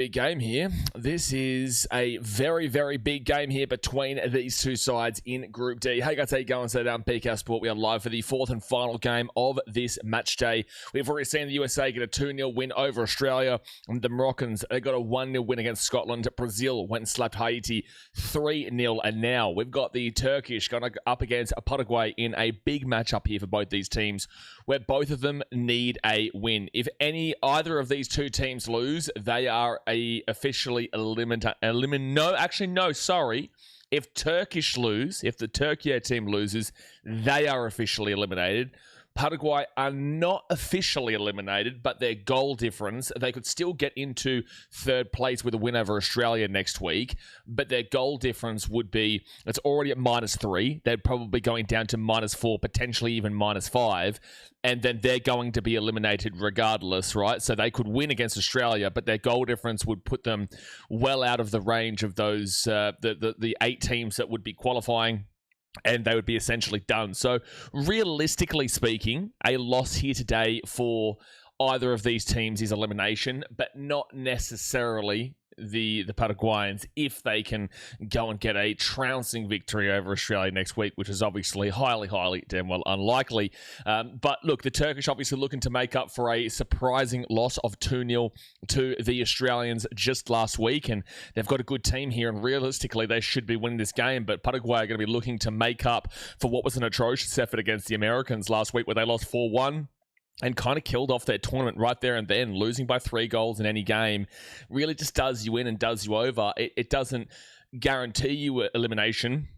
Big game here. This is a very, very big game here between these two sides in Group D. Hey guys, how you going? So down PK Sport. We are live for the fourth and final game of this match day. We've already seen the USA get a 2-0 win over Australia. And the Moroccans, they got a 1-0 win against Scotland. Brazil went and slapped Haiti 3-0. And now we've got the Turkish going up against Paraguay in a big matchup here for both these teams, where both of them need a win. If either of these two teams lose, they are officially eliminated. If Turkish lose, if the Turkey team loses, they are officially eliminated. Paraguay are not officially eliminated, but their goal difference, they could still get into third place with a win over Australia next week, but their goal difference would be, it's already at -3. They're probably going down to -4, potentially even -5, and then they're going to be eliminated regardless, right? So they could win against Australia, but their goal difference would put them well out of the range of those, the 8 teams that would be qualifying, and they would be essentially done. So realistically speaking, a loss here today for either of these teams is elimination, but not necessarily the Paraguayans, if they can go and get a trouncing victory over Australia next week, which is obviously highly damn well unlikely. But look, the Turkish obviously looking to make up for a surprising loss of 2-0 to the Australians just last week, and they've got a good team here, and realistically they should be winning this game, but Paraguay are going to be looking to make up for what was an atrocious effort against the Americans last week, where they lost 4-1. And kind of killed off their tournament right there and then. Losing by 3 goals in any game really just does you in and does you over. It doesn't guarantee you elimination,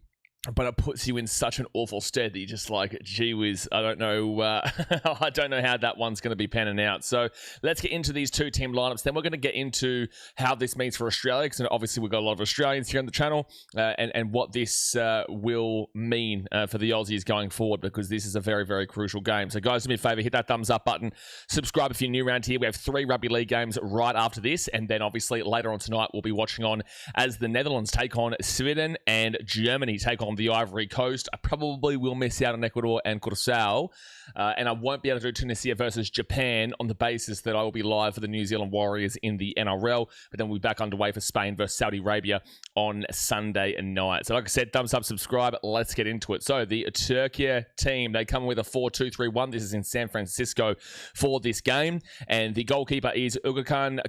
but it puts you in such an awful stead that you're just like, gee whiz, I don't know I don't know how that one's going to be panning out. So let's get into these two team lineups. Then we're going to get into how this means for Australia, because obviously we've got a lot of Australians here on the channel, and what this will mean for the Aussies going forward, because this is a very, very crucial game. So guys, do me a favor, hit that thumbs up button, subscribe if you're new around here. We have 3 rugby league games right after this, and then obviously later on tonight we'll be watching on as the Netherlands take on Sweden and Germany take on the Ivory Coast. I probably will miss out on Ecuador and Curaçao, and I won't be able to do Tunisia versus Japan on the basis that I will be live for the New Zealand Warriors in the NRL, but then we'll be back underway for Spain versus Saudi Arabia on Sunday night. So like I said, thumbs up, subscribe, let's get into it. So the Turkey team, they come with a 4-2-3-1. This is in San Francisco for this game, and the goalkeeper is Ugakan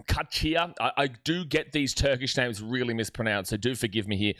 Kachia. I do get these Turkish names really mispronounced, so do forgive me here.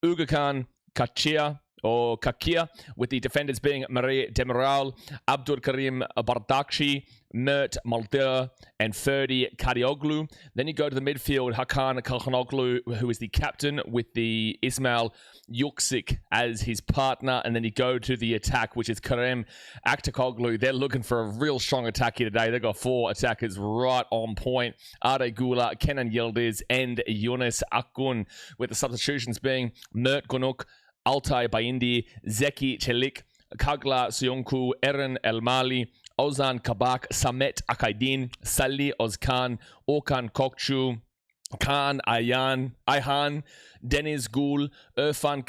Ugakan Kachia, or Kakia, with the defenders being Marie Demiral, Abdul Karim Bardakshi, Mert Malder, and Ferdi Kadioglu. Then you go to the midfield, Hakan Kalhanoglu, who is the captain, with the Ismail Yuksik as his partner. And then you go to the attack, which is Kerem Aktakoglu. They're looking for a real strong attack here today. They've got 4 attackers right on point. Ade Gula, Kenan Yildiz, and Yunus Akgun, with the substitutions being Mert Gunuk, Altay Bayindi, Zeki Çelik, Kagla Suyonku, Eren Elmali, Ozan Kabak, Samet Akaydin, Salih Ozkan, Okan Kokçu, Kaan Ayhan, Deniz Gul, Irfan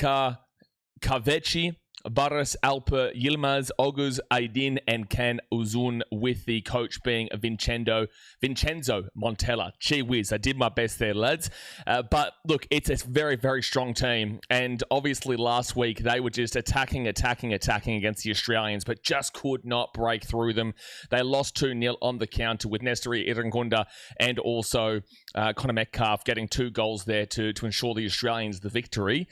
Kahveci, Barış Alper Yilmaz, Oguz Aydin, and Can Uzun, with the coach being Vincenzo Montella. Gee whiz, I did my best there, lads. But look, it's a very, very strong team. And obviously last week, they were just attacking against the Australians, but just could not break through them. They lost 2-0 on the counter, with Nestori Irangunda and also Connor Metcalf getting 2 goals there to ensure the Australians the victory,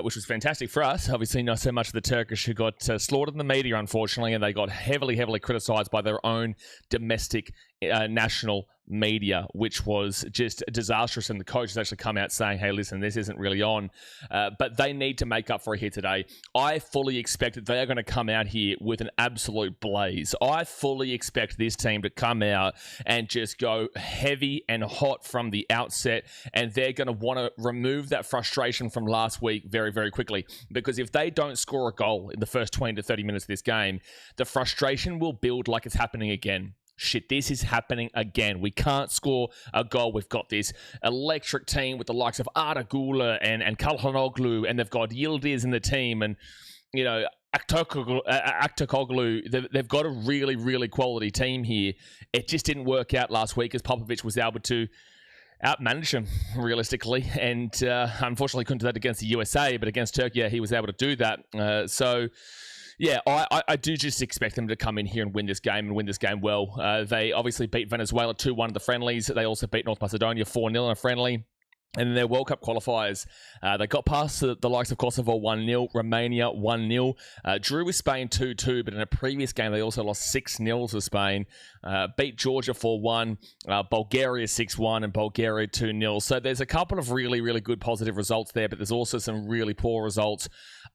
which was fantastic for us. Obviously, not so much of the Turkish, who got slaughtered in the media, unfortunately, and they got heavily criticised by their own domestic national media, which was just disastrous. And the coach has actually come out saying, hey, listen, this isn't really on. But they need to make up for it here today. I fully expect that they are going to come out here with an absolute blaze. I fully expect this team to come out and just go heavy and hot from the outset. And they're going to want to remove that frustration from last week very, very quickly. Because if they don't score a goal in the first 20 to 30 minutes of this game, the frustration will build like it's happening again. Shit, this is happening again. We can't score a goal. We've got this electric team with the likes of Arda Güler and Kalhanoglu, and they've got Yildiz in the team. And, you know, Aktoglu, they've got a really, really quality team here. It just didn't work out last week as Popovic was able to outmanage him, realistically. And unfortunately couldn't do that against the USA, but against Turkey, he was able to do that. I do just expect them to come in here and win this game well. They obviously beat Venezuela 2-1 in the friendlies. They also beat North Macedonia 4-0 in a friendly. And in their World Cup qualifiers, they got past the likes of Kosovo 1-0, Romania 1-0, drew with Spain 2-2, but in a previous game, they also lost 6-0 to Spain, beat Georgia 4-1, Bulgaria 6-1, and Bulgaria 2-0. So there's a couple of really, really good positive results there, but there's also some really poor results.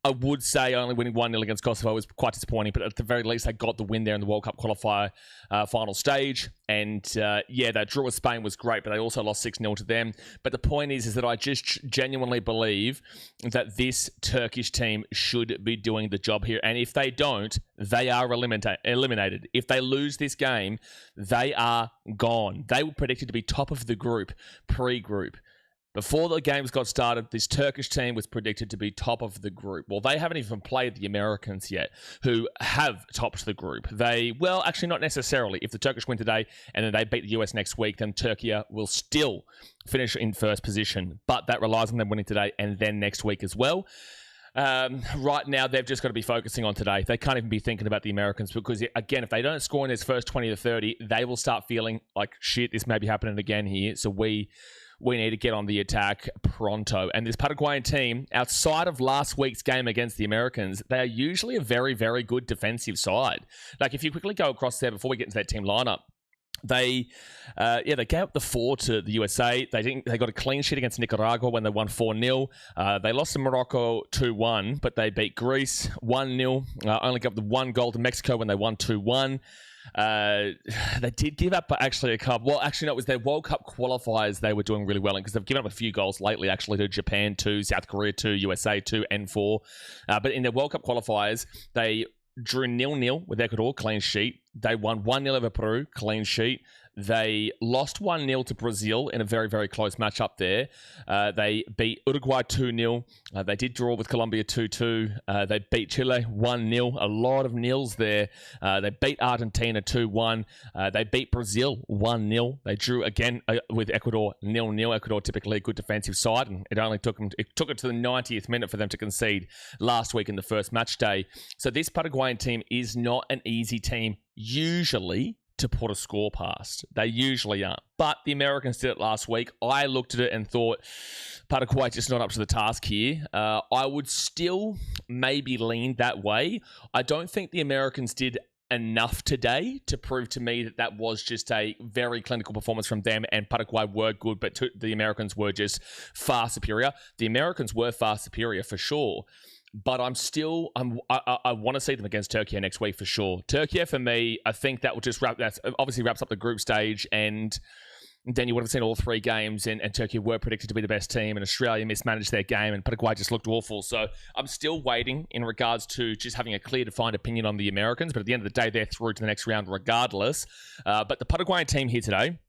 I would say only winning 1-0 against Kosovo was quite disappointing, but at the very least, they got the win there in the World Cup qualifier final stage. And that draw with Spain was great, but they also lost 6-0 to them. But the point is that I just genuinely believe that this Turkish team should be doing the job here. And if they don't, they are eliminated. If they lose this game, they are gone. They were predicted to be top of the group, pre-group. Before the games got started, this Turkish team was predicted to be top of the group. Well, they haven't even played the Americans yet, who have topped the group. Actually, not necessarily. If the Turkish win today and then they beat the US next week, then Turkey will still finish in first position. But that relies on them winning today and then next week as well. Right now, they've just got to be focusing on today. They can't even be thinking about the Americans because, again, if they don't score in this first 20 to 30, they will start feeling like, shit, this may be happening again here. So we need to get on the attack pronto. And this Paraguayan team, outside of last week's game against the Americans, they are usually a very, very good defensive side. Like, if you quickly go across there before we get into that team lineup, they gave up the 4 to the USA. They got a clean sheet against Nicaragua when they won 4-0. They lost to Morocco 2-1, but they beat Greece 1-0. Only gave up the 1 goal to Mexico when they won 2-1. They did give up actually a couple. Well, actually, no, it was their World Cup qualifiers they were doing really well in because they've given up a few goals lately, actually, to Japan 2, South Korea 2, USA 2, and 4. But in their World Cup qualifiers, they drew 0-0 with Ecuador, clean sheet. They won 1-0 over Peru, clean sheet. They lost 1-0 to Brazil in a very, very close matchup there. They beat Uruguay 2-0. They did draw with Colombia 2-2. They beat Chile 1-0. A lot of nils there. They beat Argentina 2-1. They beat Brazil 1-0. They drew again with Ecuador 0-0. Ecuador typically a good defensive side, and it took it to the 90th minute for them to concede last week in the first match day. So this Paraguayan team is not an easy team usually to put a score past. They usually aren't. But the Americans did it last week. I looked at it and thought, Paraguay just not up to the task here. I would still maybe lean that way. I don't think the Americans did enough today to prove to me that was just a very clinical performance from them, and Paraguay were good, but the Americans were just far superior. The Americans were far superior for sure. But I want to see them against Turkey next week for sure. Turkey, for me, I think that will just obviously wraps up the group stage, and then you would have seen all 3 games, and Turkey were predicted to be the best team, and Australia mismanaged their game, and Paraguay just looked awful. So I'm still waiting in regards to just having a clear, defined opinion on the Americans, but at the end of the day, they're through to the next round regardless. But the Paraguayan team here today,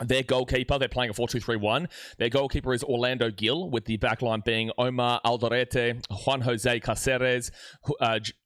their goalkeeper, they're playing a 4-2-3-1. Their goalkeeper is Orlando Gil, with the backline being Omar Alderete, Juan Jose Caceres,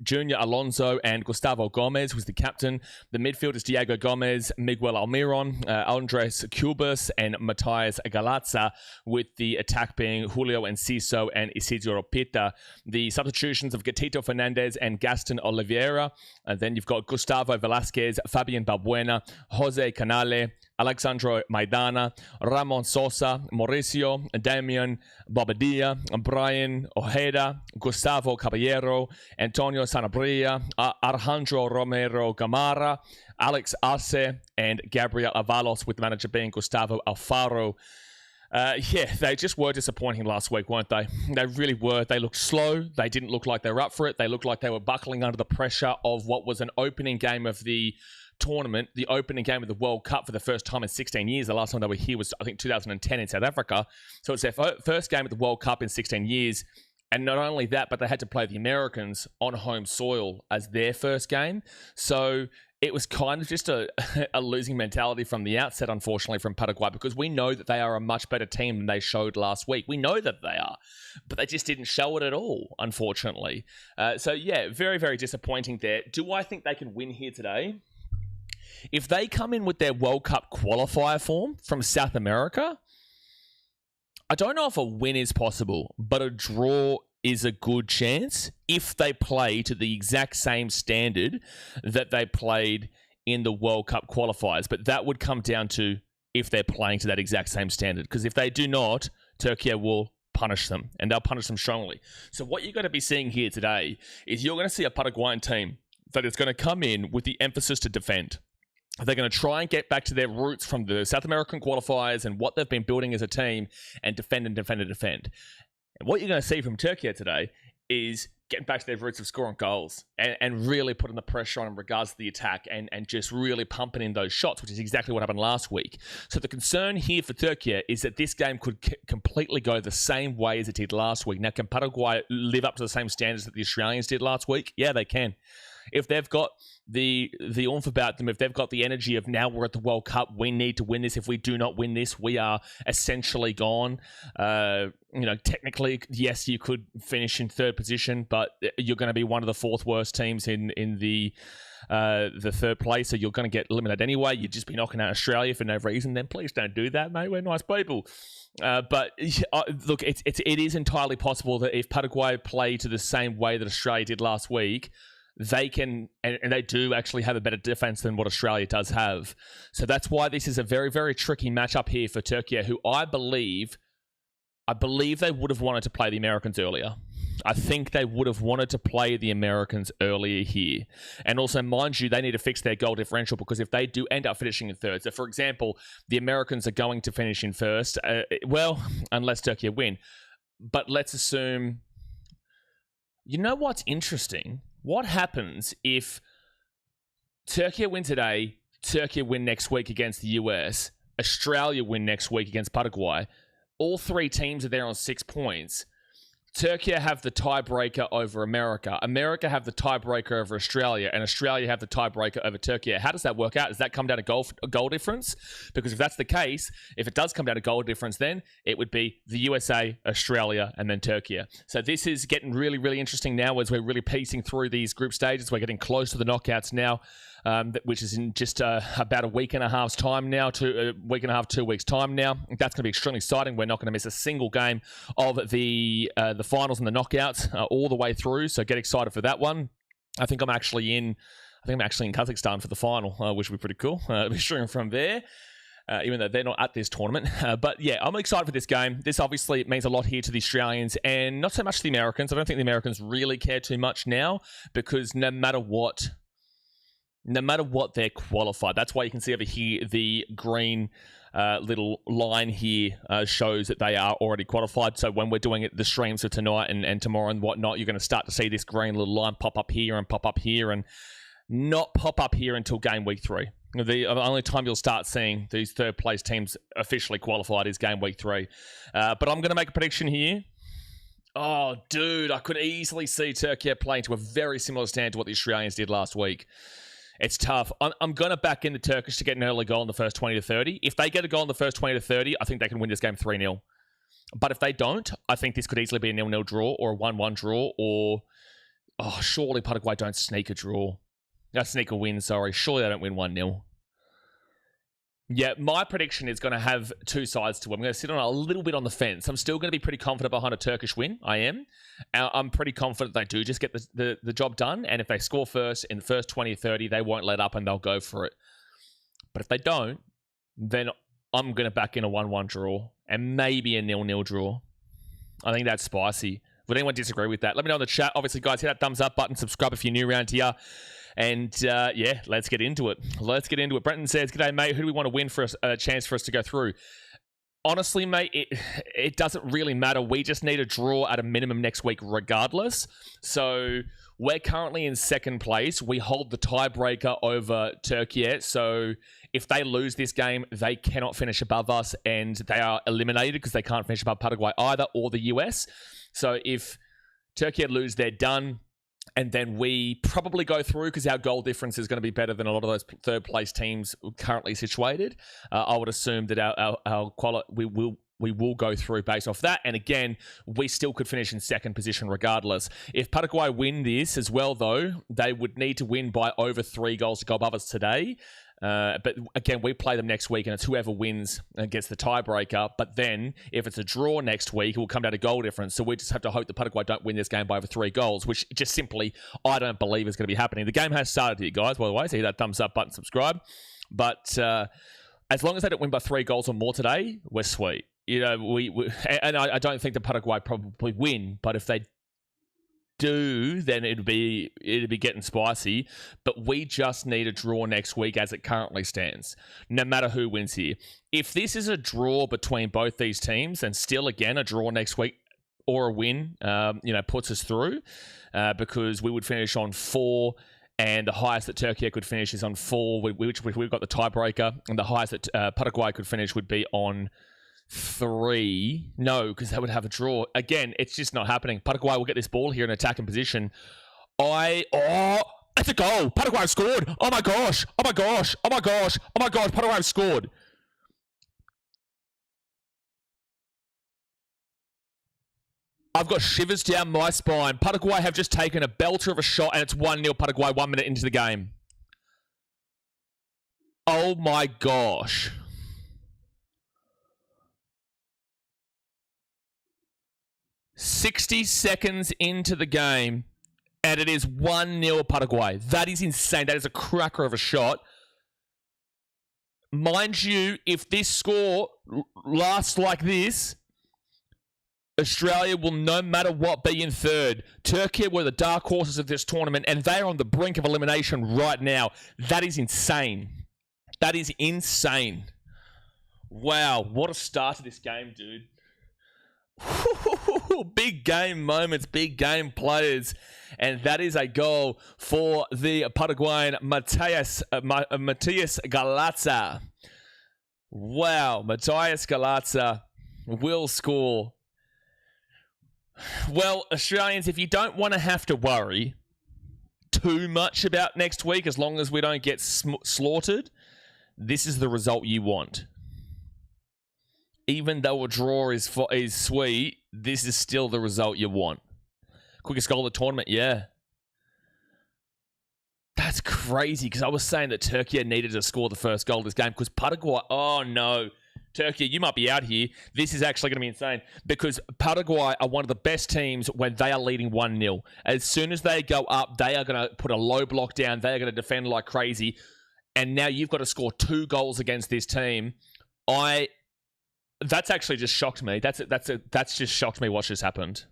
Junior Alonso, and Gustavo Gomez, who's the captain. The midfield is Diego Gomez, Miguel Almiron, Andres Cubas, and Matias Galazza, with the attack being Julio Enciso and Isidro Pita. The substitutions of Gatito Fernandez and Gaston Oliveira. And then you've got Gustavo Velasquez, Fabian Balbuena, Jose Canale, Alexandro Maidana, Ramon Sosa, Mauricio, Damian Bobadilla, Brian Ojeda, Gustavo Caballero, Antonio Sanabria, Alejandro Romero Gamara, Alex Arce, and Gabriel Avalos, with the manager being Gustavo Alfaro. They just were disappointing last week, weren't they? They really were. They looked slow. They didn't look like they were up for it. They looked like they were buckling under the pressure of what was an opening game of the tournament, the opening game of the World Cup for the first time in 16 years. The last time they were here was, I think, 2010 in South Africa. So it's their first game of the World Cup in 16 years. And not only that, but they had to play the Americans on home soil as their first game. So it was kind of just a losing mentality from the outset, unfortunately, from Paraguay, because we know that they are a much better team than they showed last week. We know that they are, but they just didn't show it at all, unfortunately. So, yeah, very, very disappointing there. Do I think they can win here today? If they come in with their World Cup qualifier form from South America, I don't know if a win is possible, but a draw is a good chance if they play to the exact same standard that they played in the World Cup qualifiers. But that would come down to if they're playing to that exact same standard. Because if they do not, Turkey will punish them, and they'll punish them strongly. So what you're going to be seeing here today is you're going to see a Paraguayan team that is going to come in with the emphasis to defend. They're going to try and get back to their roots from the South American qualifiers and what they've been building as a team and defend and defend and defend. And what you're going to see from Turkey today is getting back to their roots of scoring goals and really putting the pressure on in regards to the attack and just really pumping in those shots, which is exactly what happened last week. So the concern here for Turkey is that this game could completely go the same way as it did last week. Now, can Paraguay live up to the same standards that the Australians did last week? Yeah, they can. If they've got the oomph about them, if they've got the energy of now we're at the World Cup, we need to win this. If we do not win this, we are essentially gone. Technically, yes, you could finish in third position, but you're going to be one of the fourth worst teams in the third place, so you're going to get eliminated anyway. You'd just be knocking out Australia for no reason. Then please don't do that, mate. We're nice people. But look, it is entirely possible that if Paraguay play to the same way that Australia did last week, they can, and they do actually have a better defense than what Australia does have. So that's why this is a very, very tricky matchup here for Turkey, who I believe they would have wanted to play the Americans earlier. I think they would have wanted to play the Americans earlier here. And also, mind you, they need to fix their goal differential, because if they do end up finishing in third, so for example, the Americans are going to finish in first, unless Turkey win. But let's assume, you know what's interesting? What happens if Turkey win today, Turkey win next week against the US, Australia win next week against Paraguay? All three teams are there on 6 points. Turkey have the tiebreaker over America. America have the tiebreaker over Australia, and Australia have the tiebreaker over Turkey. How does that work out? Does that come down to goal difference? Because if that's the case, if it does come down to goal difference, then it would be the USA, Australia, and then Turkey. So this is getting really, really interesting now as we're really piecing through these group stages. We're getting close to the knockouts now, which is in just about a week and a half's time now, 2 weeks time now. That's going to be extremely exciting. We're not going to miss a single game of the finals and the knockouts all the way through. So get excited for that one. I think I'm actually in Kazakhstan for the final, which would be pretty cool. Be streaming from there. Even though they're not at this tournament. But yeah, I'm excited for this game. This obviously means a lot here to the Australians and not so much to the Americans. I don't think the Americans really care too much now, because no matter what, they're qualified. That's why you can see over here the green little line here shows that they are already qualified. So when we're doing the streams for tonight and tomorrow and whatnot, you're going to start to see this green little line pop up here and not pop up here until game week 3. The only time you'll start seeing these third place teams officially qualified is game week 3. But I'm going to make a prediction here. Oh, dude, I could easily see Turkey playing to a very similar standard to what the Australians did last week. It's tough. I'm going to back in the Turkish to get an early goal in the first 20 to 30. If they get a goal in the first 20 to 30, I think they can win this game 3-0. But if they don't, I think this could easily be a 0-0 draw or a 1-1 draw, or surely Paraguay don't sneak a win, sorry. Surely they don't win 1-0. Yeah, my prediction is going to have two sides to it. I'm going to sit on a little bit on the fence. I'm still going to be pretty confident behind a Turkish win. I am. I'm pretty confident they do just get the job done. And if they score first in the first 20 or 30, they won't let up and they'll go for it. But if they don't, then I'm going to back in a 1-1 draw and maybe a 0-0 draw. I think that's spicy. Would anyone disagree with that? Let me know in the chat. Obviously, guys, hit that thumbs up button. Subscribe if you're new around here. And yeah, let's get into it. Brenton says, "G'day, mate. Who do we want to win for a chance for us to go through?" Honestly, mate, it doesn't really matter. We just need a draw at a minimum next week regardless. So we're currently in second place. We hold the tiebreaker over Turkey. So if they lose this game, they cannot finish above us and they are eliminated because they can't finish above Paraguay either or the US. So if Turkey lose, they're done. and then we probably go through because our goal difference is going to be better than a lot of those third place teams currently situated. I would assume that we will go through based off that. And again, we still could finish in second position regardless. If Paraguay win this as well, though, they would need to win by over 3 goals to go above us today. But again, we play them next week, and it's whoever wins and gets the tiebreaker. But then, if it's a draw next week, it will come down to goal difference. So we just have to hope that Paraguay don't win this game by over 3 goals, which just simply I don't believe is going to be happening. The game has started here, guys, by the way. So hit that thumbs up button, subscribe. But as long as they don't win by 3 goals or more today, we're sweet. You know, I don't think the Paraguay probably win, but if they do, then it'd be getting spicy. But we just need a draw next week as it currently stands, no matter who wins here. If this is a draw between both these teams, and still again a draw next week or a win, puts us through, because we would finish on 4. And the highest that Turkey could finish is on 4, which we've got the tiebreaker. And the highest that Paraguay could finish would be on 3. No, because they would have a draw. Again, it's just not happening. Paraguay will get this ball here in attacking position. It's a goal. Paraguay scored. Oh my gosh. Oh my gosh. Oh my gosh. Oh my gosh. Paraguay scored. I've got shivers down my spine. Paraguay have just taken a belter of a shot, and it's 1-0 Paraguay 1 minute into the game. Oh my gosh. "60 seconds into the game, and it is 1-0 Paraguay. That is insane. That is a cracker of a shot. Mind you, if this score lasts like this, Australia will, no matter what, be in third. Turkey were the dark horses of this tournament, and they are on the brink of elimination right now. That is insane. That is insane. Wow, what a start to this game, dude. Big game moments, big game players. And that is a goal for the Paraguayan Matias Galazza. Wow, Matias Galazza will score. Well, Australians, if you don't want to have to worry too much about next week, as long as we don't get slaughtered, this is the result you want. Even though a draw is sweet, this is still the result you want. Quickest goal of the tournament, yeah. That's crazy, because I was saying that Turkey needed to score the first goal of this game, because Paraguay, oh no. Turkey, you might be out here. This is actually going to be insane, because Paraguay are one of the best teams when they are leading 1-0. As soon as they go up, they are going to put a low block down. They are going to defend like crazy. And now you've got to score 2 goals against this team. That's actually just shocked me. That's just shocked me what just happened.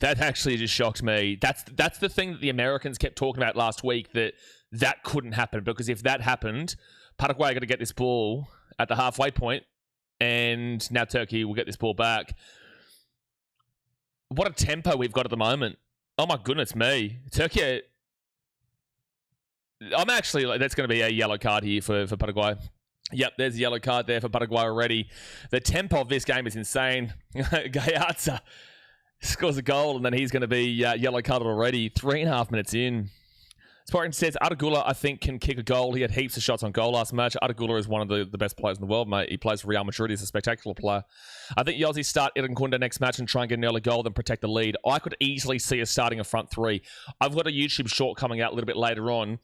That actually just shocked me. That's the thing that the Americans kept talking about last week, that couldn't happen, because if that happened, Paraguay are going to get this ball at the halfway point, and now Turkey will get this ball back. What a tempo we've got at the moment. Oh my goodness me. Turkey, that's going to be a yellow card here for Paraguay. Yep, there's a yellow card there for Paraguay already. The tempo of this game is insane. Gallarza scores a goal, and then he's going to be yellow carded already. 3.5 minutes in. Spartan says, Artagula, I think, can kick a goal. He had heaps of shots on goal last match. Artagula is one of the best players in the world, mate. He plays for Real Madrid. He's a spectacular player. I think Yossi start Irankunda next match and try and get an early goal, then protect the lead. I could easily see us starting a front 3. I've got a YouTube short coming out a little bit later on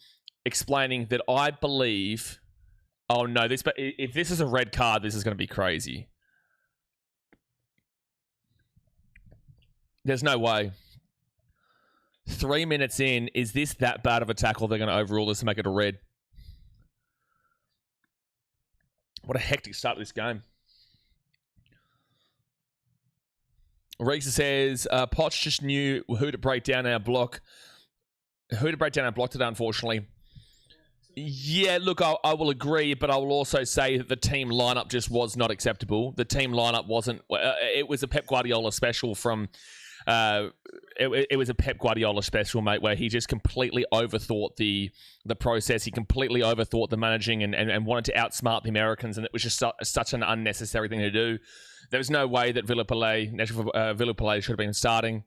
explaining that I believe... Oh, no. If this is a red card, this is going to be crazy. There's no way. 3 minutes in, is this that bad of a tackle? They're going to overrule this and make it a red. What a hectic start to this game. Reeser says, Potts just knew who to break down our block. Who to break down our block today, unfortunately. Yeah, look, I will agree, but I will also say that the team lineup just was not acceptable. The team lineup wasn't... It was a Pep Guardiola special from... It was a Pep Guardiola special, mate, where he just completely overthought the process. He completely overthought the managing and wanted to outsmart the Americans, and it was just such an unnecessary thing to do. There was no way that Villa Palais should have been starting.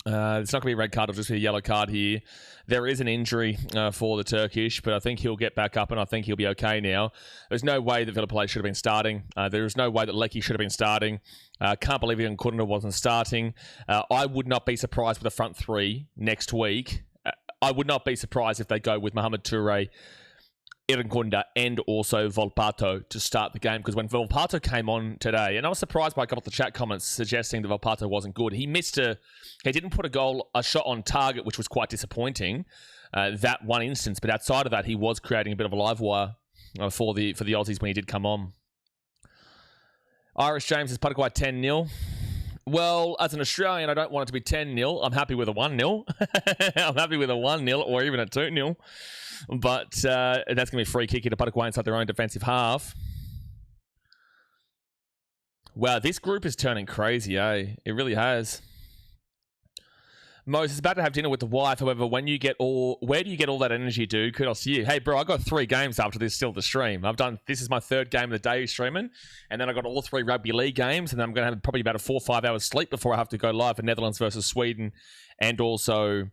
It's not going to be a red card, it'll just be a yellow card here. There is an injury for the Turkish, but I think he'll get back up and I think he'll be okay now. There's no way that Villa Play should have been starting. There is no way that Lecky should have been starting. Can't believe even Kurna wasn't starting. I would not be surprised with the front three next week. I would not be surprised if they go with Mohamed Toure, Irankunda, and also Volpato to start the game, because when Volpato came on today, and I was surprised by a couple of the chat comments suggesting that Volpato wasn't good. He didn't put a shot on target, which was quite disappointing, that one instance, but outside of that, he was creating a bit of a live wire for the Aussies when he did come on. Irish James is Paraguay 10-0. Well, as an Australian, I don't want it to be 10-0. I'm happy with a 1-0. I'm happy with a 1-0 or even a 2-0. But that's going to be a free kick into Paraguay inside their own defensive half. Wow, this group is turning crazy, eh? It really has. Moses is about to have dinner with the wife. However, where do you get all that energy, dude? Kudos to you. Hey, bro, I got 3 games after this still to stream. This is my 3rd game of the day streaming. And then I got all 3 rugby league games. And then I'm going to have probably about a 4 or 5 hours sleep before I have to go live for Netherlands versus Sweden. And also,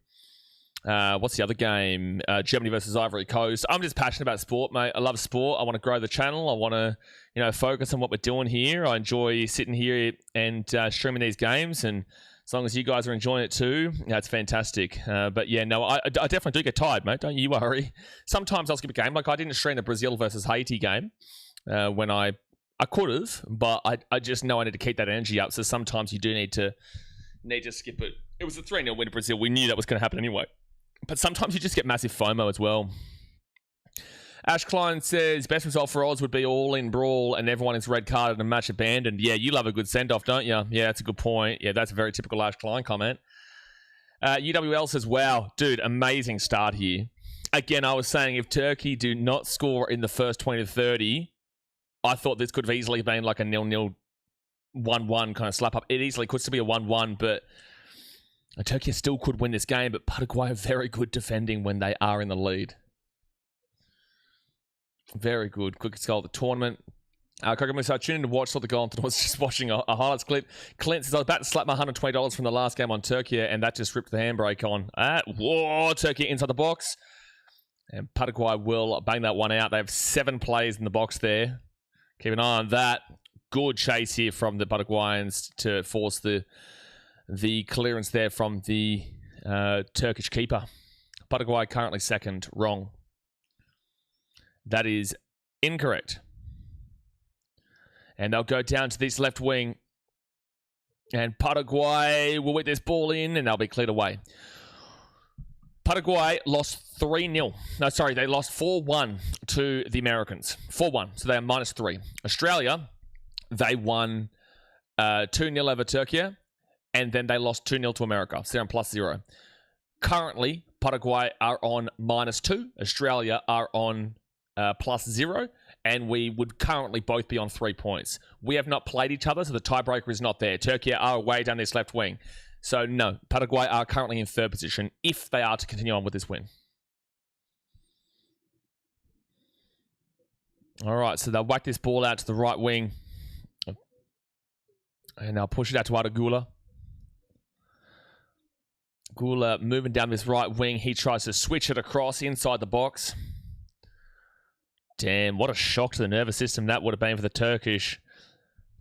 what's the other game? Germany versus Ivory Coast. I'm just passionate about sport, mate. I love sport. I want to grow the channel. I want to, focus on what we're doing here. I enjoy sitting here and streaming these games. And as long as you guys are enjoying it too, it's fantastic. But yeah, no, I definitely do get tired, mate. Don't you worry. Sometimes I'll skip a game. Like I didn't stream the Brazil versus Haiti game when I could have, but I just know I need to keep that energy up. So sometimes you do need to skip it. It was a 3-0 win to Brazil. We knew that was going to happen anyway. But sometimes you just get massive FOMO as well. Ash Klein says, best result for Oz would be all-in brawl and everyone is red carded and match abandoned. Yeah, you love a good send-off, don't you? Yeah, that's a good point. Yeah, that's a very typical Ash Klein comment. UWL says, wow, dude, amazing start here. Again, I was saying if Turkey do not score in the first 20 to 30, I thought this could have easily been like a 0-0, 1-1 kind of slap up. It easily could still be a 1-1, but Turkey still could win this game, but Paraguay are very good defending when they are in the lead. Very good. Quickest goal of the tournament. I tuned in to watch, saw the goal, and was just watching a highlights clip. Clint says, I was about to slap my $120 from the last game on Turkey, and that just ripped the handbrake on. Whoa, Turkey inside the box. And Paraguay will bang that one out. They have 7 players in the box there. Keep an eye on that. Good chase here from the Paraguayans to force the clearance there from the Turkish keeper. Paraguay currently second. Wrong. That is incorrect. And they'll go down to this left wing. And Paraguay will whip this ball in and they'll be cleared away. Paraguay lost 3-0. No, sorry, they lost 4-1 to the Americans. 4-1, so they are -3. Australia, they won 2-0 over Turkey, and then they lost 2-0 to America. So they're on +0. Currently, Paraguay are on -2. Australia are on +0, and we would currently both be on 3 points. We have not played each other, so the tiebreaker is not there. Turkey are way down this left wing. So no, Paraguay are currently in 3rd position if they are to continue on with this win. All right, so they'll whack this ball out to the right wing. And they'll push it out to Adagula. Gula moving down this right wing. He tries to switch it across inside the box. Damn, what a shock to the nervous system that would have been for the Turkish.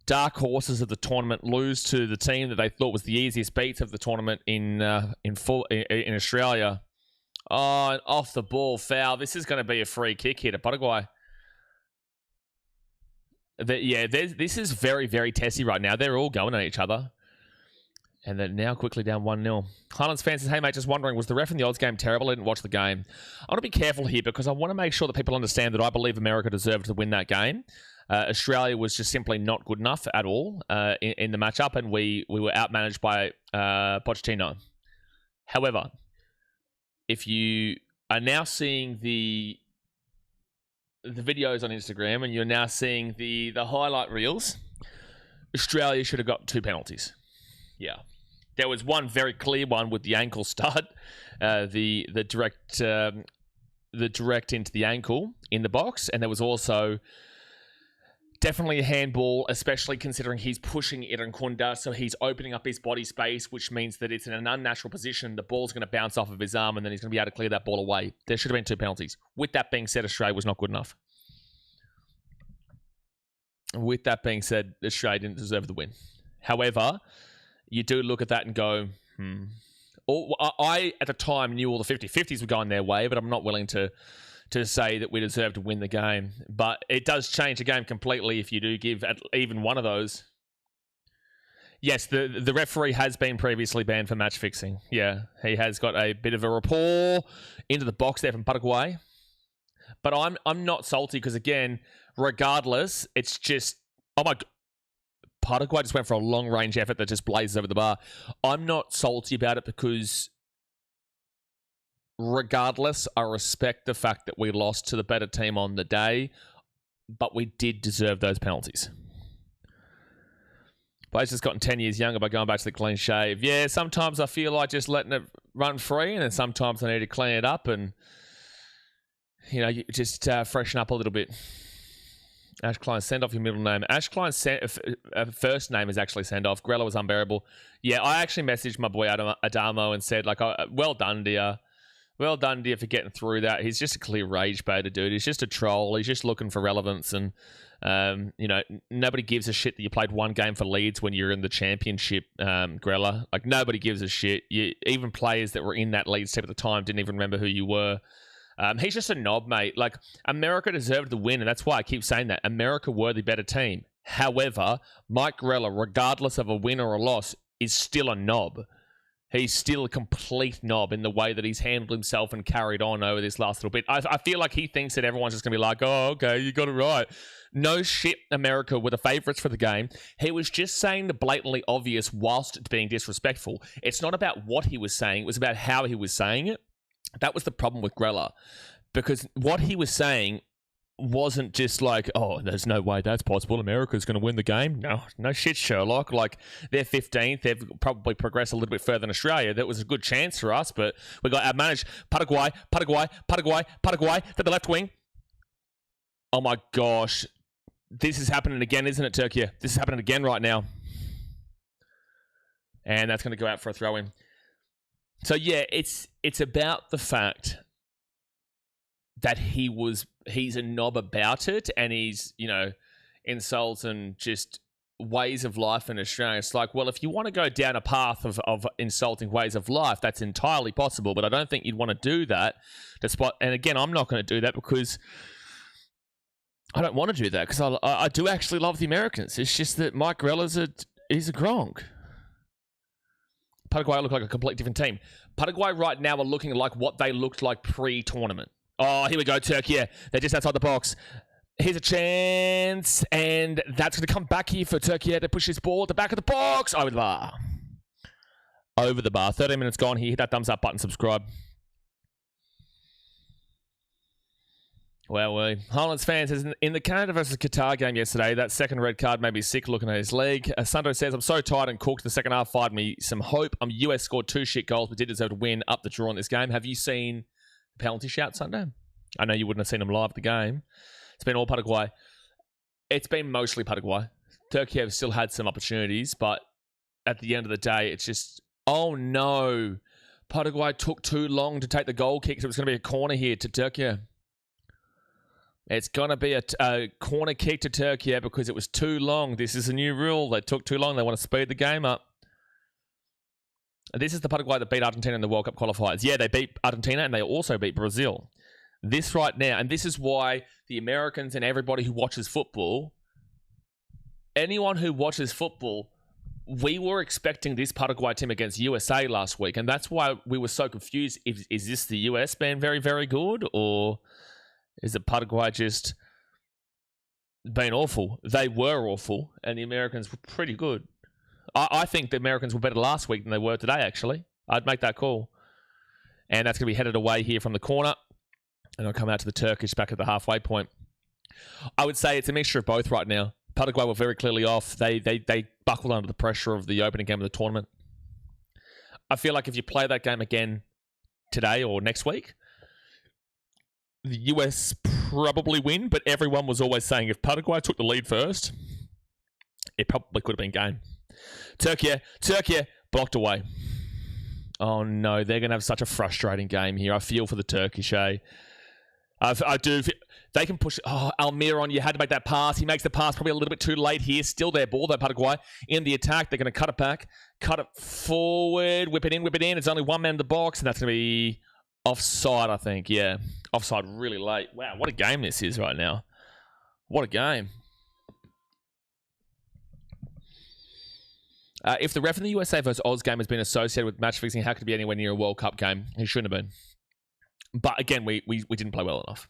Dark horses of the tournament lose to the team that they thought was the easiest beats of the tournament in Australia. Oh, and off the ball foul. This is going to be a free kick here to Paraguay. This is very, very testy right now. They're all going at each other. And they're now quickly down 1-0. Highlands fans says, hey mate, just wondering, was the ref in the odds game terrible? I didn't watch the game. I want to be careful here because I want to make sure that people understand that I believe America deserved to win that game. Australia was just simply not good enough at all in the matchup, and we were outmanaged by Pochettino. However, if you are now seeing the videos on Instagram and you're now seeing the highlight reels, Australia should have got 2 penalties. Yeah. There was one very clear one with the ankle stud, the direct into the ankle in the box, and there was also definitely a handball, especially considering he's pushing Irankunda, so he's opening up his body space, which means that it's in an unnatural position. The ball's going to bounce off of his arm, and then he's going to be able to clear that ball away. There should have been 2 penalties. With that being said, Australia was not good enough. With that being said, Australia didn't deserve the win. However, you do look at that and go, I, at the time, knew all the 50-50s were going their way, but I'm not willing to say that we deserve to win the game. But it does change the game completely if you do give even one of those. Yes, the referee has been previously banned for match fixing. Yeah, he has got a bit of a rapport into the box there from Paraguay. But I'm not salty because, again, regardless, it's just, oh my God. Paraguay just went for a long-range effort that just blazes over the bar. I'm not salty about it because regardless, I respect the fact that we lost to the better team on the day, but we did deserve those penalties. Blake's just gotten 10 years younger by going back to the clean shave. Yeah, sometimes I feel like just letting it run free, and then sometimes I need to clean it up and, just freshen up a little bit. Ash Klein, send off your middle name. Ash Klein's first name is actually send off. Grella was unbearable. Yeah, I actually messaged my boy Adamo and said, well done, dear. Well done, dear, for getting through that. He's just a clear rage baiter, dude. He's just a troll. He's just looking for relevance. And, nobody gives a shit that you played one game for Leeds when you're in the championship, Grella. Nobody gives a shit. Even players that were in that Leeds team at the time didn't even remember who you were. He's just a knob, mate. America deserved the win, and that's why I keep saying that. America were the better team. However, Mike Grella, regardless of a win or a loss, is still a knob. He's still a complete knob in the way that he's handled himself and carried on over this last little bit. I feel like he thinks that everyone's just going to be like, oh, okay, you got it right. No shit, America were the favourites for the game. He was just saying the blatantly obvious whilst being disrespectful. It's not about what he was saying. It was about how he was saying it. That was the problem with Grella, because what he was saying wasn't just oh, there's no way that's possible. America's going to win the game. No shit, Sherlock. They're 15th. They've probably progressed a little bit further than Australia. That was a good chance for us, but we got outmanaged. Paraguay to the left wing. Oh my gosh. This is happening again, isn't it, Turkey? This is happening again right now. And that's going to go out for a throw-in. So yeah, it's about the fact that he's a knob about it, and he's, insults and just ways of life in Australia. It's well, if you want to go down a path of insulting ways of life, that's entirely possible, but I don't think you'd want to do that. And again, I'm not going to do that because I don't want to do that, because I do actually love the Americans. It's just that Mike Grella's he's a gronk. Paraguay look like a completely different team. Paraguay right now are looking like what they looked like pre-tournament. Oh, here we go, Turkey. Yeah, they're just outside the box. Here's a chance, and that's going to come back here for Turkey to push this ball at the back of the box. Over the bar. Over the bar. 13 minutes gone here. Hit that thumbs up button, subscribe. Well, Highlands fans, in the Canada versus Qatar game yesterday, that second red card made me sick looking at his leg. Sundo says, I'm so tired and cooked. The second half fired me some hope. US scored 2 shit goals, but did deserve to win up the draw in this game. Have you seen the penalty shout, Sundo? I know you wouldn't have seen them live at the game. It's been all Paraguay. It's been mostly Paraguay. Turkey have still had some opportunities, but at the end of the day, it's just, oh no. Paraguay took too long to take the goal kick, so it's going to be a corner here to Turkey. It's going to be a corner kick to Turkey because it was too long. This is a new rule. They took too long. They want to speed the game up. This is the Paraguay that beat Argentina in the World Cup qualifiers. Yeah, they beat Argentina and they also beat Brazil. This right now, and this is why the Americans and everybody who watches football, anyone who watches football, we were expecting this Paraguay team against USA last week, and that's why we were so confused. Is this the US being very, very good, or is it Paraguay just being awful? They were awful, and the Americans were pretty good. I think the Americans were better last week than they were today, actually. I'd make that call. And that's going to be headed away here from the corner. And I'll come out to the Turkish back at the halfway point. I would say it's a mixture of both right now. Paraguay were very clearly off. They buckled under the pressure of the opening game of the tournament. I feel like if you play that game again today or next week, the US probably win, but everyone was always saying if Paraguay took the lead first, it probably could have been game. Turkey, blocked away. Oh no, they're going to have such a frustrating game here. I feel for the Turkish, eh? I do. They can push. Oh, Almiron, you had to make that pass. He makes the pass probably a little bit too late here. Still their ball, though, Paraguay. In the attack, they're going to cut it back, cut it forward, whip it in. It's only one man in the box, and that's going to be offside, I think. Yeah, offside really late. Wow, what a game this is right now. What a game. If the ref in the USA versus Oz game has been associated with match fixing, how could it be anywhere near a World Cup game? He shouldn't have been. But again, we didn't play well enough.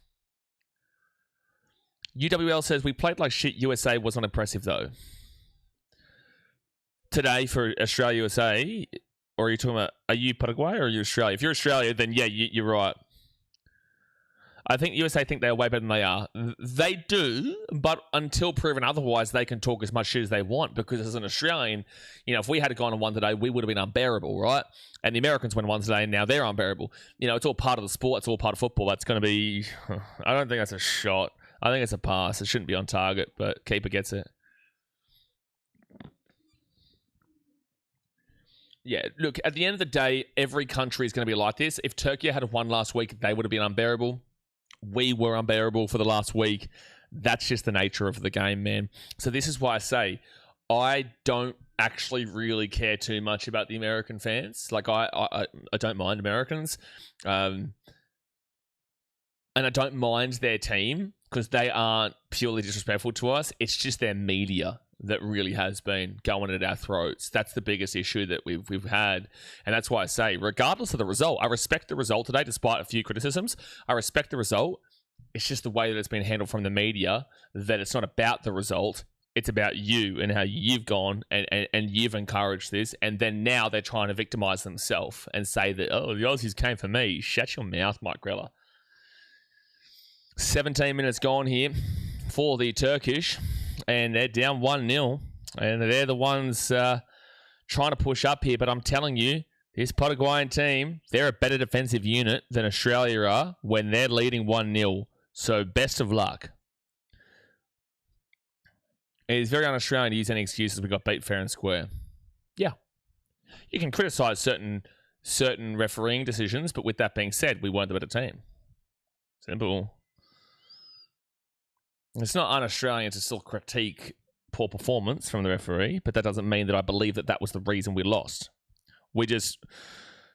UWL says, we played like shit. USA was not impressive, though. Today for Australia-USA, or are you talking about, are you Paraguay or are you Australia? If you're Australia, then yeah, you're right. I think USA think they're way better than they are. They do, but until proven otherwise, they can talk as much shit as they want, because as an Australian, you know, if we had gone and won today, we would have been unbearable, right? And the Americans went and won today, and now they're unbearable. You know, it's all part of the sport. It's all part of football. That's going to be... I don't think that's a shot. I think it's a pass. It shouldn't be on target, but keeper gets it. Yeah, look, at the end of the day, every country is going to be like this. If Turkey had won last week, they would have been unbearable. We were unbearable for the last week. That's just the nature of the game, man. So this is why I say I don't actually really care too much about the American fans. Like, I don't mind Americans. And I don't mind their team because they aren't purely disrespectful to us. It's just their media that really has been going at our throats. That's the biggest issue that we've had. And that's why I say, regardless of the result, I respect the result today, despite a few criticisms. I respect the result. It's just the way that it's been handled from the media, that it's not about the result. It's about you and how you've gone and you've encouraged this. And then now they're trying to victimize themselves and say that, oh, the Aussies came for me. Shut your mouth, Mike Grella. 17 minutes gone here for the Turkish. And they're down 1-0. And they're the ones trying to push up here. But I'm telling you, this Paraguayan team, they're a better defensive unit than Australia are when they're leading 1-0. So best of luck. It is very un-Australian to use any excuses. We got beat fair and square. Yeah. You can criticise certain refereeing decisions, but with that being said, we weren't the better team. Simple. It's not un-Australian to still critique poor performance from the referee, but that doesn't mean that I believe that that was the reason we lost. We just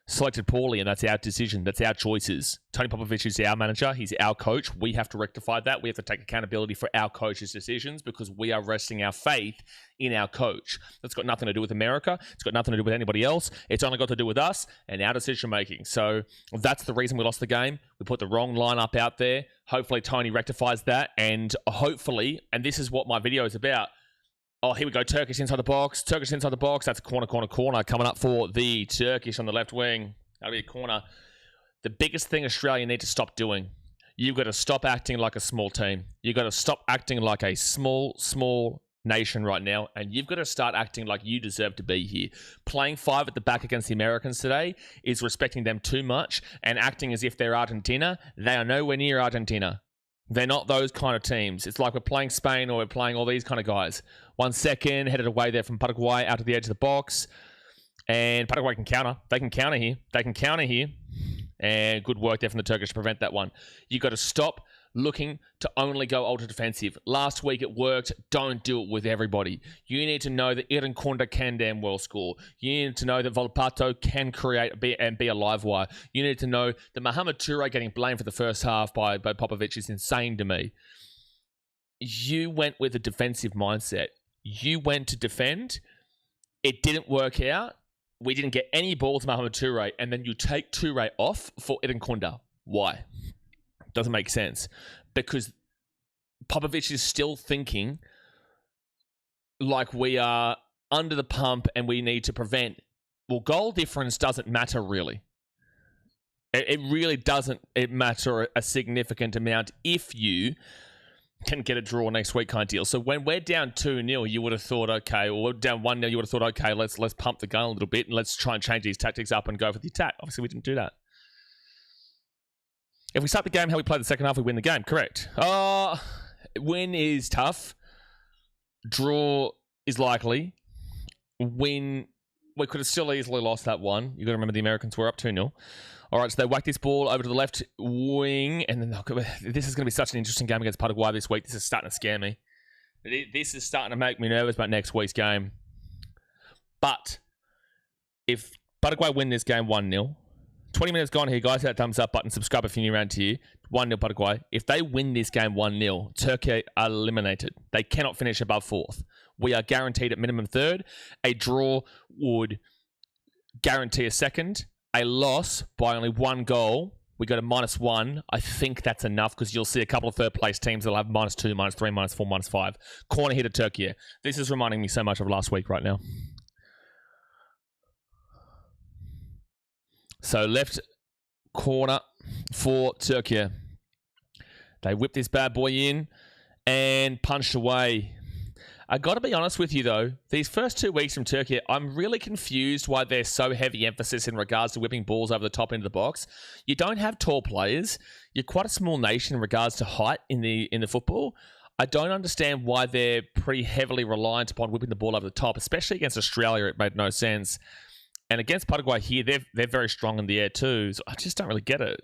selected poorly, and that's our decision. That's our choices. Tony Popovich is our manager. He's our coach. We have to rectify that. We have to take accountability for our coach's decisions because we are resting our faith in our coach. That's got nothing to do with America. It's got nothing to do with anybody else. It's only got to do with us and our decision-making. So that's the reason we lost the game. We put the wrong lineup out there. Hopefully, Tony rectifies that. And hopefully, and this is what my video is about, oh, here we go. Turkish inside the box. Turkish inside the box. That's corner coming up for the Turkish on the left wing. That'll be a corner. The biggest thing Australia need to stop doing, you've got to stop acting like a small team. You've got to stop acting like a small nation right now, and you've got to start acting like you deserve to be here. Playing 5 at the back against the Americans today is respecting them too much and acting as if they're Argentina. They are nowhere near Argentina. They're not those kind of teams. It's like we're playing Spain or we're playing all these kind of guys. 1 second, headed away there from Paraguay out to the edge of the box. And Paraguay can counter. They can counter here. And good work there from the Turkish to prevent that one. You've got to stop looking to only go ultra defensive. Last week it worked. Don't do it with everybody. You need to know that Irankunda can damn well score. You need to know that Volpato can create and be a live wire. You need to know that Mohamed Toure getting blamed for the first half by Popovich is insane to me. You went with a defensive mindset. You went to defend. It didn't work out. We didn't get any ball to Mohamed Toure, and then you take Toure off for Irankunda. Why? Doesn't make sense. Because Popovich is still thinking like we are under the pump and we need to prevent. Well, goal difference doesn't matter really. It really doesn't matter a significant amount if you can get a draw next week kind of deal. So when we're down 2-0, you would have thought, okay, or we're down 1-0, you would have thought, okay, let's pump the gun a little bit and let's try and change these tactics up and go for the attack. Obviously, we didn't do that. If we start the game how we played the second half, we win the game. Correct. Win is tough. Draw is likely. Win, we could have still easily lost that one. You got to remember the Americans were up 2-0. All right, so they whack this ball over to the left wing, and then this is going to be such an interesting game against Paraguay this week. This is starting to scare me. This is starting to make me nervous about next week's game. But if Paraguay win this game 1-0, 20 minutes gone here, guys. Hit that thumbs up button. Subscribe if you're new around here. 1-0 Paraguay. If they win this game 1-0, Turkey are eliminated. They cannot finish above 4th. We are guaranteed at minimum 3rd. A draw would guarantee a 2nd. A loss by only 1 goal, we go to -1. I think that's enough because you'll see a couple of third-place teams that'll have -2, -3, -4, -5. Corner here to Turkey. This is reminding me so much of last week right now. So left corner for Turkey. They whipped this bad boy in and punched away. I got to be honest with you, though. These first 2 weeks from Turkey, I'm really confused why there's so heavy emphasis in regards to whipping balls over the top end of the box. You don't have tall players. You're quite a small nation in regards to height in the football. I don't understand why they're pretty heavily reliant upon whipping the ball over the top, especially against Australia. It made no sense. And against Paraguay here, they're very strong in the air too. So I just don't really get it.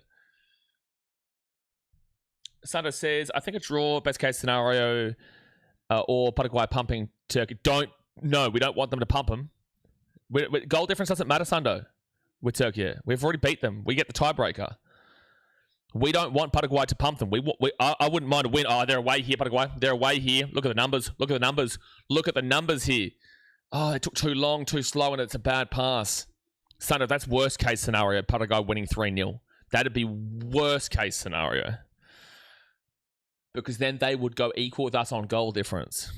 Sando says, I think a draw, best case scenario, or Paraguay pumping Turkey. We don't want them to pump them. Goal difference doesn't matter, Sando, with Turkey. We've already beat them. We get the tiebreaker. We don't want Paraguay to pump them. I wouldn't mind a win. Oh, they're away here, Paraguay. They're away here. Look at the numbers. Look at the numbers. Look at the numbers here. Oh, it took too long, too slow, and it's a bad pass. Sando, that's worst case scenario. Paraguay winning 3-0. That'd be worst case scenario. Because then they would go equal with us on goal difference.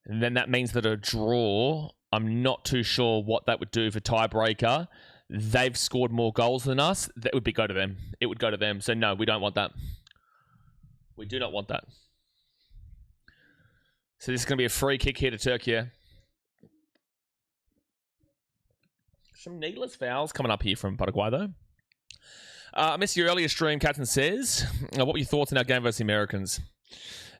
And then that means that a draw, I'm not too sure what that would do for tiebreaker. They've scored more goals than us. That would go to them. It would go to them. So no, we don't want that. We do not want that. So this is going to be a free kick here to Turkey. Some needless fouls coming up here from Paraguay, though. I missed your earlier stream, Captain says. What were your thoughts on our game versus the Americans?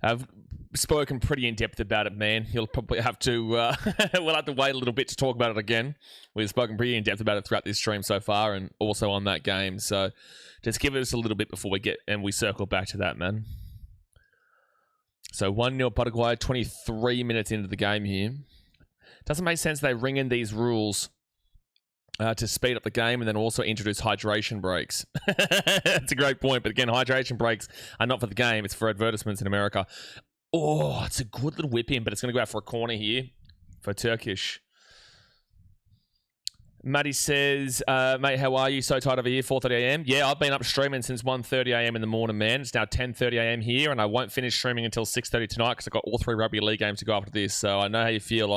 I've spoken pretty in-depth about it, man. You'll probably have to... we'll have to wait a little bit to talk about it again. We've spoken pretty in-depth about it throughout this stream so far and also on that game. So just give us a little bit before we circle back to that, man. So 1-0 Paraguay, 23 minutes into the game here. Doesn't make sense they ring in these rules to speed up the game and then also introduce hydration breaks. That's a great point. But again, hydration breaks are not for the game. It's for advertisements in America. Oh, it's a good little whip in, but it's going to go out for a corner here for Turkish. Maddie says, mate, how are you? So tired over here, 4:30 a.m. Yeah, I've been up streaming since 1:30 a.m. in the morning, man. It's now 10:30 a.m. here, and I won't finish streaming until 6:30 tonight because I've got all 3 rugby league games to go after this. So I know how you feel.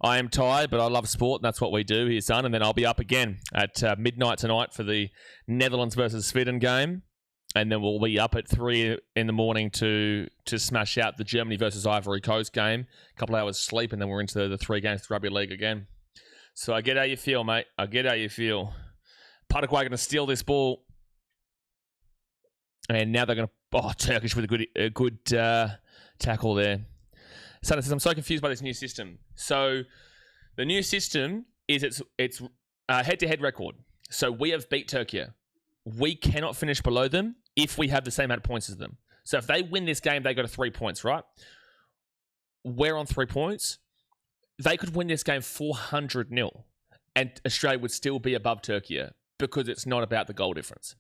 I am tired, but I love sport, and that's what we do here, son. And then I'll be up again at midnight tonight for the Netherlands versus Sweden game. And then we'll be up at 3 in the morning to smash out the Germany versus Ivory Coast game. A couple hours sleep, and then we're into the 3 games of rugby league again. So I get how you feel, mate. I get how you feel. Paraguay going to steal this ball. And now they're going to... Oh, Turkish with a good tackle there. Sana says, I'm so confused by this new system. So the new system is it's head-to-head record. So we have beat Turkey. We cannot finish below them if we have the same amount of points as them. So if they win this game, they go to 3 points, right? We're on 3 points. They could win this game 400-0, and Australia would still be above Turkey because it's not about the goal difference.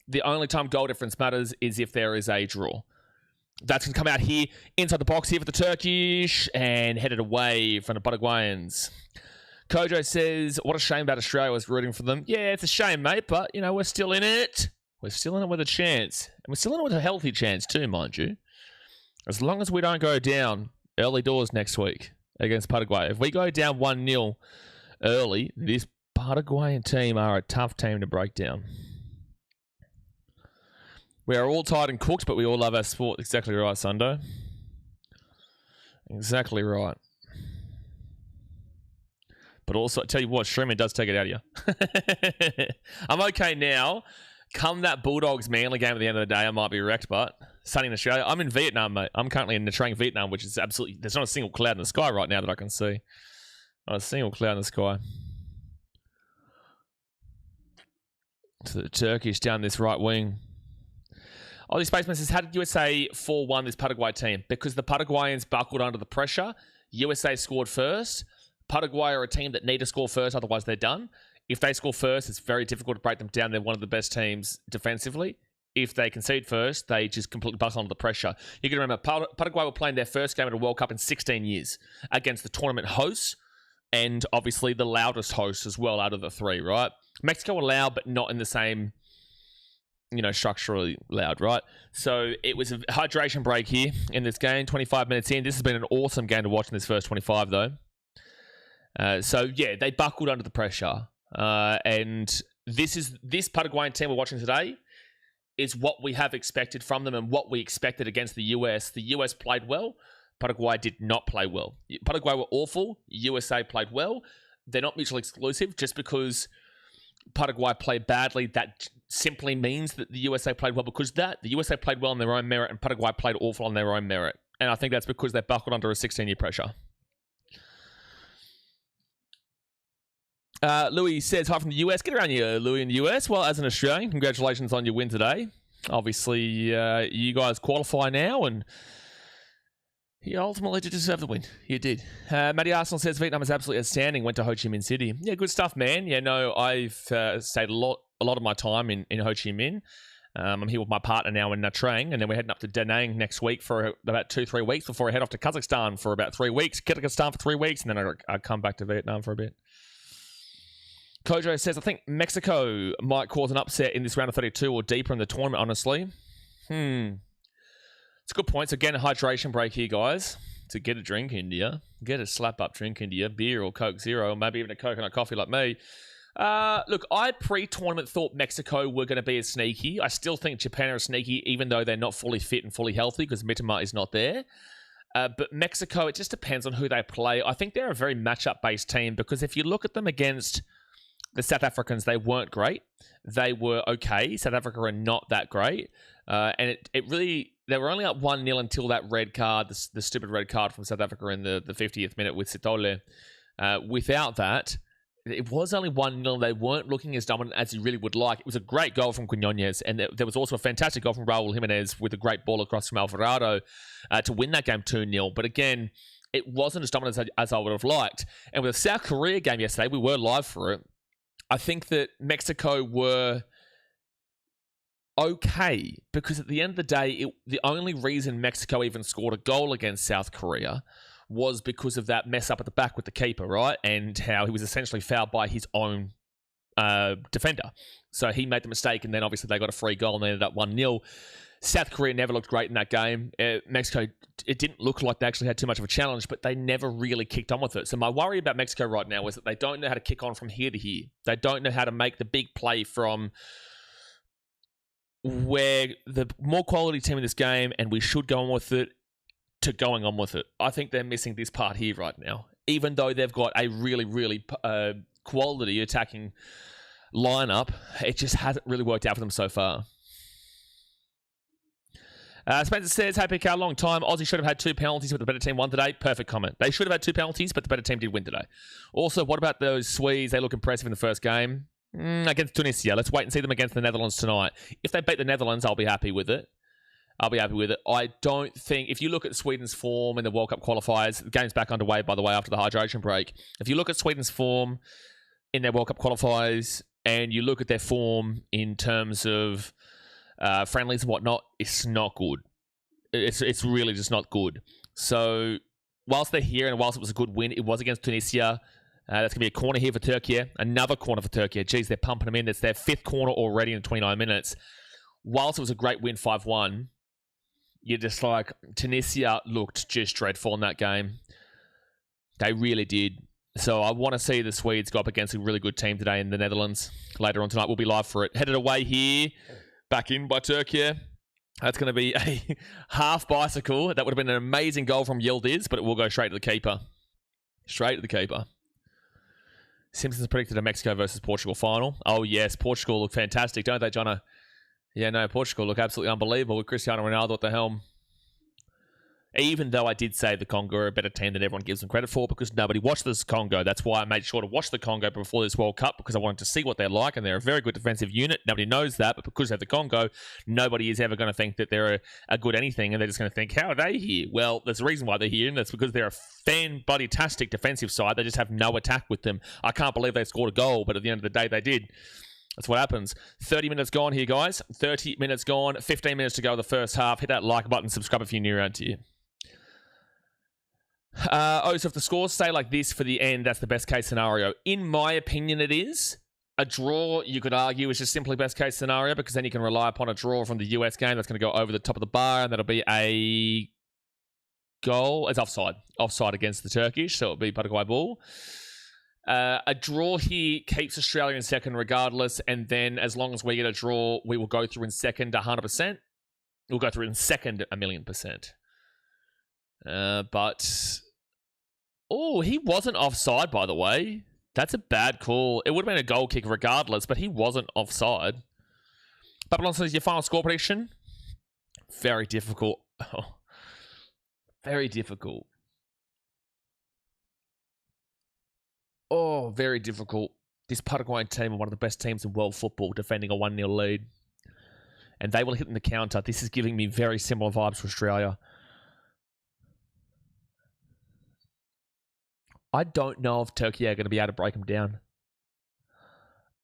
The only time goal difference matters is if there is a draw. That's going to come out here, inside the box here for the Turkish, and headed away from the Paraguayans. Kojo says, what a shame about Australia. I was rooting for them. Yeah, it's a shame, mate, but, you know, we're still in it. We're still in it with a chance. And we're still in it with a healthy chance too, mind you. As long as we don't go down early doors next week against Paraguay. If we go down 1-0 early, this Paraguayan team are a tough team to break down. We are all tired and cooked, but we all love our sport. Exactly right, Sundo. Exactly right. But also, I tell you what, streaming does take it out of you. I'm okay now. Come that Bulldogs Manly game at the end of the day, I might be wrecked, but sunny in Australia. I'm in Vietnam, mate. I'm currently in Nha Trang, Vietnam, which is absolutely... There's not a single cloud in the sky right now that I can see. Not a single cloud in the sky. So the Turkish down this right wing. Aussie Spaceman says, how did USA 4-1 this Paraguay team? Because the Paraguayans buckled under the pressure. USA scored first. Paraguay are a team that need to score first, otherwise they're done. If they score first, it's very difficult to break them down. They're one of the best teams defensively. If they concede first, they just completely buckle under the pressure. You can remember, Paraguay were playing their first game at a World Cup in 16 years against the tournament hosts and obviously the loudest hosts as well out of the three, right? Mexico were loud, but not in the same, structurally loud, right? So it was a hydration break here in this game, 25 minutes in. This has been an awesome game to watch in this first 25, though. They buckled under the pressure. And this Paraguayan team we're watching today is what we have expected from them and what we expected against the US. The US played well. Paraguay did not play well. Paraguay were awful. USA played well. They're not mutually exclusive. Just because Paraguay played badly, that simply means that the USA played well because the USA played well on their own merit and Paraguay played awful on their own merit. And I think that's because they buckled under a 16-year pressure. Louis says, hi from the US. Get around here, Louis, in the US. Well, as an Australian, congratulations on your win today. Obviously, you guys qualify now, and you ultimately did deserve the win. You did. Matty Arsenal says, Vietnam is absolutely outstanding. Went to Ho Chi Minh City. Yeah, good stuff, man. Yeah, no, I've stayed a lot of my time in Ho Chi Minh. I'm here with my partner now in Nha Trang, and then we're heading up to Da Nang next week for about 2-3 weeks before we head off to Kazakhstan for about 3 weeks, Kyrgyzstan for 3 weeks, and then I come back to Vietnam for a bit. Kojo says, I think Mexico might cause an upset in this round of 32 or deeper in the tournament, honestly. It's a good point. So again, a hydration break here, guys. To get a drink into you. Get a slap-up drink into you. Beer or Coke Zero, or maybe even a coconut coffee like me. Look, I pre-tournament thought Mexico were going to be as sneaky. I still think Japan are sneaky, even though they're not fully fit and fully healthy, because Mitoma is not there. But Mexico, it just depends on who they play. I think they're a very matchup-based team, because if you look at them against the South Africans, they weren't great. They were okay. South Africa are not that great. And it really... They were only up 1-0 until that red card, the stupid red card from South Africa in the 50th minute with Sitole. Without that, it was only 1-0. They weren't looking as dominant as you really would like. It was a great goal from Quinones, and there was also a fantastic goal from Raul Jimenez with a great ball across from Alvarado to win that game 2-0. But again, it wasn't as dominant as I would have liked. And with the South Korea game yesterday, we were live for it. I think that Mexico were okay, because at the end of the day, the only reason Mexico even scored a goal against South Korea was because of that mess up at the back with the keeper, right? And how he was essentially fouled by his own defender. So he made the mistake, and then obviously they got a free goal and they ended up 1-0. South Korea never looked great in that game. Mexico, it didn't look like they actually had too much of a challenge, but they never really kicked on with it. So my worry about Mexico right now is that they don't know how to kick on from here to here. They don't know how to make the big play from where the more quality team in this game, and we should go on with it, to going on with it. I think they're missing this part here right now. Even though they've got a really, really quality attacking lineup, it just hasn't really worked out for them so far. Spencer says, hey, PK, long time. Aussie should have had 2 penalties, but the better team won today. Perfect comment. They should have had 2 penalties, but the better team did win today. Also, what about those Swedes? They look impressive in the first game. Against Tunisia. Let's wait and see them against the Netherlands tonight. If they beat the Netherlands, I'll be happy with it. I don't think... If you look at Sweden's form in the World Cup qualifiers, the game's back underway, by the way, after the hydration break. If you look at Sweden's form in their World Cup qualifiers, and you look at their form in terms of friendlies and whatnot, it's not good. It's really just not good. So, whilst they're here, and whilst it was a good win, it was against Tunisia. That's going to be a corner here for Turkey. Another corner for Turkey. Geez, they're pumping them in. It's their 5th corner already in 29 minutes. Whilst it was a great win, 5-1, you're just like, Tunisia looked just dreadful in that game. They really did. So I want to see the Swedes go up against a really good team today in the Netherlands. Later on tonight, we'll be live for it. Headed away here. Back in by Turkey. That's going to be a half bicycle. That would have been an amazing goal from Yildiz, but it will go straight to the keeper. Straight to the keeper. Simpsons predicted a Mexico versus Portugal final. Oh, yes. Portugal look fantastic, don't they, Jono? Yeah, no, Portugal look absolutely unbelievable with Cristiano Ronaldo at the helm. Even though I did say the Congo are a better team than everyone gives them credit for because nobody watched this Congo. That's why I made sure to watch the Congo before this World Cup because I wanted to see what they're like, and they're a very good defensive unit. Nobody knows that, but because they have the Congo, nobody is ever going to think that they're a good anything, and they're just going to think, how are they here? Well, there's a reason why they're here, and that's because they're a fan-bloody-tastic defensive side. They just have no attack with them. I can't believe they scored a goal, but at the end of the day, they did. That's what happens. 30 minutes gone here, guys. 30 minutes gone. 15 minutes to go in the first half. Hit that like button. Subscribe if you're new around here. So if the scores stay like this for the end, that's the best case scenario. In my opinion, it is. A draw, you could argue, is just simply best case scenario because then you can rely upon a draw from the US game that's going to go over the top of the bar, and that'll be a goal. It's offside. Offside against the Turkish, so it'll be Paraguay ball. A draw here keeps Australia in second regardless, and then as long as we get a draw, we will go through in second 100%. We'll go through in second 1,000,000%. But... Oh, he wasn't offside, by the way. That's a bad call. It would have been a goal kick regardless, but he wasn't offside. Babylon says your final score prediction? Very difficult. Oh, very difficult. Oh, very difficult. This Paraguayan team are one of the best teams in world football, defending a 1-0 lead. And they will hit in the counter. This is giving me very similar vibes to Australia. I don't know if Turkey are going to be able to break them down.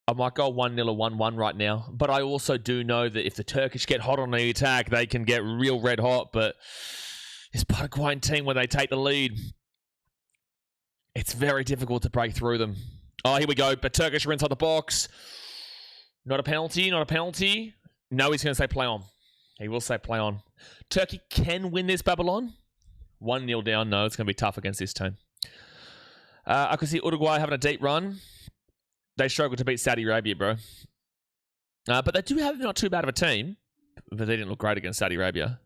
I might go 1-0 or 1-1 right now, but I also do know that if the Turkish get hot on the attack, they can get real red hot, but this Paraguayan team, when they take the lead, it's very difficult to break through them. Oh, here we go, but Turkish are inside the box. Not a penalty, not a penalty. No, he's going to say play on. He will say play on. Turkey can win this, Babylon. 1-0 down, no, it's going to be tough against this team. I could see Uruguay having a deep run. They struggled to beat Saudi Arabia, bro. But they do have not too bad of a team. But they didn't look great against Saudi Arabia.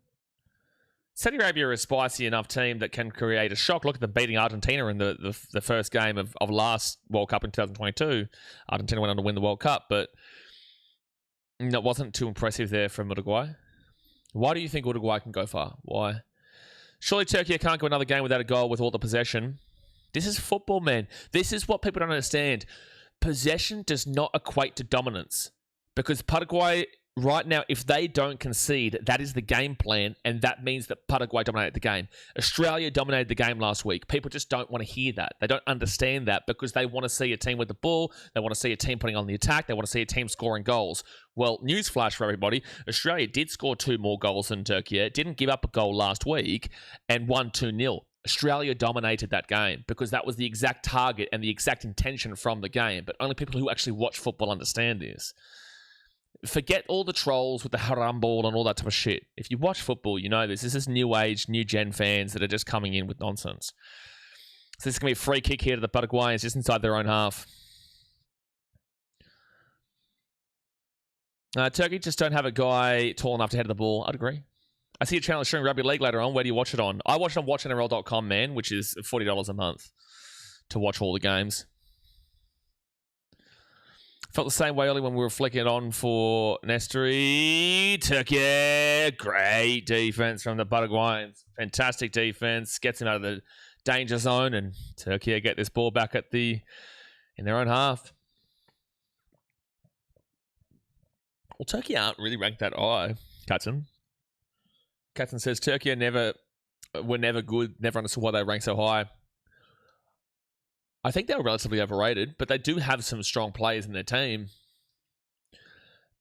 Saudi Arabia are a spicy enough team that can create a shock. Look at them beating Argentina in the first game of last World Cup in 2022. Argentina went on to win the World Cup, but it wasn't too impressive there from Uruguay. Why do you think Uruguay can go far? Why? Surely Turkey can't go another game without a goal with all the possession. This is football, man. This is what people don't understand. Possession does not equate to dominance. Because Paraguay, right now, if they don't concede, that is the game plan, and that means that Paraguay dominated the game. Australia dominated the game last week. People just don't want to hear that. They don't understand that because they want to see a team with the ball. They want to see a team putting on the attack. They want to see a team scoring goals. Well, newsflash for everybody. Australia did score 2 more goals than Turkey. It didn't give up a goal last week and won 2-0. Australia dominated that game because that was the exact target and the exact intention from the game. But only people who actually watch football understand this. Forget all the trolls with the haram ball and all that type of shit. If you watch football, you know this. This is new age, new gen fans that are just coming in with nonsense. So this is going to be a free kick here to the Paraguayans just inside their own half. Turkey just don't have a guy tall enough to head the ball. I'd agree. I see a channel showing rugby league later on. Where do you watch it on? I watch it on watchnrl.com, man, which is $40 a month to watch all the games. Felt the same way early when we were flicking it on for Nestori. Turkey, great defense from the Paraguayans. Fantastic defense. Gets him out of the danger zone, and Turkey get this ball back in their own half. Well, Turkey aren't really ranked that high, Katzen. Katzen says Turkey were never good, never understood why they rank so high. I think they were relatively overrated, but they do have some strong players in their team.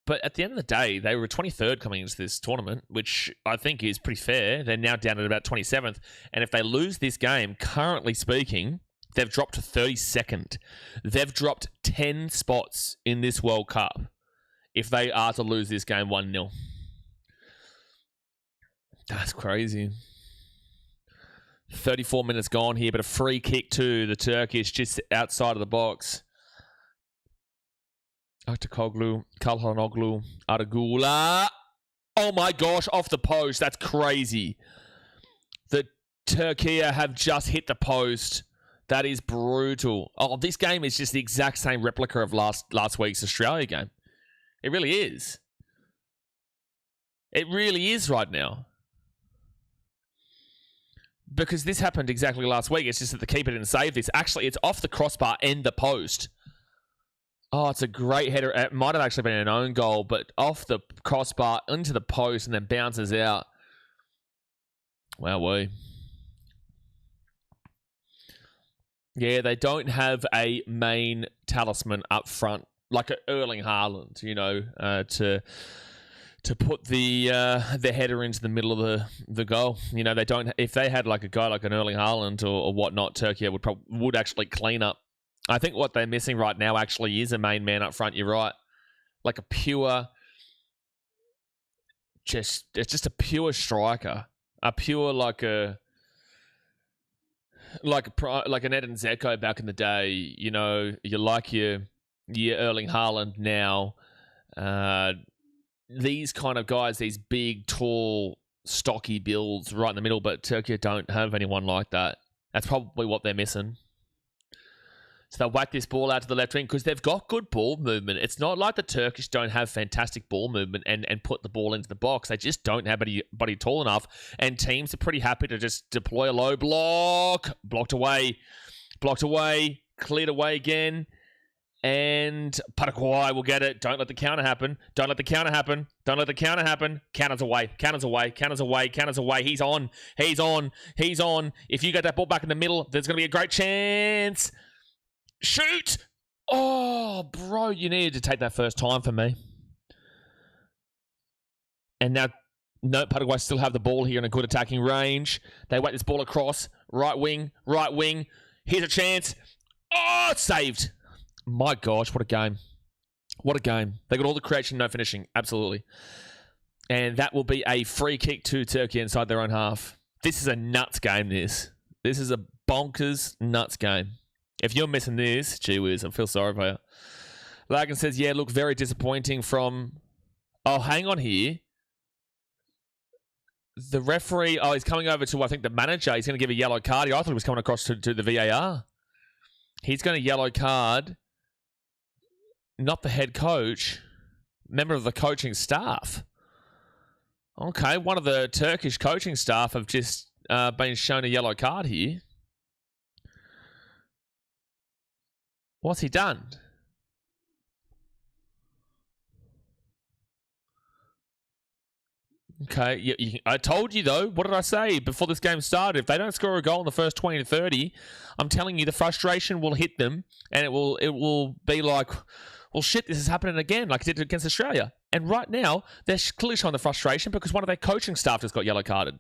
But at the end of the day, they were 23rd coming into this tournament, which I think is pretty fair. They're now down at about 27th. And if they lose this game, currently speaking, they've dropped to 32nd. They've dropped 10 spots in this World Cup if they are to lose this game 1-0. That's crazy. 34 minutes gone here, but a free kick to the Turkish just outside of the box. Aktakoglu, Kalhanoglu, Aragula. Oh my gosh, off the post. That's crazy. The Turkey have just hit the post. That is brutal. Oh, this game is just the exact same replica of last week's Australia game. It really is. It really is right now. Because this happened exactly last week. It's just that the keeper didn't save this. Actually, it's off the crossbar and the post. Oh, it's a great header. It might have actually been an own goal, but off the crossbar into the post and then bounces out. Wow, yeah, they don't have a main talisman up front like Erling Haaland, you know, to put the header into the middle of the goal. You know, they don't. If they had like a guy like an Erling Haaland or whatnot, Turkey would actually clean up. I think what they're missing right now actually is a main man up front. You're right, like a pure, it's just a pure striker, a pure like an Edin Dzeko back in the day. You know, you like your Erling Haaland now. These kind of guys, these big, tall, stocky builds right in the middle, but Turkey don't have anyone like that. That's probably what they're missing. So they'll whack this ball out to the left wing because they've got good ball movement. It's not like the Turkish don't have fantastic ball movement and put the ball into the box. They just don't have anybody tall enough, and teams are pretty happy to just deploy a low block. Blocked away, cleared away again. And Paraguay will get it. Don't let the counter happen. Counters away. He's on. If you get that ball back in the middle, there's going to be a great chance. Shoot! Oh, bro, you needed to take that first time for me. And now, no, Paraguay still have the ball here in a good attacking range. They whack this ball across. Right wing. Here's a chance. Oh, it's saved. My gosh, what a game. They got all the creation, no finishing. Absolutely. And that will be a free kick to Turkey inside their own half. This is a nuts game, this. This is a bonkers nuts game. If you're missing this, gee whiz, I feel sorry for you. Lagan says, yeah, look, very disappointing from... Oh, hang on here. The referee, he's coming over to, I think, the manager. He's going to give a yellow card. I thought he was coming across to the VAR. He's going to yellow card... Not the head coach, member of the coaching staff. Okay, one of the Turkish coaching staff have just been shown a yellow card here. What's he done? Okay, I told you though. What did I say before this game started? If they don't score a goal in the first 20 to 30, I'm telling you the frustration will hit them, and it will be like... Well, shit, this is happening again, like it did against Australia. And right now, they're clearly showing the frustration because one of their coaching staff just got yellow carded.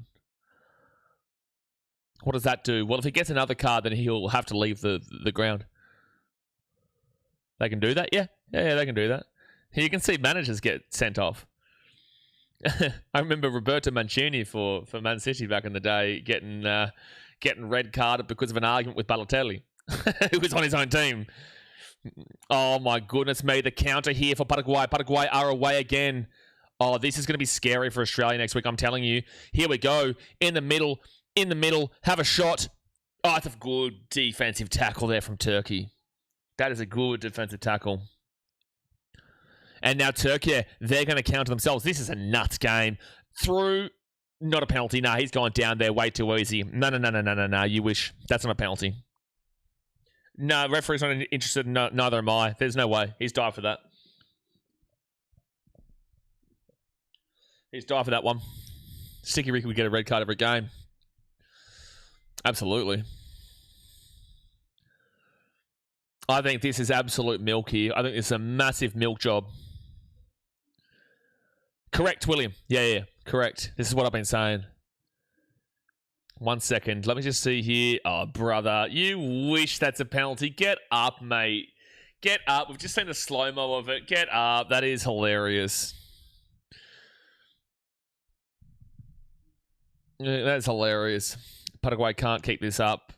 What does that do? Well, if he gets another card, then he'll have to leave the ground. They can do that? Yeah, they can do that. You can see managers get sent off. I remember Roberto Mancini for Man City back in the day getting red carded because of an argument with Balotelli, who was on his own team. Oh my goodness me, the counter here for Paraguay. Paraguay are away again. Oh, this is going to be scary for Australia next week, I'm telling you. Here we go. In the middle, have a shot. Oh, it's a good defensive tackle there from Turkey. That is a good defensive tackle. And now Turkey, they're going to counter themselves. This is a nuts game. Through, not a penalty. No, he's gone down there way too easy. No, you wish. That's not a penalty. No, referee's not interested. No, neither am I. There's no way. He's died for that. He's died for that one. Sticky Ricky would get a red card every game. Absolutely. I think this is absolute milk here. I think this is a massive milk job. Correct, William. Yeah, correct. This is what I've been saying. 1 second. Let me just see here. Oh, brother. You wish that's a penalty. Get up, mate. Get up. We've just seen the slow-mo of it. Get up. That is hilarious. Yeah, that's hilarious. Paraguay can't keep this up.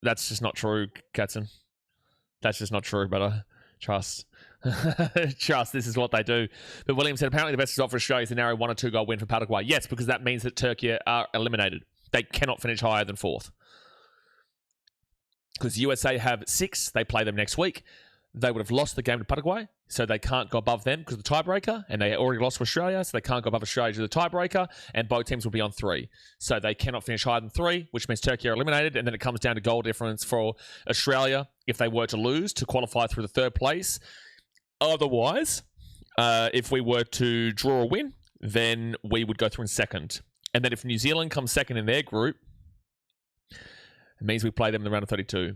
That's just not true, Katzen. That's just not true, brother. Trust. Trust, this is what they do. But William said, apparently the best result for Australia is a narrow 1 or 2 goal win for Paraguay. Yes, because that means that Turkey are eliminated. They cannot finish higher than 4th. because USA have 6. They play them next week. They would have lost the game to Paraguay, so they can't go above them because of the tiebreaker, and they already lost to Australia, so they can't go above Australia due to the tiebreaker, and both teams will be on 3. So they cannot finish higher than 3, which means Turkey are eliminated, and then it comes down to goal difference for Australia if they were to lose to qualify through the 3rd place. Otherwise, if we were to draw or win, then we would go through in 2nd. And then if New Zealand comes 2nd in their group, it means we play them in the round of 32.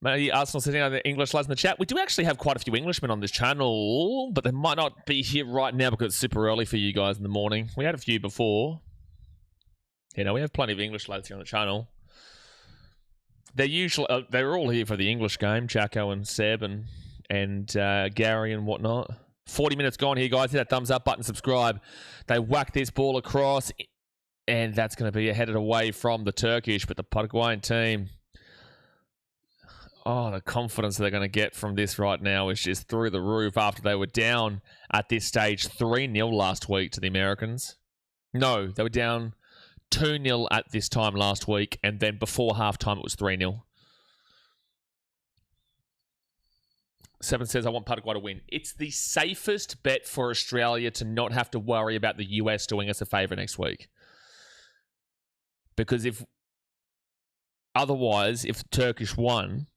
Maybe Arsenal sitting out the English lads in the chat. We do actually have quite a few Englishmen on this channel, but they might not be here right now because it's super early for you guys in the morning. We had a few before. You know, we have plenty of English lads here on the channel. They're usually they're all here for the English game. Jacko and Seb and Gary and whatnot. 40 minutes gone here, guys. Hit that thumbs up button, subscribe. They whack this ball across, and that's going to be headed away from the Turkish, but the Paraguayan team. Oh, the confidence they're going to get from this right now is just through the roof after they were down at this stage 3-0 last week to the Americans. No, they were down 2-0 at this time last week, and then before halftime it was 3-0. 7 says, I want Paraguay to win. It's the safest bet for Australia to not have to worry about the US doing us a favour next week. Because if the Turkish won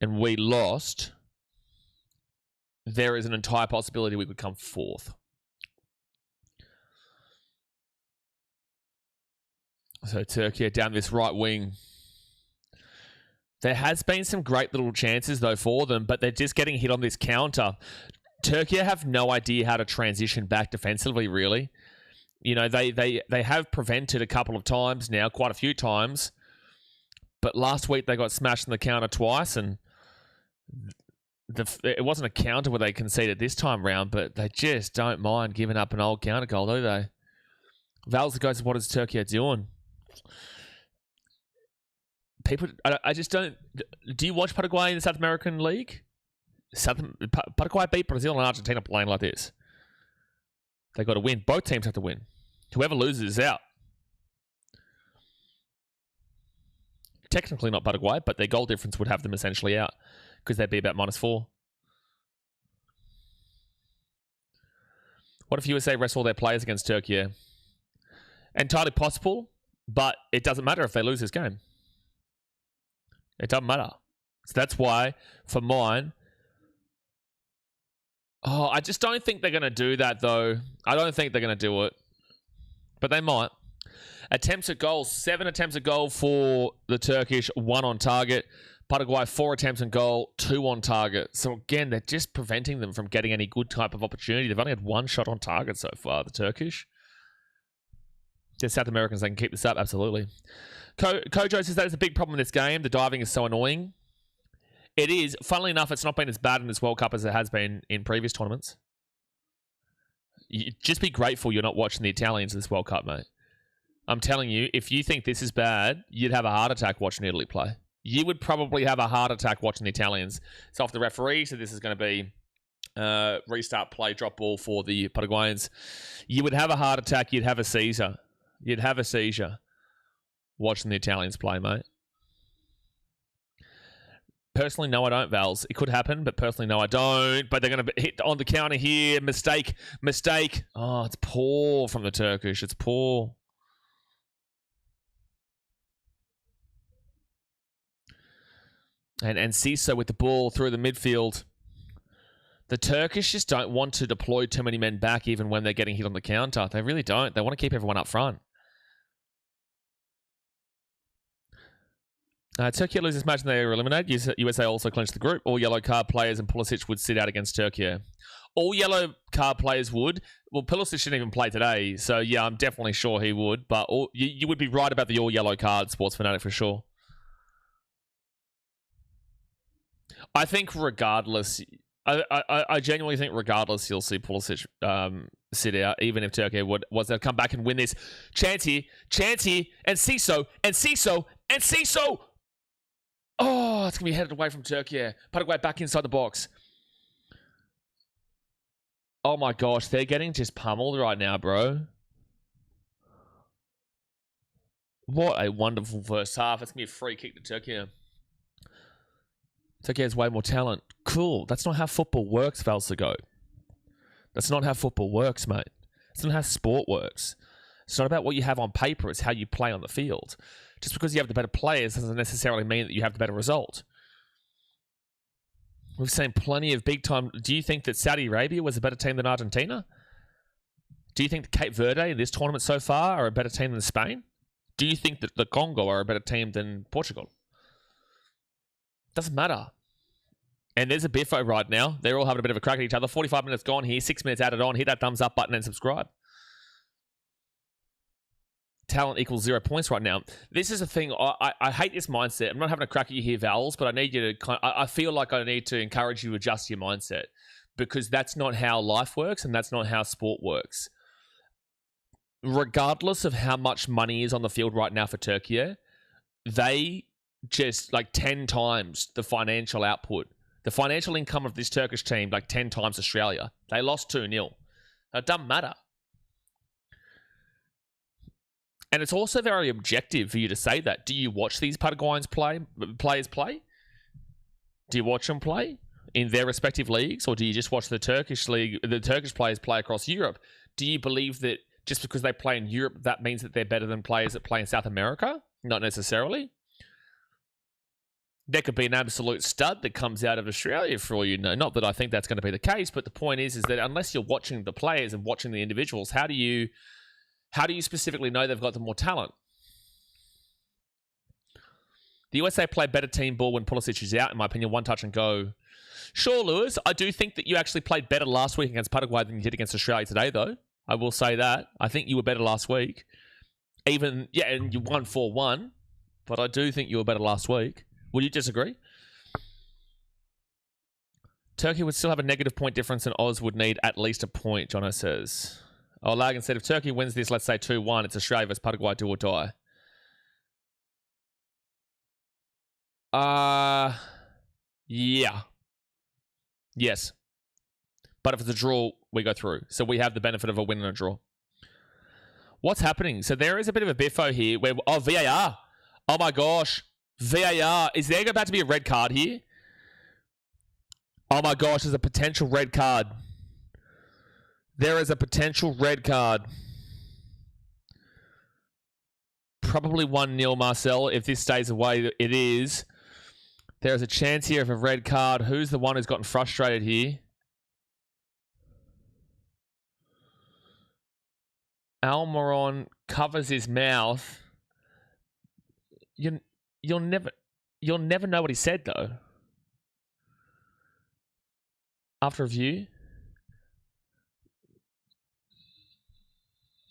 and we lost, there is an entire possibility we could come 4th. So Turkey down this right wing. There has been some great little chances, though, for them, but they're just getting hit on this counter. Turkey have no idea how to transition back defensively, really. You know, they have prevented a couple of times now, quite a few times. But last week they got smashed in the counter twice, and it wasn't a counter where they conceded this time round, but they just don't mind giving up an old counter goal, do they? Val's goes, what is Turkey doing? People, I just don't. Do you watch Paraguay in the South American League? Paraguay beat Brazil and Argentina playing like this. They got to win. Both teams have to win. Whoever loses is out. Technically not Paraguay, but their goal difference would have them essentially out because they'd be about -4. What if USA rest all their players against Turkey? Entirely possible, but it doesn't matter if they lose this game. It doesn't matter. So that's why, for mine... Oh, I just don't think they're going to do that, though. I don't think they're going to do it. But they might. Attempts at goal. 7 attempts at goal for the Turkish. 1 on target. Paraguay, 4 attempts at goal. 2 on target. So again, they're just preventing them from getting any good type of opportunity. They've only had 1 shot on target so far, the Turkish. The South Americans, they can keep this up. Absolutely. Kojo says that is a big problem in this game. The diving is so annoying. It is. Funnily enough, it's not been as bad in this World Cup as it has been in previous tournaments. Just be grateful you're not watching the Italians in this World Cup, mate. I'm telling you, if you think this is bad, you'd have a heart attack watching Italy play. You would probably have a heart attack watching the Italians. It's off the referee, so this is going to be restart play, drop ball for the Paraguayans. You would have a heart attack. You'd have a seizure. You'd have a seizure watching the Italians play, mate. Personally, no, I don't, Vals. It could happen, but personally, no, I don't. But they're going to hit on the counter here. Mistake. Oh, it's poor from the Turkish. It's poor. And Ciso with the ball through the midfield. The Turkish just don't want to deploy too many men back even when they're getting hit on the counter. They really don't. They want to keep everyone up front. Turkey loses match and they are eliminated. USA also clinched the group. All yellow card players and Pulisic would sit out against Turkey. All yellow card players would. Well, Pulisic shouldn't even play today. So, yeah, I'm definitely sure he would. But you would be right about the all yellow card, Sports Fanatic, for sure. I think regardless... I genuinely think regardless, you'll see Pulisic sit out, even if Turkey was to come back and win this. Chance here, and Ciso. Oh, it's going to be headed away from Turkey. Paraguay back inside the box. Oh my gosh, they're getting just pummeled right now, bro. What a wonderful first half. It's going to be a free kick to Turkey. Turkey has way more talent. Cool. That's not how football works, Valsigo. That's not how football works, mate. It's not how sport works. It's not about what you have on paper. It's how you play on the field. Just because you have the better players doesn't necessarily mean that you have the better result. We've seen plenty of big time... Do you think that Saudi Arabia was a better team than Argentina? Do you think that Cape Verde in this tournament so far are a better team than Spain? Do you think that the Congo are a better team than Portugal? Doesn't matter. And there's a biffo right now. They're all having a bit of a crack at each other. 45 minutes gone here. 6 minutes added on. Hit that thumbs up button and subscribe. Talent equals 0 points right now. This is a thing. I hate this mindset. I'm not having a crack at you here, Vals, but I need you to... I feel like I need to encourage you to adjust your mindset because that's not how life works and that's not how sport works. Regardless of how much money is on the field right now for Turkey, they just 10 times the financial output. The financial income of this Turkish team, 10 times Australia. They lost 2-0. It doesn't matter. And it's also very objective for you to say that. Do you watch these Paraguayans players play? Do you watch them play in their respective leagues? Or do you just watch the Turkish league, the Turkish players play across Europe? Do you believe that just because they play in Europe, that means that they're better than players that play in South America? Not necessarily. There could be an absolute stud that comes out of Australia for all you know. Not that I think that's going to be the case, but the point is that unless you're watching the players and watching the individuals, how do you specifically know they've got the more talent? The USA play better team ball when Pulisic is out, in my opinion. One touch and go. Sure, Lewis. I do think that you actually played better last week against Paraguay than you did against Australia today, though. I will say that. I think you were better last week. And you won 4-1, but I do think you were better last week. Would you disagree? Turkey would still have a negative point difference and Oz would need at least a point, Jono says. Oh, Lagan said, if Turkey wins this, let's say 2-1, it's Australia versus Paraguay, do or die. Yeah. Yes. But if it's a draw, we go through. So we have the benefit of a win and a draw. What's happening? So there is a bit of a biffo here where... Oh, VAR. Oh my gosh. VAR. Is there about to be a red card here? Oh my gosh, there's a potential red card. There is a potential red card. Probably 1-0, Marcel. If this stays away, it is. There's a chance here of a red card. Who's the one who's gotten frustrated here? Almiron covers his mouth. You'll never know what he said though. After review.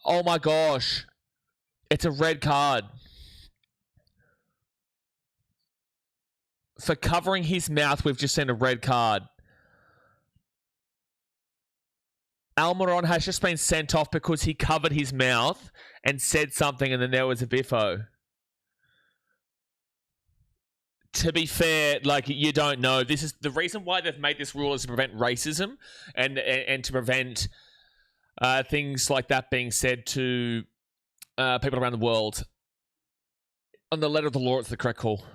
Oh my gosh. It's a red card. For covering his mouth, we've just seen a red card. Almiron has just been sent off because he covered his mouth and said something and then there was a biffo. To be fair, you don't know. This is the reason why they've made this rule is to prevent racism and to prevent things like that being said to people around the world. On the letter of the law, it's the correct call.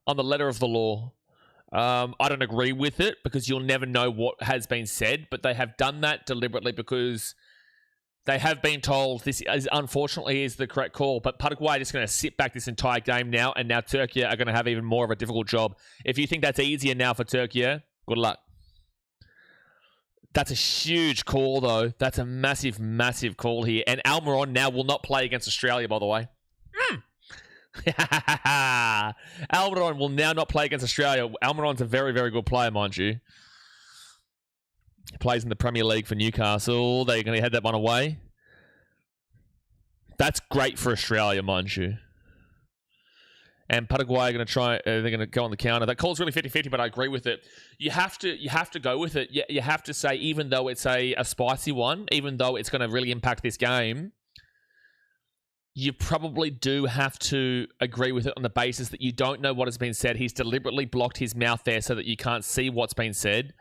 On the letter of the law. I don't agree with it because you'll never know what has been said, but they have done that deliberately because they have been told this is unfortunately is the correct call. But Paraguay are just going to sit back this entire game now, and now Turkey are going to have even more of a difficult job. If you think that's easier now for Turkey, good luck. That's a huge call, though. That's a massive, massive call here. And Almiron now will not play against Australia, by the way. Almiron will now not play against Australia. Almiron's a very, very good player, mind you. He plays in the Premier League for Newcastle. They're going to head that one away. That's great for Australia, mind you. And Paraguay are going to try. They're going to go on the counter. That call's really 50-50, but I agree with it. You have to go with it. You have to say, even though it's a spicy one, even though it's going to really impact this game, you probably do have to agree with it on the basis that you don't know what has been said. He's deliberately blocked his mouth there so that you can't see what's been said.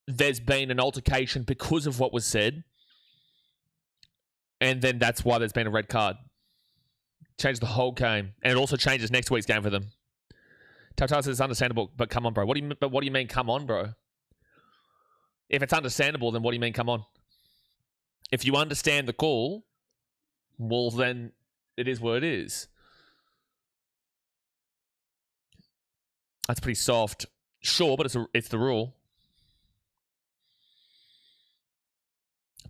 There's been an altercation because of what was said. And then that's why there's been a red card. Changed the whole game. And it also changes next week's game for them. Tata says it's understandable, but come on, bro. What do you mean, come on, bro? If it's understandable, then what do you mean, come on? If you understand the call, well, then it is what it is. That's pretty soft. Sure, but it's the rule.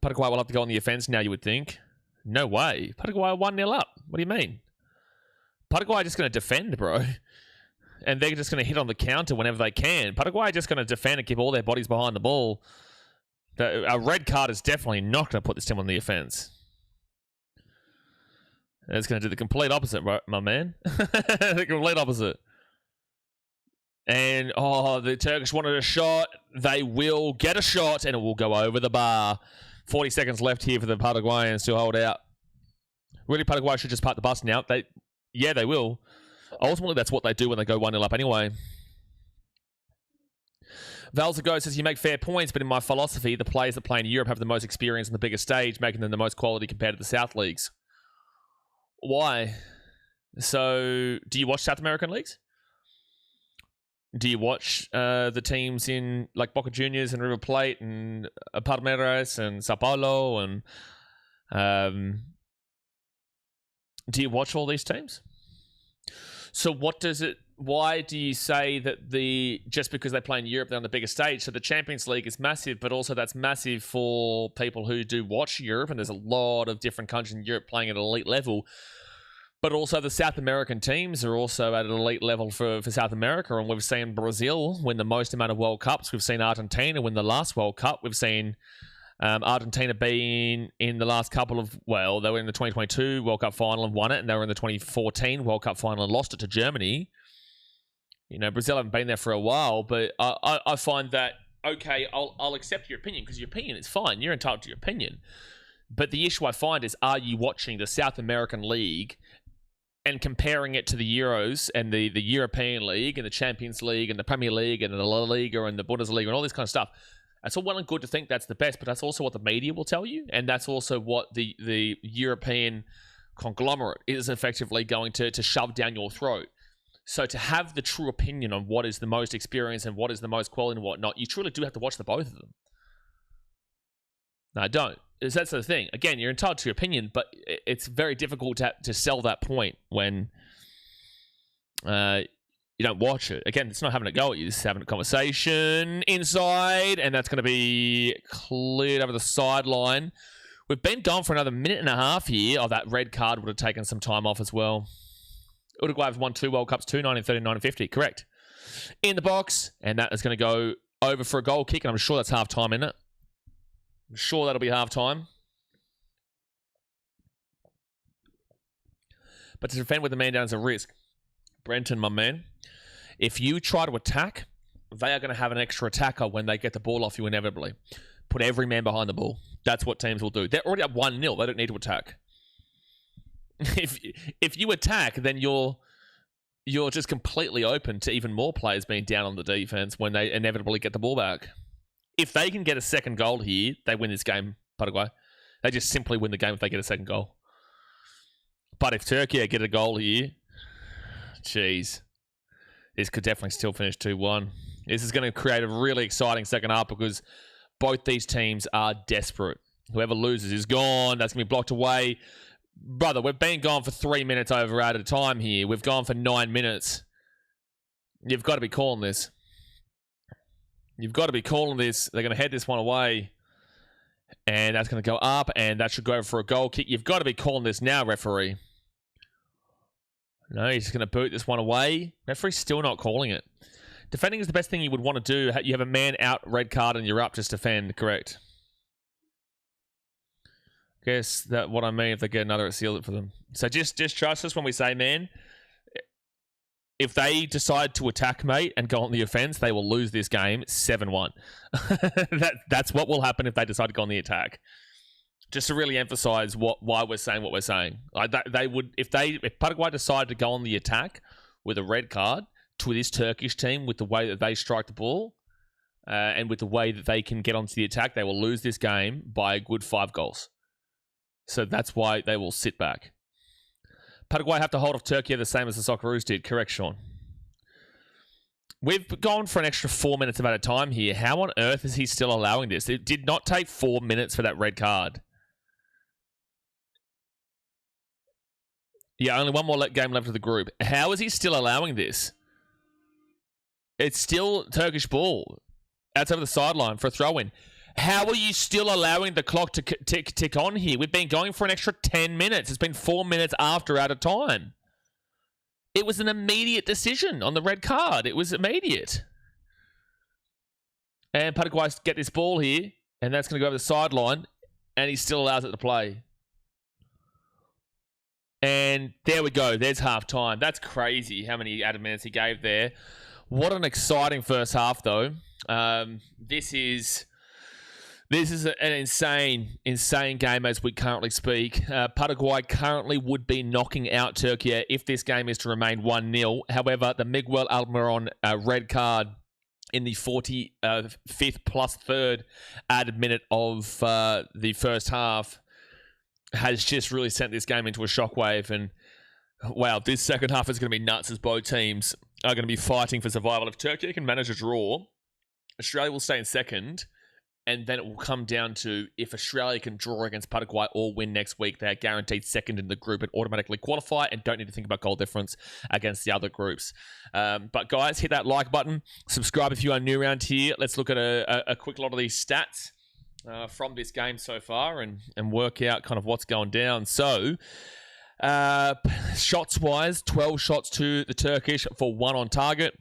Paraguay will have to go on the offense now, you would think. No way. Paraguay 1-0 up. What do you mean? Paraguay are just going to defend, bro. And they're just going to hit on the counter whenever they can. Paraguay are just going to defend and keep all their bodies behind the ball. A red card is definitely not going to put this team on the offense. It's going to do the complete opposite, my man. The complete opposite. And, the Turkish wanted a shot. They will get a shot, and it will go over the bar. 40 seconds left here for the Paraguayans to hold out. Really, Paraguay should just park the bus now. They will. Ultimately, that's what they do when they go 1-0 up anyway. Valzago says, you make fair points, but in my philosophy, the players that play in Europe have the most experience on the biggest stage, making them the most quality compared to the South Leagues. Why? So, do you watch South American leagues? Do you watch the teams in like Boca Juniors and River Plate and Palmeiras and Sao Paulo and do you watch all these teams? So why do you say that just because they play in Europe they're on the bigger stage? So the Champions League is massive, but also that's massive for people who do watch Europe, and there's a lot of different countries in Europe playing at an elite level. But also the South American teams are also at an elite level for South America. And we've seen Brazil win the most amount of World Cups. We've seen Argentina win the last World Cup. We've seen Argentina being in the last couple of... Well, they were in the 2022 World Cup final and won it. And they were in the 2014 World Cup final and lost it to Germany. You know, Brazil haven't been there for a while. But I find that, okay, I'll accept your opinion because your opinion is fine. You're entitled to your opinion. But the issue I find is, are you watching the South American League and comparing it to the Euros and the European League and the Champions League and the Premier League and the La Liga and the Bundesliga and all this kind of stuff? That's all well and good to think that's the best, but that's also what the media will tell you, and that's also what the European conglomerate is effectively going to shove down your throat. So to have the true opinion on what is the most experience and what is the most quality and whatnot, you truly do have to watch the both of them. No, I don't. That's the thing. Again, you're entitled to your opinion, but it's very difficult to sell that point when you don't watch it. Again, it's not having a go at you. It's having a conversation inside, and that's going to be cleared over the sideline. We've been gone for another minute and a half here. Oh, that red card would have taken some time off as well. Uruguay have won 2 World Cups, 2, 1930, 1950. Correct. In the box, and that is going to go over for a goal kick, and I'm sure that's half-time, isn't it? I'm sure that'll be half-time. But to defend with the man down is a risk. Brenton, my man, if you try to attack, they are going to have an extra attacker when they get the ball off you inevitably. Put every man behind the ball. That's what teams will do. They're already up 1-0. They don't need to attack. If you attack, then you're just completely open to even more players being down on the defense when they inevitably get the ball back. If they can get a second goal here, they win this game, Paraguay. They just simply win the game if they get a second goal. But if Turkey get a goal here, jeez, this could definitely still finish 2-1. This is going to create a really exciting second half because both these teams are desperate. Whoever loses is gone. That's going to be blocked away. Brother, we've been gone for 3 minutes over at a time here. We've gone for 9 minutes. You've got to be calling this. You've got to be calling this. They're going to head this one away. And that's going to go up. And that should go for a goal kick. You've got to be calling this now, referee. No, he's just going to boot this one away. Referee's still not calling it. Defending is the best thing you would want to do. You have a man out, red card, and you're up. Just defend. Correct. Guess that what I mean. If they get another, it seals it for them. So just trust us when we say, man, if they decide to attack, mate, and go on the offense, they will lose this game 7-1. That's what will happen if they decide to go on the attack. Just to really emphasize why we're saying what we're saying. Like they would if Paraguay decided to go on the attack with a red card to this Turkish team with the way that they strike the ball and with the way that they can get onto the attack, they will lose this game by a good 5 goals. So that's why they will sit back. Paraguay have to hold off Turkey the same as the Socceroos did. Correct, Sean. We've gone for an extra 4 minutes of added time here. How on earth is he still allowing this? It did not take 4 minutes for that red card. Yeah, only one more game left of the group. How is he still allowing this? It's still Turkish ball outside of the sideline for a throw-in. How are you still allowing the clock to tick on here? We've been going for an extra 10 minutes. It's been 4 minutes after out of time. It was an immediate decision on the red card. It was immediate. And Paraguay get this ball here, and that's going to go over the sideline, and he still allows it to play. And there we go. There's half time. That's crazy how many added minutes he gave there. What an exciting first half, though. This is an insane game as we currently speak. Paraguay currently would be knocking out Turkey if this game is to remain 1-0. However, the Miguel Almiron red card in the 45th plus third added minute of the first half has just really sent this game into a shockwave. And wow, this second half is going to be nuts as both teams are going to be fighting for survival. If Turkey can manage a draw, Australia will stay in second. And then it will come down to if Australia can draw against Paraguay or win next week, they are guaranteed second in the group and automatically qualify and don't need to think about goal difference against the other groups. But guys, hit that like button. Subscribe if you are new around here. Let's look at a quick lot of these stats from this game so far and work out kind of what's going down. So, shots-wise, 12 shots to the Turkish for 1 on target.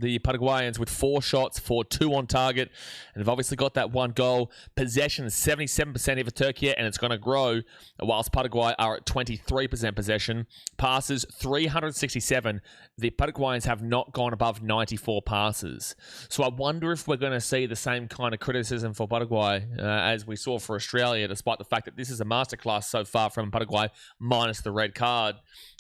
The Paraguayans with 4 shots for 2 on target. And they've obviously got that 1 goal. Possession is 77% here for Turkey, and it's going to grow, whilst Paraguay are at 23% possession. Passes, 367. The Paraguayans have not gone above 94 passes. So I wonder if we're going to see the same kind of criticism for Paraguay as we saw for Australia, despite the fact that this is a masterclass so far from Paraguay, minus the red card.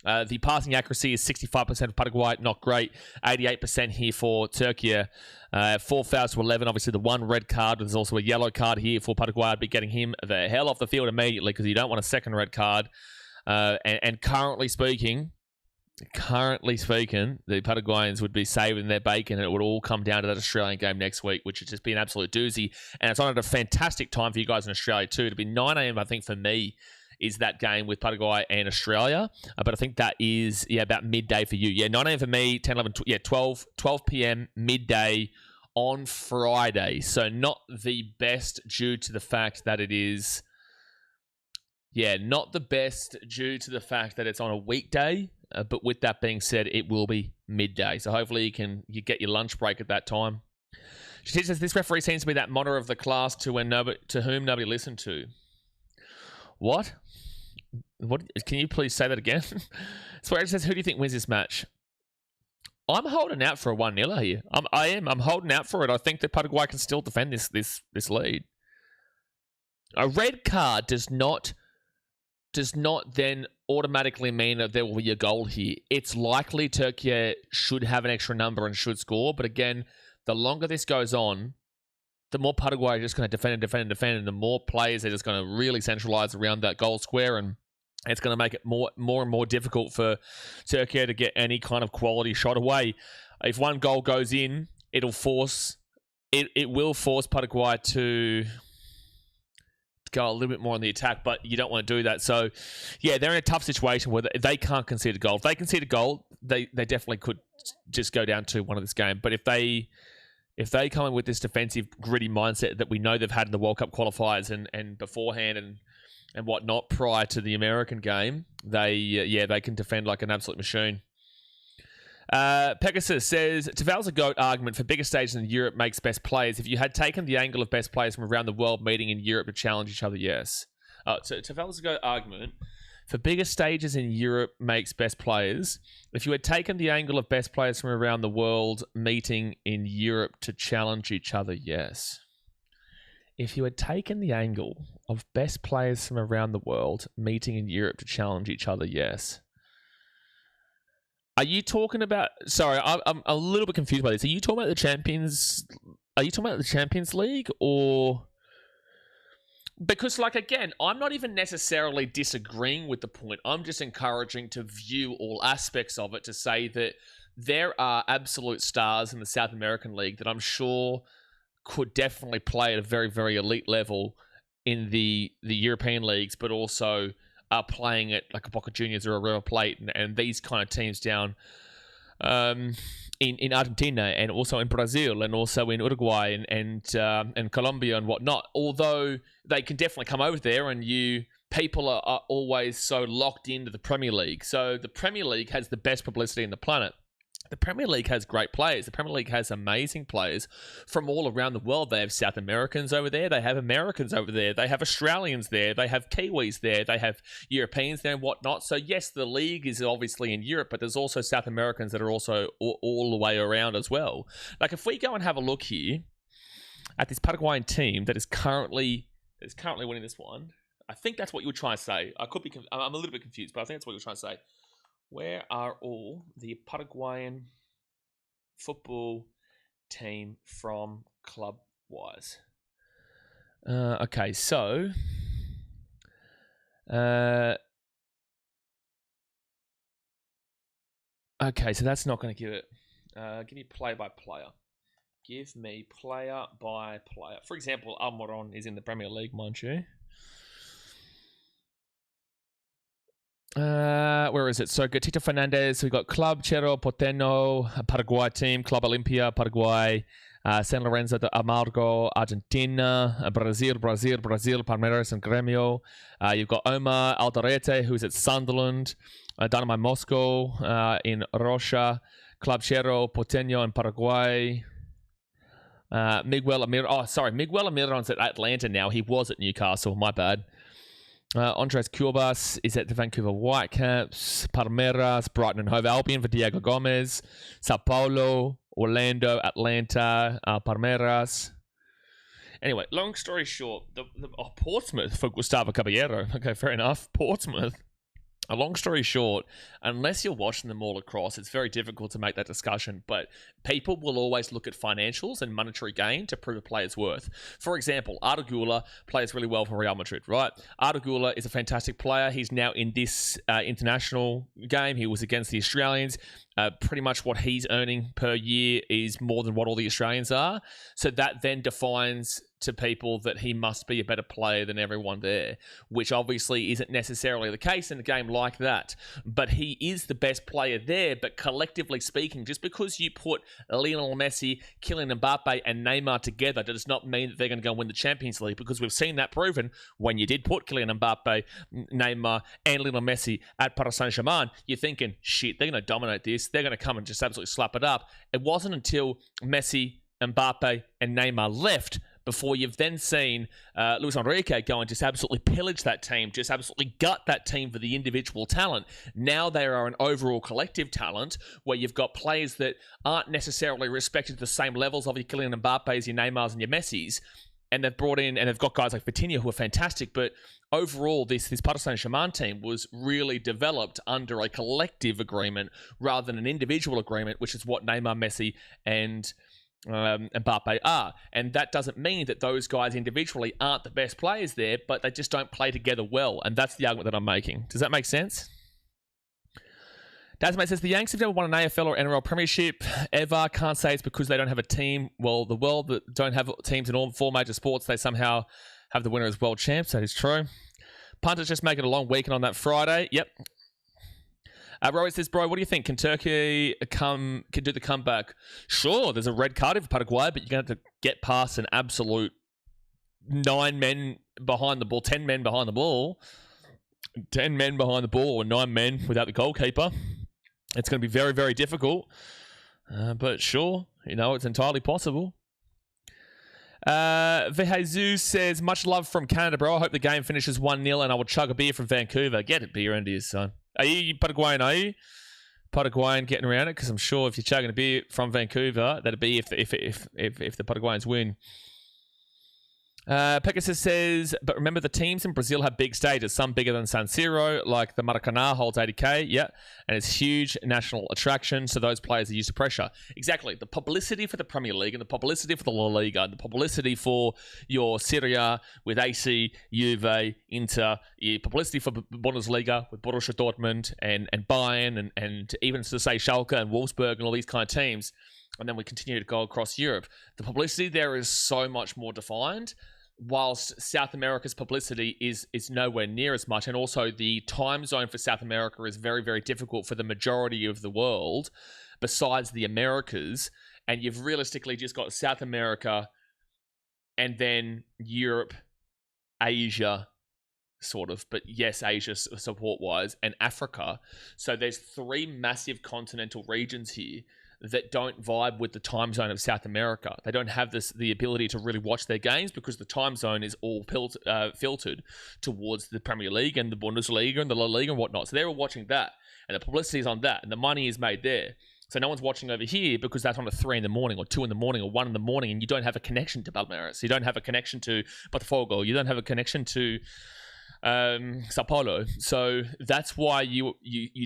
The passing accuracy is 65% for Paraguay, not great. 88% here for Turkey. 4 fouls to 11. Obviously, the 1 red card. There's also a yellow card here for Paraguay. I'd be getting him the hell off the field immediately because you don't want a second red card. And currently speaking, the Paraguayans would be saving their bacon, and it would all come down to that Australian game next week, which would just be an absolute doozy. And it's on at a fantastic time for you guys in Australia too. It'll be 9 a.m. I think for me is that game with Paraguay and Australia. But I think that is, about midday for you. 9 a.m. for me, 10, 11, 12 p.m. midday on Friday. So not the best due to the fact that it is... not the best due to the fact that it's on a weekday. But with that being said, it will be midday. So hopefully you get your lunch break at that time. She says, this referee seems to be that monitor of the class to whom nobody listened to. What? Can you please say that again? Swear says, who do you think wins this match? I'm holding out for a 1-0 here. I'm holding out for it. I think that Paraguay can still defend this lead. A red card does not then automatically mean that there will be a goal here. It's likely Turkey should have an extra number and should score. But again, the longer this goes on, the more Paraguay are just going to defend, and the more players are just going to really centralize around that goal square, and it's going to make it more and more difficult for Turkey to get any kind of quality shot away. If 1 goal goes in, it will force Paraguay to go a little bit more on the attack, but you don't want to do that. So, they're in a tough situation where they can't concede a goal. If they concede a goal, they definitely could just go down 2-1 of this game. But if they come in with this defensive, gritty mindset that we know they've had in the World Cup qualifiers and beforehand and whatnot prior to the American game, they can defend like an absolute machine. Pegasus says, Taval's a GOAT argument for bigger stages in Europe makes best players. If you had taken the angle of best players from around the world meeting in Europe to challenge each other, yes. So Taval's a GOAT argument for bigger stages in Europe makes best players. If you had taken the angle of best players from around the world meeting in Europe to challenge each other, yes. If you had taken the angle of best players from around the world meeting in Europe to challenge each other, yes. Are you talking about... Sorry, I'm a little bit confused by this. Are you talking about the Champions... Are you talking about the Champions League or Because, like, again, I'm not even necessarily disagreeing with the point. I'm just encouraging to view all aspects of it to say that there are absolute stars in the South American League that I'm sure could definitely play at a very, very elite level in the European leagues, but also are playing at like a Boca Juniors or a River Plate and these kind of teams down in Argentina and also in Brazil and also in Uruguay and Colombia and whatnot. Although they can definitely come over there, and people are always so locked into the Premier League. So the Premier League has the best publicity in the planet. The Premier League has great players. The Premier League has amazing players from all around the world. They have South Americans over there. They have Americans over there. They have Australians there. They have Kiwis there. They have Europeans there and whatnot. So, yes, the league is obviously in Europe, but there's also South Americans that are also all the way around as well. Like, if we go and have a look here at this Paraguayan team that is currently winning this one, I think that's what you were trying to say. I'm a little bit confused, but I think that's what you're trying to say. Where are all the Paraguayan football team from club-wise? Okay, so... okay, so that's not going to give it... give me player-by-player. Give me player-by-player. For example, Almiron is in the Premier League, mind you. Where is it? So Gatito Fernandez, we got Club Cerro Porteño, Paraguay team, Club Olimpia, Paraguay, San Lorenzo de Amargo, Argentina, Brazil, Palmeiras and Gremio. You've got Omar Alderete, who's at Sunderland, Dynamo Moscow in Rocha, Club Cerro Porteño in Paraguay. Miguel Almiron's at Atlanta now. He was at Newcastle, my bad. Andres Curbas is at the Vancouver Whitecaps, Palmeiras, Brighton and Hove Albion for Diego Gomez, Sao Paulo, Orlando, Atlanta, Palmeiras. Anyway, long story short, Portsmouth for Gustavo Caballero. Okay, fair enough. Portsmouth. A long story short, unless you're watching them all across, it's very difficult to make that discussion, but people will always look at financials and monetary gain to prove a player's worth. For example, Arda Güler plays really well for Real Madrid, right? Arda Güler is a fantastic player. He's now in this international game. He was against the Australians. Pretty much what he's earning per year is more than what all the Australians are. So that then defines to people that he must be a better player than everyone there, which obviously isn't necessarily the case in a game like that. But he is the best player there. But collectively speaking, just because you put Lionel Messi, Kylian Mbappe, and Neymar together does not mean that they're going to go win the Champions League, because we've seen that proven when you did put Kylian Mbappe, Neymar, and Lionel Messi at Paris Saint-Germain. You're thinking, shit, they're going to dominate this. They're going to come and just absolutely slap it up. It wasn't until Messi, Mbappe, and Neymar left before you've then seen Luis Enrique go and just absolutely pillage that team, just absolutely gut that team for the individual talent. Now they are an overall collective talent where you've got players that aren't necessarily respected to the same levels of your Kylian Mbappe's, your Neymars, and your Messis. And they've brought in, and they've got guys like Vitinha who are fantastic, but overall, this Paris Saint-Germain team was really developed under a collective agreement rather than an individual agreement, which is what Neymar, Messi, and Mbappe are. And that doesn't mean that those guys individually aren't the best players there, but they just don't play together well. And that's the argument that I'm making. Does that make sense? Dasmate says, the Yanks have never won an AFL or NRL premiership ever. Can't say it's because they don't have a team. Well, the world that don't have teams in all four major sports, they somehow have the winner as world champs. That is true. Punters just make it a long weekend on that Friday. Yep. Roy says, bro, what do you think? Can Turkey can do the comeback? Sure, there's a red card for Paraguay, but you're going to have to get past an absolute 9 men behind the ball, 10 men behind the ball. 10 men behind the ball or 9 men without the goalkeeper. It's going to be very, very difficult. But sure, it's entirely possible. Vejesus says, much love from Canada, bro. I hope the game finishes 1-0 and I will chug a beer from Vancouver. Get a beer into you, son. Are you Paraguayan, are you? Paraguayan getting around it? Because I'm sure if you're chugging a beer from Vancouver, that'd be if the Paraguayans win. Pegasus says, but remember the teams in Brazil have big stages, some bigger than San Siro, like the Maracanã holds 80k, yeah, and it's huge national attraction, so those players are used to pressure. Exactly. The publicity for the Premier League and the publicity for the La Liga, and the publicity for your Serie A with AC, Juve, Inter, your publicity for Bundesliga with Borussia Dortmund and Bayern and even to say Schalke and Wolfsburg and all these kind of teams, and then we continue to go across Europe. The publicity there is so much more defined, whilst South America's publicity is nowhere near as much. And also the time zone for South America is very, very difficult for the majority of the world besides the Americas. And you've realistically just got South America and then Europe, Asia, sort of, but yes, Asia support-wise, and Africa. So there's 3 massive continental regions here that don't vibe with the time zone of South America. They don't have the ability to really watch their games because the time zone is all filtered towards the Premier League and the Bundesliga and the La Liga and whatnot. So they're all watching that, and the publicity is on that, and the money is made there. So no one's watching over here because that's on at 3 in the morning or 2 in the morning or 1 in the morning, and you don't have a connection to Palmeiras. You don't have a connection to Botafogo. You don't have a connection to Sao Paulo. So that's why you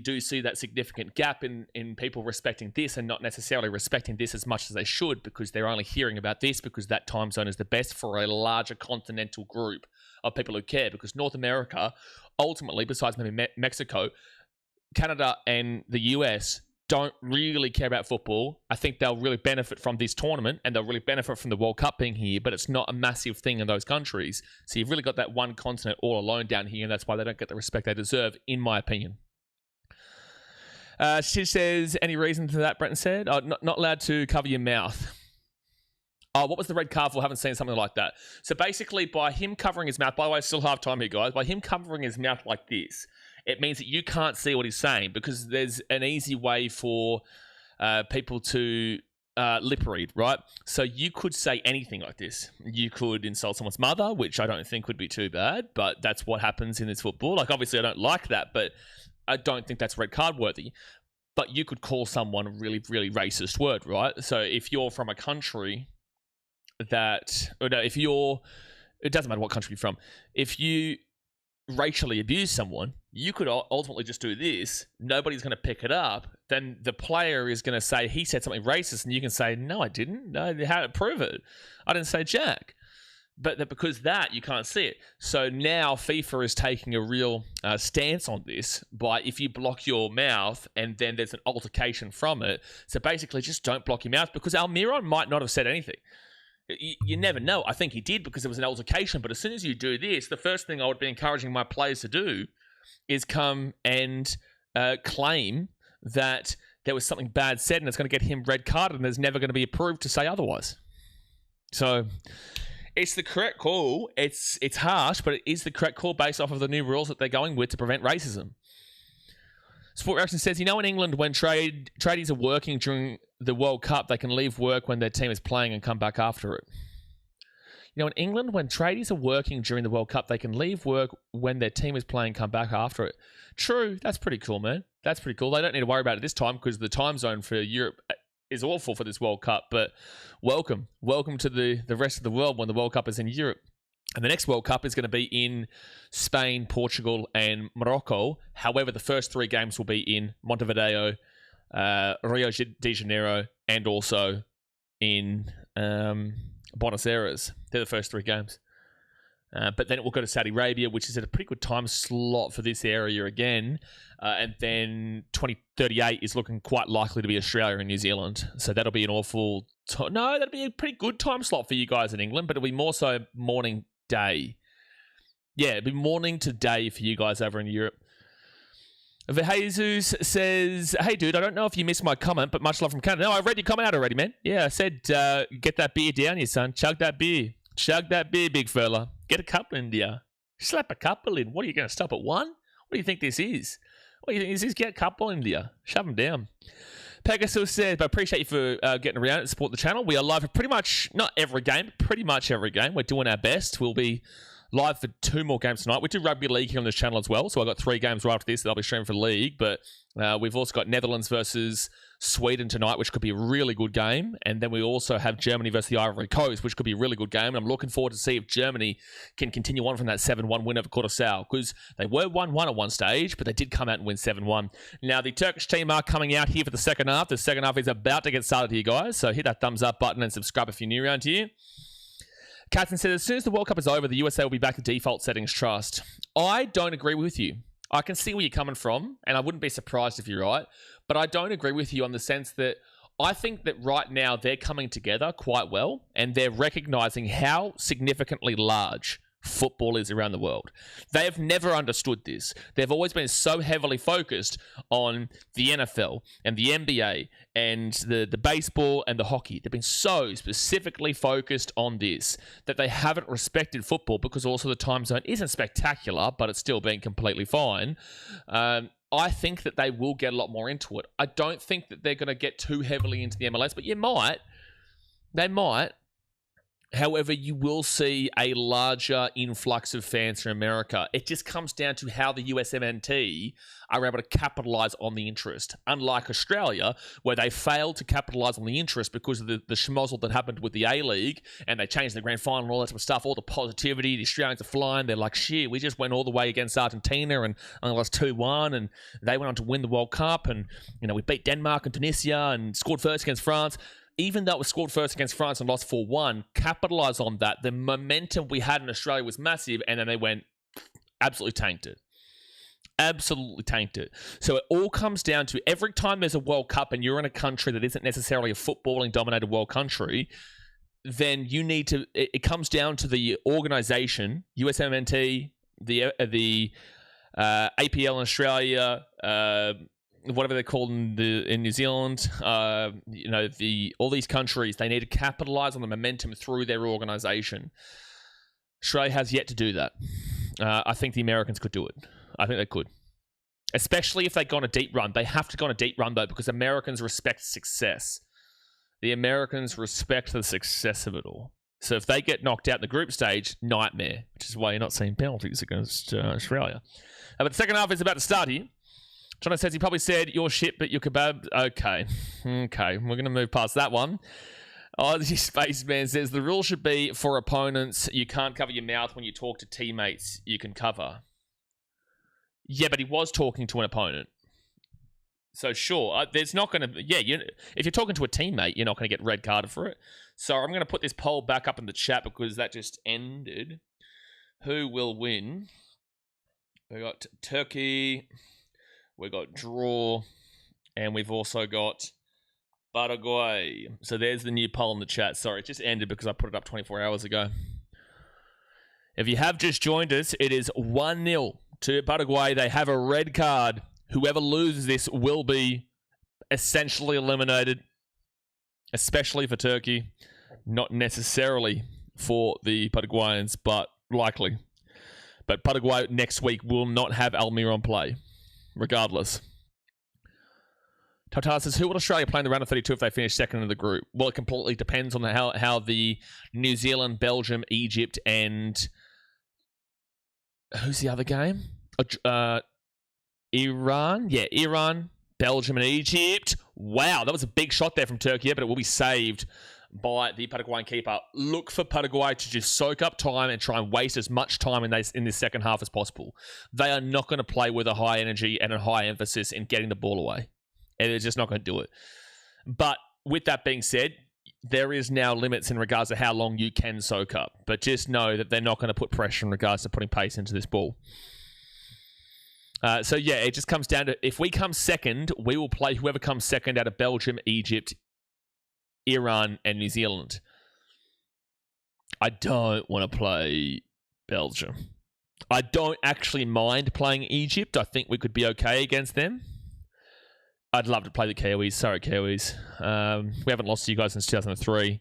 do see that significant gap in people respecting this and not necessarily respecting this as much as they should, because they're only hearing about this because that time zone is the best for a larger continental group of people who care. Because North America, ultimately, besides maybe Mexico, Canada and the US don't really care about football. I think they'll really benefit from this tournament and they'll really benefit from the World Cup being here, but it's not a massive thing in those countries. So you've really got that one continent all alone down here, and that's why they don't get the respect they deserve, in my opinion. She says, any reason to that, Brenton said? Not allowed to cover your mouth. Oh, what was the red card for? I haven't seen something like that. So basically, by him covering his mouth, by the way, it's still half time here, guys. By him covering his mouth like this, it means that you can't see what he's saying, because there's an easy way for people to lip read, right? So you could say anything like this. You could insult someone's mother, which I don't think would be too bad, but that's what happens in this football. Like, obviously, I don't like that, but I don't think that's red card worthy. But you could call someone a really, really racist word, right? So if you're from a country that, or no, if you're, it doesn't matter what country you're from, if you racially abuse someone, you could ultimately just do this. Nobody's going to pick it up. Then the player is going to say he said something racist, and you can say, no, I didn't. No, how to prove it? I didn't say jack. But because that, you can't see it. So now FIFA is taking a real stance on this by, if you block your mouth and then there's an altercation from it. So basically, just don't block your mouth, because Almiron might not have said anything. You never know. I think he did because there was an altercation. But as soon as you do this, the first thing I would be encouraging my players to do is come and claim that there was something bad said and it's going to get him red carded, and there's never going to be approved to say otherwise. So it's the correct call. It's harsh, but it is the correct call based off of the new rules that they're going with to prevent racism. Sport Reaction says, in England, when tradies are working during the World Cup, they can leave work when their team is playing and come back after it. In England, when tradies are working during the World Cup, they can leave work when their team is playing and come back after it. True. That's pretty cool, man. That's pretty cool. They don't need to worry about it this time because the time zone for Europe is awful for this World Cup. But welcome. Welcome to the rest of the world when the World Cup is in Europe. And the next World Cup is going to be in Spain, Portugal, and Morocco. However, the first 3 games will be in Montevideo, Rio de Janeiro, and also in Buenos Aires. They're the first 3 games. But then it will go to Saudi Arabia, which is at a pretty good time slot for this area again. And then 2038 is looking quite likely to be Australia and New Zealand. So that'll be an awful... No, that'll be a pretty good time slot for you guys in England, but it'll be more so morning day. Yeah, it'll be morning to day for you guys over in Europe. Jesus says, hey, dude, I don't know if you missed my comment, but much love from Canada. No, I read your comment out already, man. Yeah, I said, get that beer down here, son. Chug that beer. Chug that beer, big fella. Get a couple in there. Slap a couple in. What are you going to stop at 1? What do you think this is? What do you think this is? Get a couple in there. Shove them down. Pegasus says, but I appreciate you for getting around and support the channel. We are live for pretty much, not every game, but pretty much every game. We're doing our best. We'll be live for 2 more games tonight. We do rugby league here on this channel as well, so I've got 3 games right after this that I'll be streaming for league, but we've also got Netherlands versus Sweden tonight, which could be a really good game, and then we also have Germany versus the Ivory Coast, which could be a really good game, and I'm looking forward to see if Germany can continue on from that 7-1 win over Curaçao, because they were 1-1 at one stage, but they did come out and win 7-1. Now, the Turkish team are coming out here for the second half. The second half is about to get started here, guys, so hit that thumbs up button and subscribe if you're new around here. Katzen said, as soon as the World Cup is over, the USA will be back to default settings trust. I don't agree with you. I can see where you're coming from, and I wouldn't be surprised if you're right, but I don't agree with you on the sense that I think that right now they're coming together quite well, and they're recognizing how significantly large football is around the world. They have never understood this. They've always been so heavily focused on the NFL and the NBA and the baseball and the hockey. They've been so specifically focused on this that they haven't respected football, because also the time zone isn't spectacular, but it's still been completely fine. I think that they will get a lot more into it. I don't think that they're going to get too heavily into the MLS, but they might. However, you will see a larger influx of fans from America. It just comes down to how the USMNT are able to capitalize on the interest. Unlike Australia, where they failed to capitalize on the interest because of the schmozzle that happened with the A-League, and they changed the grand final and all that sort of stuff, all the positivity, the Australians are flying. They're like, shit, we just went all the way against Argentina and only lost 2-1, and they went on to win the World Cup, and we beat Denmark and Tunisia and scored first against France. Even though it was scored first against France and lost 4-1, capitalised on that. The momentum we had in Australia was massive, and then they went absolutely tanked it. Absolutely tanked it. So it all comes down to every time there's a World Cup and you're in a country that isn't necessarily a footballing-dominated world country, then you need to... It comes down to the organisation, USMNT, the APL in Australia... whatever they're called in New Zealand, all these countries, they need to capitalize on the momentum through their organization. Australia has yet to do that. I think the Americans could do it. I think they could. Especially if they go on a deep run. They have to go on a deep run, though, because Americans respect success. The Americans respect the success of it all. So if they get knocked out in the group stage, nightmare, which is why you're not seeing penalties against Australia. But the second half is about to start here. Jono says he probably said, "Your shit, but your kebab." Okay. We're going to move past that one. Aussie Spaceman says, the rule should be for opponents, you can't cover your mouth when you talk to teammates. You can cover. Yeah, but he was talking to an opponent. So sure, there's not going to... Yeah, if you're talking to a teammate, you're not going to get red carded for it. So I'm going to put this poll back up in the chat because that just ended. Who will win? We got Turkey... We got draw, and we've also got Paraguay. So there's the new poll in the chat. Sorry, it just ended because I put it up 24 hours ago. If you have just joined us, it is 1-0 to Paraguay. They have a red card. Whoever loses this will be essentially eliminated, especially for Turkey. Not necessarily for the Paraguayans, but likely. But Paraguay next week will not have Almiron play. Regardless. Tata says, who will Australia play in the round of 32 if they finish second in the group? Well, it completely depends on how the New Zealand, Belgium, Egypt, and... Who's the other game? Iran? Yeah, Iran, Belgium, and Egypt. Wow, that was a big shot there from Turkey, but it will be saved by the Paraguayan keeper. Look for Paraguay to just soak up time and try and waste as much time in this second half as possible. They are not going to play with a high energy and a high emphasis in getting the ball away. And they're just not going to do it. But with that being said, there is now limits in regards to how long you can soak up. But just know that they're not going to put pressure in regards to putting pace into this ball. So yeah, it just comes down to, if we come second, we will play whoever comes second out of Belgium, Egypt, Iran, and New Zealand. I don't want to play Belgium. I don't actually mind playing Egypt. I think we could be okay against them. I'd love to play the Kiwis. Sorry, Kiwis. We haven't lost to you guys since 2003.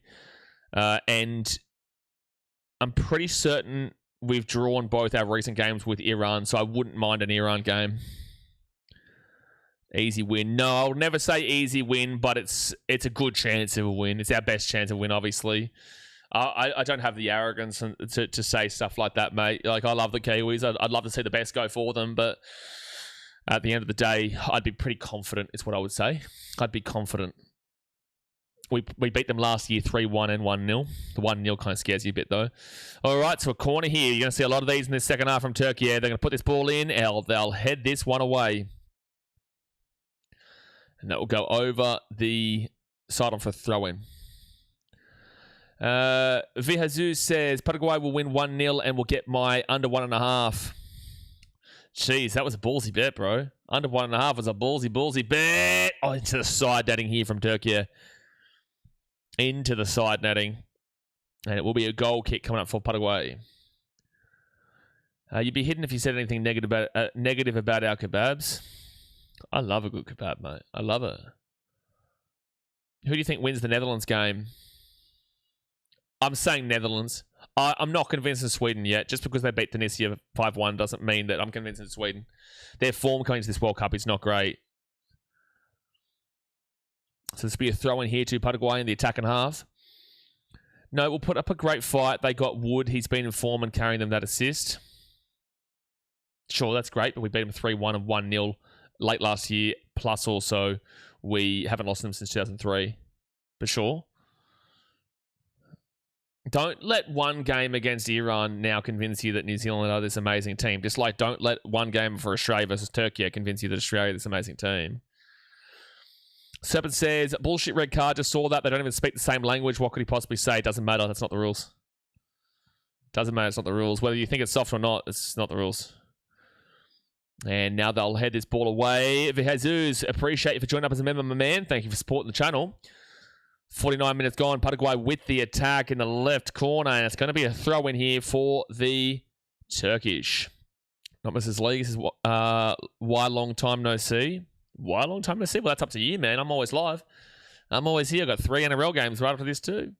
And I'm pretty certain we've drawn both our recent games with Iran, so I wouldn't mind an Iran game. Easy win. No, I'll never say easy win, but it's a good chance of a win. It's our best chance of a win, obviously. I don't have the arrogance to say stuff like that, mate. Like, I love the Kiwis. I'd love to see the best go for them, but at the end of the day, I'd be pretty confident, is what I would say. I'd be confident. We beat them last year 3-1 and 1-0. The 1-0 kind of scares you a bit, though. All right, so a corner here. You're going to see a lot of these in this second half from Turkey. Yeah, they're going to put this ball in. They'll head this one away. And that will go over the sideline for a throw-in. Vihazu says, Paraguay will win 1-0 and will get my under 1.5. Jeez, that was a ballsy bet, bro. Under 1.5 was a ballsy bet. Oh, into the side netting here from Turkey. Into the side netting. And it will be a goal kick coming up for Paraguay. You'd be hidden if you said anything negative about our kebabs. I love a good kebab, mate. I love it. Who do you think wins the Netherlands game? I'm saying Netherlands. I'm not convinced of Sweden yet. Just because they beat Tunisia 5-1 doesn't mean that I'm convinced of Sweden. Their form coming to this World Cup is not great. So this will be a throw in here to Paraguay in the attacking half. No, we'll put up a great fight. They got Wood. He's been in form and carrying them that assist. Sure, that's great, but we beat them 3-1 and 1-0 late last year. Plus also, we haven't lost them since 2003. For sure. Don't let one game against Iran now convince you that New Zealand are this amazing team. Just like don't let one game for Australia versus Turkey convince you that Australia is this amazing team. Serpent says, bullshit red card, just saw that. They don't even speak the same language. What could he possibly say? Doesn't matter. That's not the rules. Doesn't matter. It's not the rules. Whether you think it's soft or not, it's not the rules. And now they'll head this ball away. Jesus, appreciate you for joining up as a member, my man. Thank you for supporting the channel. 49 minutes gone. Paraguay with the attack in the left corner. And it's going to be a throw in here for the Turkish. Not Mrs. Lee. This is why long time no see. Why long time no see? Well, that's up to you, man. I'm always live. I'm always here. I've got 3 NRL games right after this too.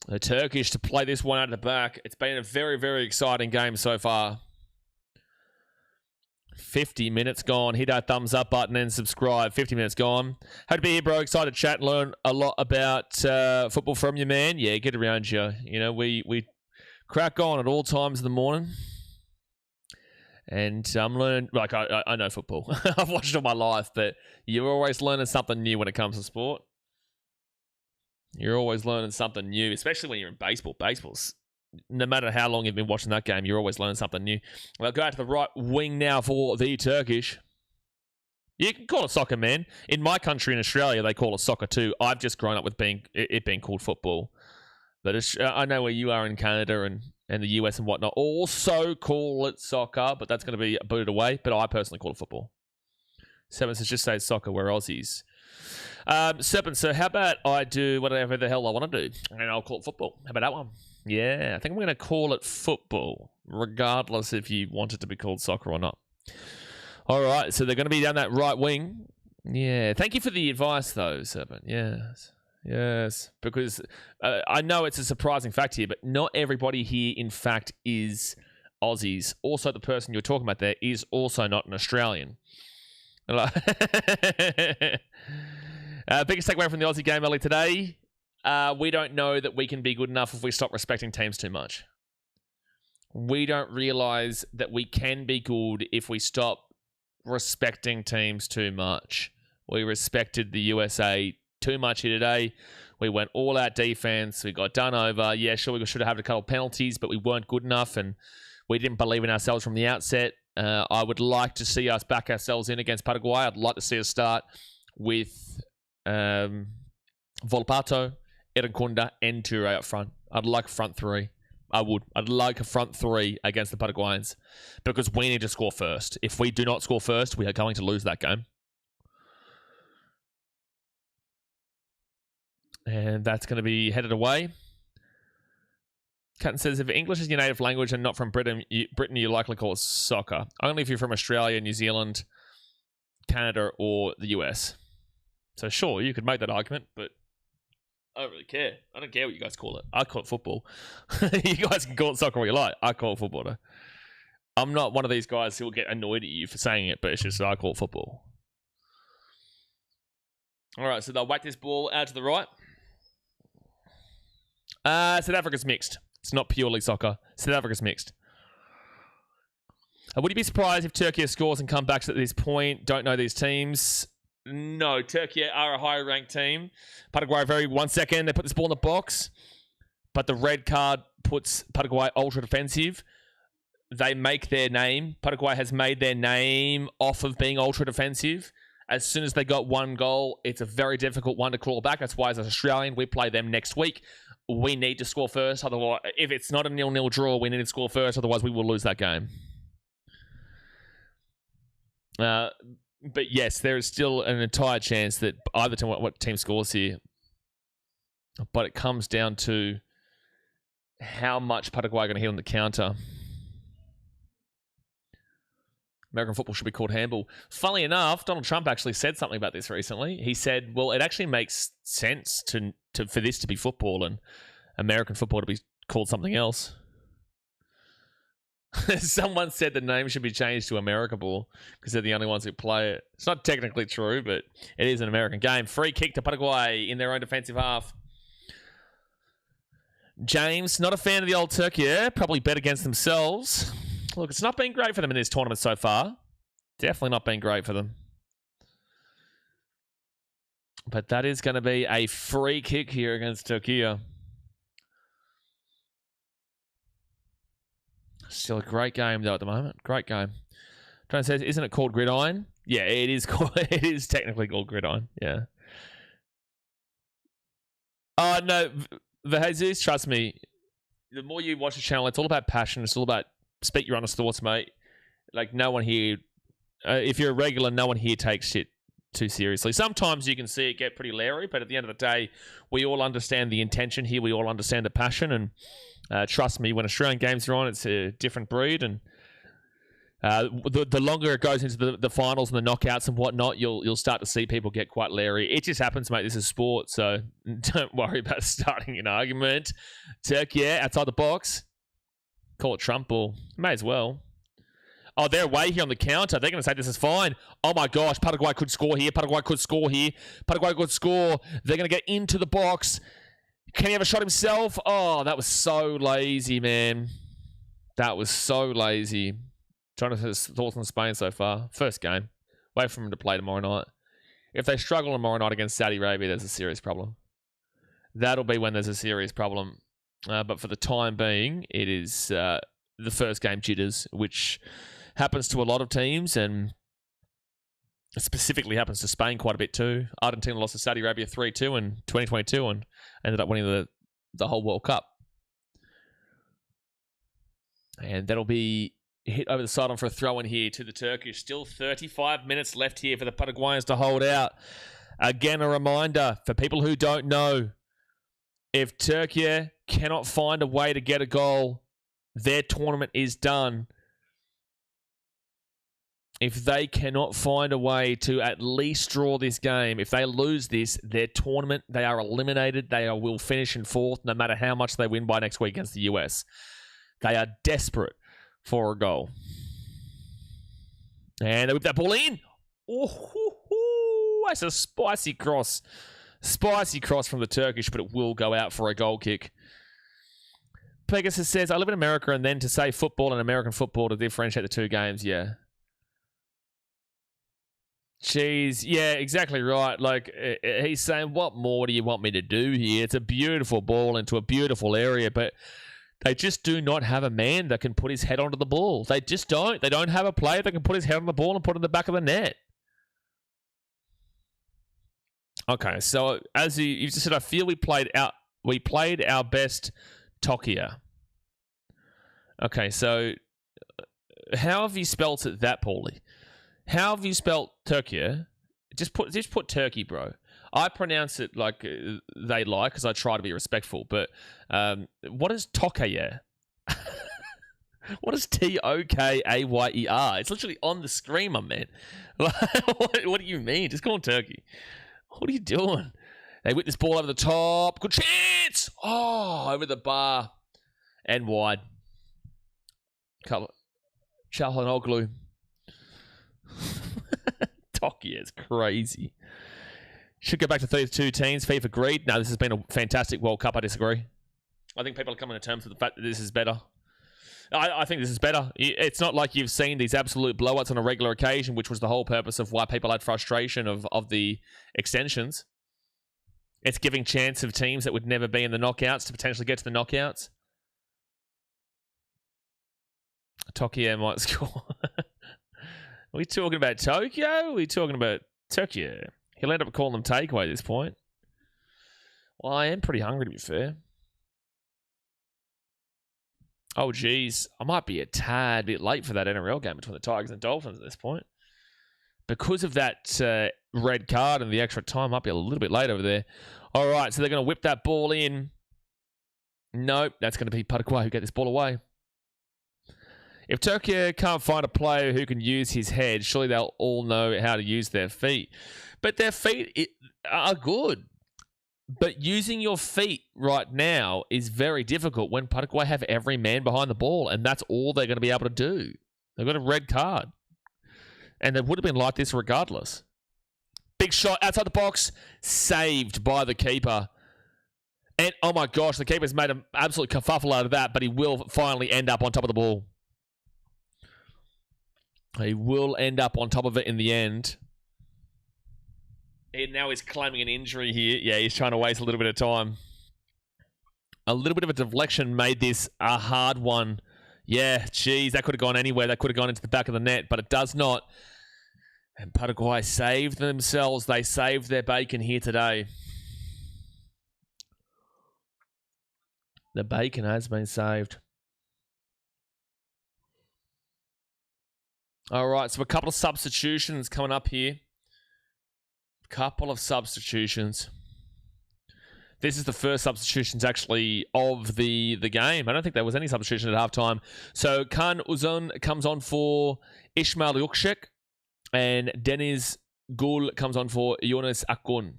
The Turkish to play this one out of the back. It's been a very, very exciting game so far. 50 minutes gone. Hit that thumbs up button and subscribe. 50 minutes gone. Happy to be here, bro. Excited to chat and learn a lot about football from you, man. Yeah, get around you. You know, we crack on at all times of the morning. And I'm learning, like, I know football. I've watched it all my life, but you're always learning something new when it comes to sport. You're always learning something new, especially when you're in baseball. Baseball's, no matter how long you've been watching that game, you're always learning something new. We'll go out to the right wing now for the Turkish. You can call it soccer, man. In my country, in Australia, they call it soccer too. I've just grown up with it being called football. But I know where you are in Canada and the US and whatnot also call it soccer, but that's going to be booted away. But I personally call it football. Seven says just say soccer, we're Aussies. Serpent, so how about I do whatever the hell I want to do, and I'll call it football. How about that one? Yeah, I think I'm going to call it football, regardless if you want it to be called soccer or not. All right, so they're going to be down that right wing. Yeah, thank you for the advice, though, Serpent. Yes. Yes, because I know it's a surprising fact here, but not everybody here, in fact, is Aussies. Also, the person you're talking about there is also not an Australian. Biggest takeaway from the Aussie game early today, we don't know that we can be good enough if we stop respecting teams too much. We don't realise that we can be good if we stop respecting teams too much. We respected the USA too much here today. We went all out defense. We got done over. Yeah, sure, we should have had a couple of penalties, but we weren't good enough, and we didn't believe in ourselves from the outset. I would like to see us back ourselves in against Paraguay. I'd like to see us start with Volpato, Erankunda, and Ture up front. I'd like a front three. I would. I'd like a front three against the Paraguayans because we need to score first. If we do not score first, we are going to lose that game. And that's going to be headed away. Catton says, if English is your native language and not from Britain, you likely call it soccer. Only if you're from Australia, New Zealand, Canada, or the US. So sure, you could make that argument, but I don't really care. I don't care what you guys call it. I call it football. You guys can call it soccer all you like. I call it football, though. I'm not one of these guys who will get annoyed at you for saying it, but it's just I call it football. All right, so they'll whack this ball out to the right. South Africa's mixed. It's not purely soccer. South Africa's mixed. Would you be surprised if Turkey scores and comebacks at this point? Don't know these teams. No, Turkey are a higher ranked team. Paraguay, 1 second, they put this ball in the box, but the red card puts Paraguay ultra defensive. They make their name. Paraguay has made their name off of being ultra defensive. As soon as they got one goal, it's a very difficult one to crawl back. That's why, as an Australian, we play them next week. We need to score first. Otherwise, if it's not a 0-0 draw, we need to score first. Otherwise, we will lose that game. But yes, there is still an entire chance that either team, what team scores here. But it comes down to how much Paraguay are going to hit on the counter. American football should be called handball. Funnily enough, Donald Trump actually said something about this recently. He said, well, it actually makes sense for this to be football and American football to be called something else. Someone said the name should be changed to America Ball because they're the only ones who play it. It's not technically true, but it is an American game. Free kick to Paraguay in their own defensive half. James, not a fan of the old Turkey. Yeah, probably bet against themselves. Look, it's not been great for them in this tournament so far. Definitely not been great for them. But that is going to be a free kick here against Turkey. Still a great game, though, at the moment. Great game. Trying to say, isn't it called gridiron? Yeah, it is called. It is technically called gridiron. Yeah. Oh, no. Jesus, trust me. The more you watch the channel, it's all about passion. It's all about speak your honest thoughts, mate. Like, no one here... if you're a regular, no one here takes shit too seriously. Sometimes you can see it get pretty leery, but at the end of the day, we all understand the intention here. We all understand the passion, and trust me, when Australian games are on, it's a different breed, and the longer it goes into the finals and the knockouts and whatnot, you'll start to see people get quite leery. It just happens, mate. This is sport, so don't worry about starting an argument. Turkey, outside the box. Call it Trump ball. May as well. Oh, they're away here on the counter. They're going to say this is fine. Oh my gosh, Paraguay could score here. Paraguay could score here. Paraguay could score. They're going to get into the box. Can he have a shot himself? Oh, that was so lazy, man. That was so lazy. Trying to his thoughts on Spain so far. First game. Wait for him to play tomorrow night. If they struggle tomorrow night against Saudi Arabia, there's a serious problem. That'll be when there's a serious problem. But for the time being, it is the first game jitters, which happens to a lot of teams, and specifically happens to Spain quite a bit too. Argentina lost to Saudi Arabia 3-2 in 2022 and ended up winning the whole World Cup. And that'll be hit over the sideline for a throw-in here to the Turkish. Still 35 minutes left here for the Paraguayans to hold out. Again, a reminder for people who don't know, if Turkey cannot find a way to get a goal, their tournament is done. If they cannot find a way to at least draw this game, if they lose this, their tournament, they are eliminated. They will finish in fourth, no matter how much they win by next week against the US. They are desperate for a goal. And they whip that ball in. Oh, that's a spicy cross. Spicy cross from the Turkish, but it will go out for a goal kick. Pegasus says, I live in America, and then to say football and American football to differentiate the two games, yeah. Jeez, yeah, exactly right. Like, he's saying, what more do you want me to do here? It's a beautiful ball into a beautiful area, but they just do not have a man that can put his head onto the ball. They just don't. They don't have a player that can put his head on the ball and put it in the back of the net. Okay, so as you just said, I feel we played our best Tokia. Okay, so how have you spelt it that poorly? How have you spelt Turkey? Just put Turkey, bro. I pronounce it like they like because I try to be respectful. But what is Tokayer? What is Tokayer? It's literally on the screen, my man. What do you mean? Just call him Turkey. What are you doing? They whip this ball over the top. Good chance! Oh, over the bar and wide. Çalhanoğlu. Tokia is crazy. Should go back to 32 teams. FIFA agreed. No, this has been a fantastic World Cup. I disagree. I think people are coming to terms with the fact that this is better. I think this is better. It's not like you've seen these absolute blowouts on a regular occasion, which was the whole purpose of why people had frustration of the extensions. It's giving chance of teams that would never be in the knockouts to potentially get to the knockouts. Tokyo might score. Are we talking about Tokyo? Are we talking about Tokyo? He'll end up calling them takeaway at this point. Well, I am pretty hungry, to be fair. Oh, geez. I might be a tad bit late for that NRL game between the Tigers and Dolphins at this point. Because of that red card and the extra time, might be a little bit late over there. All right, so they're going to whip that ball in. Nope, that's going to be Paraguay who get this ball away. If Turkey can't find a player who can use his head, surely they'll all know how to use their feet. But their feet are good. But using your feet right now is very difficult when Paraguay have every man behind the ball, and that's all they're going to be able to do. They've got a red card. And they would have been like this regardless. Big shot outside the box, saved by the keeper. And, oh my gosh, the keeper's made an absolute kerfuffle out of that, but he will finally end up on top of the ball. He will end up on top of it in the end. And now he's claiming an injury here. Yeah, he's trying to waste a little bit of time. A little bit of a deflection made this a hard one. Yeah, geez, that could have gone anywhere. That could have gone into the back of the net, but it does not. And Paraguay saved themselves. They saved their bacon here today. The bacon has been saved. All right, so a couple of substitutions coming up here. Couple of substitutions. This is the first substitutions actually of the game. I don't think there was any substitution at halftime. So Khan Uzun comes on for Ismail Yukshek, and Deniz Gul comes on for Yunus Akun.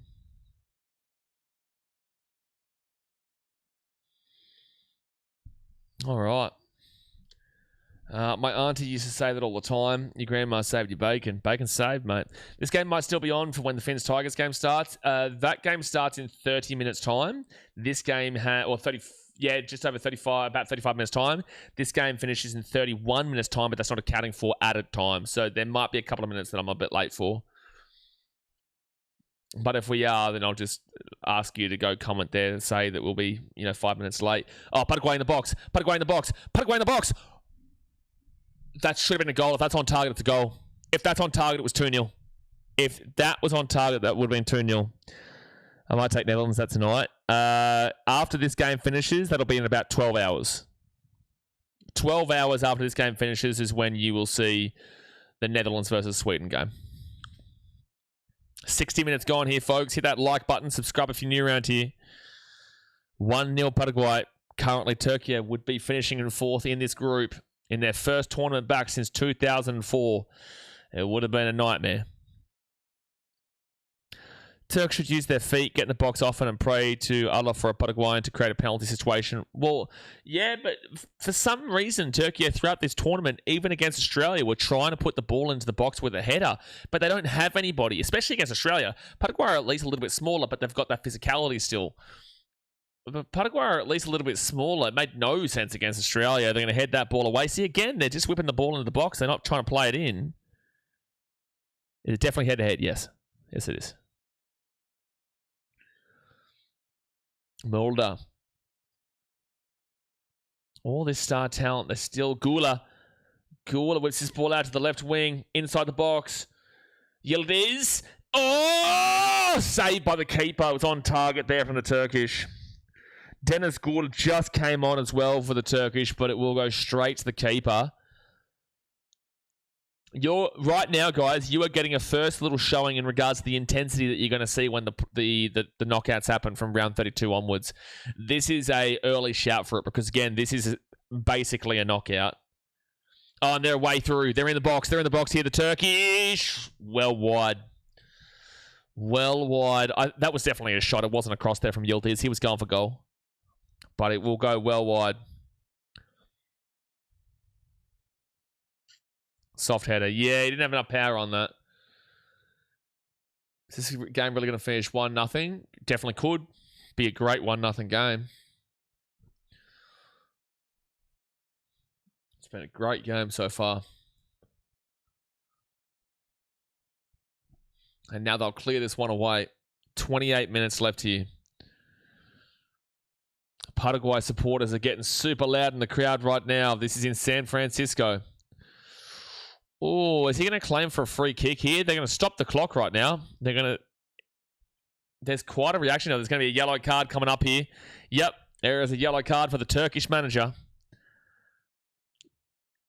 All right. My auntie used to say that all the time. Your grandma saved your bacon. Bacon saved, mate. This game might still be on for when the Finns Tigers game starts. That game starts in 30 minutes time. This game just over 35, about 35 minutes time. This game finishes in 31 minutes time, but that's not accounting for added time. So there might be a couple of minutes that I'm a bit late for. But if we are, then I'll just ask you to go comment there and say that we'll be, 5 minutes late. Oh, Paraguay in the box. Paraguay in the box. Paraguay in the box. That should have been a goal. If that's on target, it's a goal. If that's on target, it was 2-0. If that was on target, that would have been 2-0. I might take Netherlands that tonight. After this game finishes, that'll be in about 12 hours. 12 hours after this game finishes is when you will see the Netherlands versus Sweden game. 60 minutes gone here, folks. Hit that like button. Subscribe if you're new around here. 1-0 Paraguay. Currently, Turkey would be finishing in fourth in this group. In their first tournament back since 2004. It would have been a nightmare. Turks should use their feet, get in the box often, and pray to Allah for a Paraguayan to create a penalty situation. Well, yeah, but for some reason, Turkey throughout this tournament, even against Australia, were trying to put the ball into the box with a header, but they don't have anybody, especially against Australia. Paraguay are at least a little bit smaller, but they've got that physicality still. But Paraguay are at least a little bit smaller. It made no sense against Australia. They're going to head that ball away. See, again, they're just whipping the ball into the box. They're not trying to play it in. It is definitely head-to-head, yes. Yes, it is. Mulder. All this star talent. They're still Gula. Gula whips this ball out to the left wing. Inside the box. Yildiz. Oh! Saved by the keeper. It was on target there from the Turkish. Deniz Gul just came on as well for the Turkish, but it will go straight to the keeper. Right now, guys, you are getting a first little showing in regards to the intensity that you're going to see when the knockouts happen from round 32 onwards. This is a early shout for it because, again, this is basically a knockout. Oh, and they're way through. They're in the box. They're in the box here. The Turkish. Well wide. Well wide. That was definitely a shot. It wasn't a cross there from Yildiz. He was going for goal. But it will go well wide. Soft header. Yeah, he didn't have enough power on that. Is this game really going to finish 1-0? Definitely could. Be a great 1-0 game. been a great game so far. And now they'll clear this one away. 28 minutes left here. Paraguay supporters are getting super loud in the crowd right now. This is in San Francisco. Oh, is he going to claim for a free kick here? They're going to stop the clock right now. They're going to... There's quite a reaction. There's going to be a yellow card coming up here. Yep, there is a yellow card for the Turkish manager.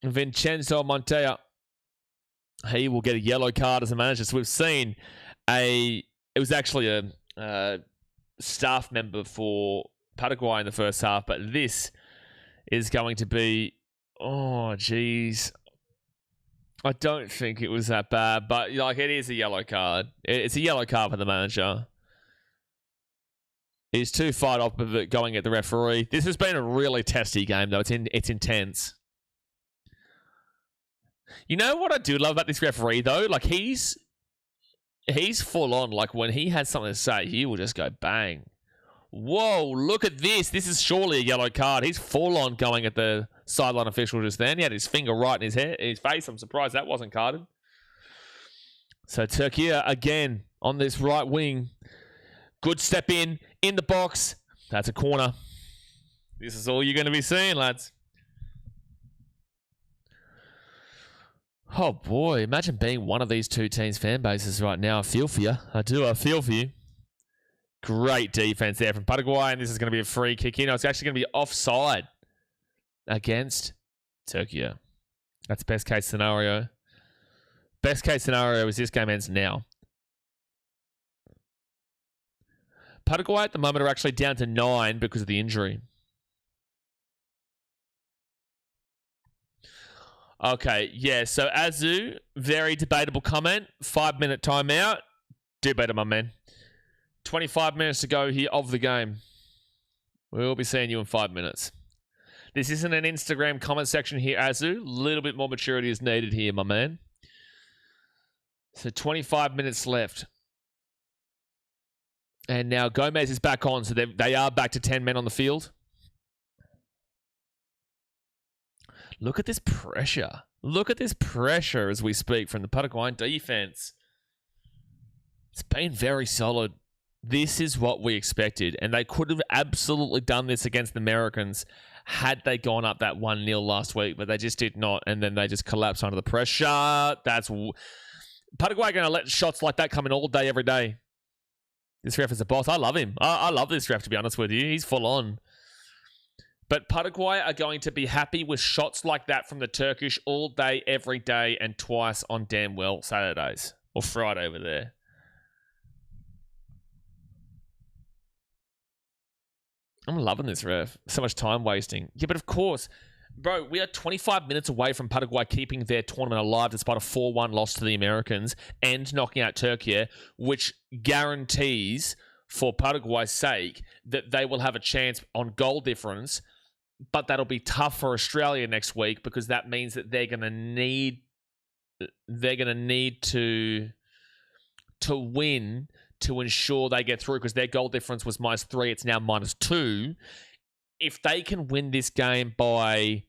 Vincenzo Montoya. He will get a yellow card as a manager. So we've seen it was actually a staff member for Paraguay in the first half, but this is going to be, oh, geez. I don't think it was that bad, but like it is a yellow card. It's a yellow card for the manager. He's too fired off of it going at the referee. This has been a really testy game, though. It's intense. You know what I do love about this referee, though? Like, he's full on. Like, when he has something to say, he will just go bang. Whoa, look at this. This is surely a yellow card. He's full on going at the sideline official just then. He had his finger right in his face. I'm surprised that wasn't carded. So, Turkey again on this right wing. Good step in the box. That's a corner. This is all you're going to be seeing, lads. Oh, boy. Imagine being one of these two teams' fan bases right now. I feel for you. I do. I feel for you. Great defense there from Paraguay, and this is going to be a free kick in. It's actually going to be offside against Turkey. That's best case scenario. Best case scenario is this game ends now. Paraguay at the moment are actually down to 9 because of the injury. Okay, yeah, so Azu, very debatable comment. 5-minute timeout. Do better, my man. 25 minutes to go here of the game. We'll be seeing you in 5 minutes. This isn't an Instagram comment section here, Azu. A little bit more maturity is needed here, my man. So 25 minutes left. And now Gomez is back on, so they are back to 10 men on the field. Look at this pressure. Look at this pressure as we speak from the Paraguayan defense. It's been very solid. This is what we expected, and they could have absolutely done this against the Americans had they gone up that 1-0 last week, but they just did not, and then they just collapsed under the pressure. Paraguay going to let shots like that come in all day, every day. This ref is a boss. I love him. I love this ref, to be honest with you. He's full on. But Paraguay are going to be happy with shots like that from the Turkish all day, every day, and twice on damn well Saturdays. Or Friday over there. I'm loving this ref. So much time wasting. Yeah, but of course, bro, we are 25 minutes away from Paraguay keeping their tournament alive despite a 4-1 loss to the Americans and knocking out Turkey, which guarantees, for Paraguay's sake, that they will have a chance on goal difference. But that'll be tough for Australia next week because that means that they're going to need to win to ensure they get through because their goal difference was -3. It's now -2. If they can win this game by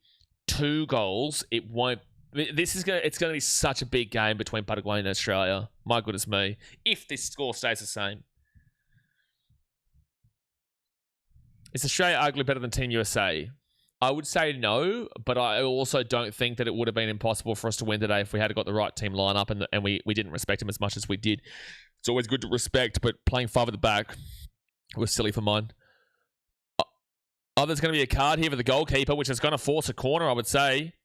2 goals, it's going to be such a big game between Paraguay and Australia. My goodness me. If this score stays the same. Is Australia arguably better than Team USA? I would say no, but I also don't think that it would have been impossible for us to win today if we had got the right team lineup and we didn't respect them as much as we did. It's always good to respect, but playing 5 at the back was silly for mine. Oh, there's going to be a card here for the goalkeeper, which is going to force a corner, I would say.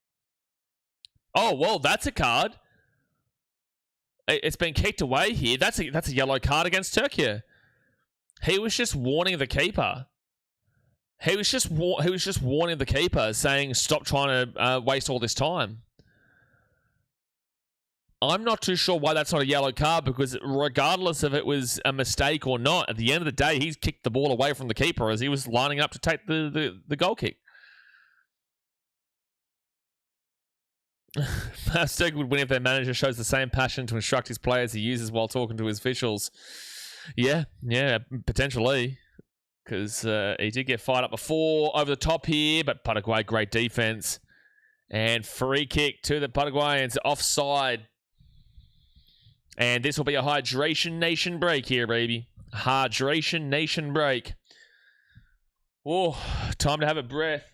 Oh, well, that's a card. It's been kicked away here. That's a yellow card against Turkey. He was just warning the keeper. He was just warning the keeper, saying, stop trying to waste all this time. I'm not too sure why that's not a yellow card, because regardless if it was a mistake or not, at the end of the day, he's kicked the ball away from the keeper as he was lining up to take the goal kick. Stoke would win if their manager shows the same passion to instruct his players he uses while talking to his officials. Yeah, potentially. Because he did get fired up before over the top here, but Paraguay, great defense. And free kick to the Paraguayans. Offside. And this will be a Hydration Nation break here, baby. Hydration Nation break. Oh, time to have a breath.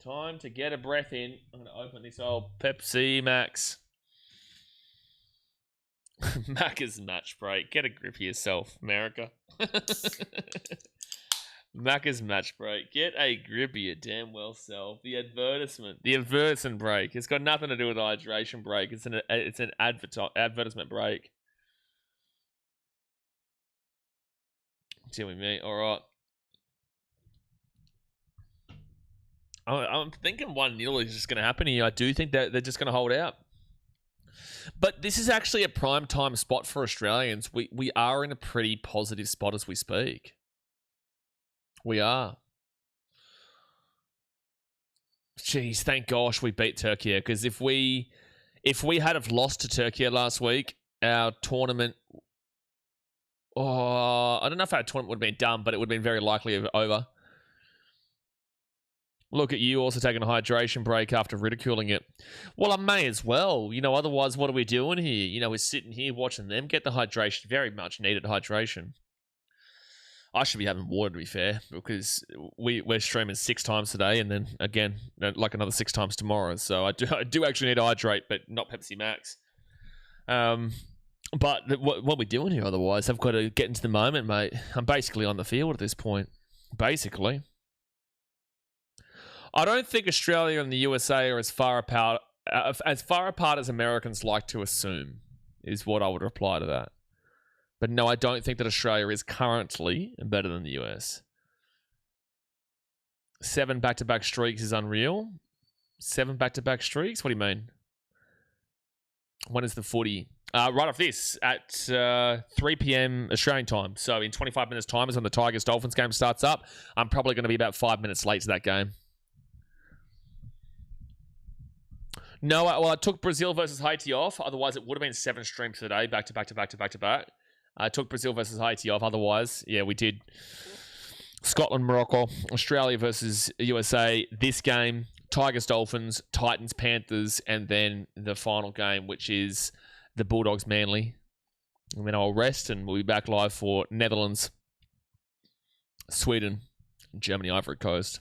Time to get a breath in. I'm going to open this old Pepsi Max. Macca's match break. Get a grip of yourself, America. Macca's match break. Get a grip of your damn well self. The advertisement break. It's got nothing to do with the hydration break. It's an advertisement break. Deal with me. All right. I'm thinking 1-0 is just going to happen here. I do think that they're just going to hold out. But this is actually a prime time spot for Australians. We are in a pretty positive spot as we speak. We are. Jeez, thank gosh we beat Turkey. Because if we had have lost to Turkey last week, our tournament... Oh, I don't know if our tournament would have been done, but it would have been very likely over. Look at you also taking a hydration break after ridiculing it. Well, I may as well. Otherwise, what are we doing here? We're sitting here watching them get the hydration. Very much needed hydration. I should be having water, to be fair, because we're streaming 6 times today, and then, again, like another 6 times tomorrow. So I do actually need to hydrate, but not Pepsi Max. But what are we doing here otherwise? I've got to get into the moment, mate. I'm basically on the field at this point. Basically. I don't think Australia and the USA are as far apart as Americans like to assume, is what I would reply to that. But no, I don't think that Australia is currently better than the US. 7 back-to-back streaks is unreal. 7 back-to-back streaks? What do you mean? When is the footy? Right off this at 3 p.m. Australian time. So in 25 minutes' time is when the Tigers-Dolphins game starts up. I'm probably going to be about 5 minutes late to that game. No, I took Brazil versus Haiti off. Otherwise, it would have been 7 streams today, back to back. I took Brazil versus Haiti off. Otherwise, yeah, we did Scotland, Morocco, Australia versus USA. This game, Tigers, Dolphins, Titans, Panthers, and then the final game, which is the Bulldogs, Manly. And then I'll rest and we'll be back live for Netherlands, Sweden, Germany, Ivory Coast.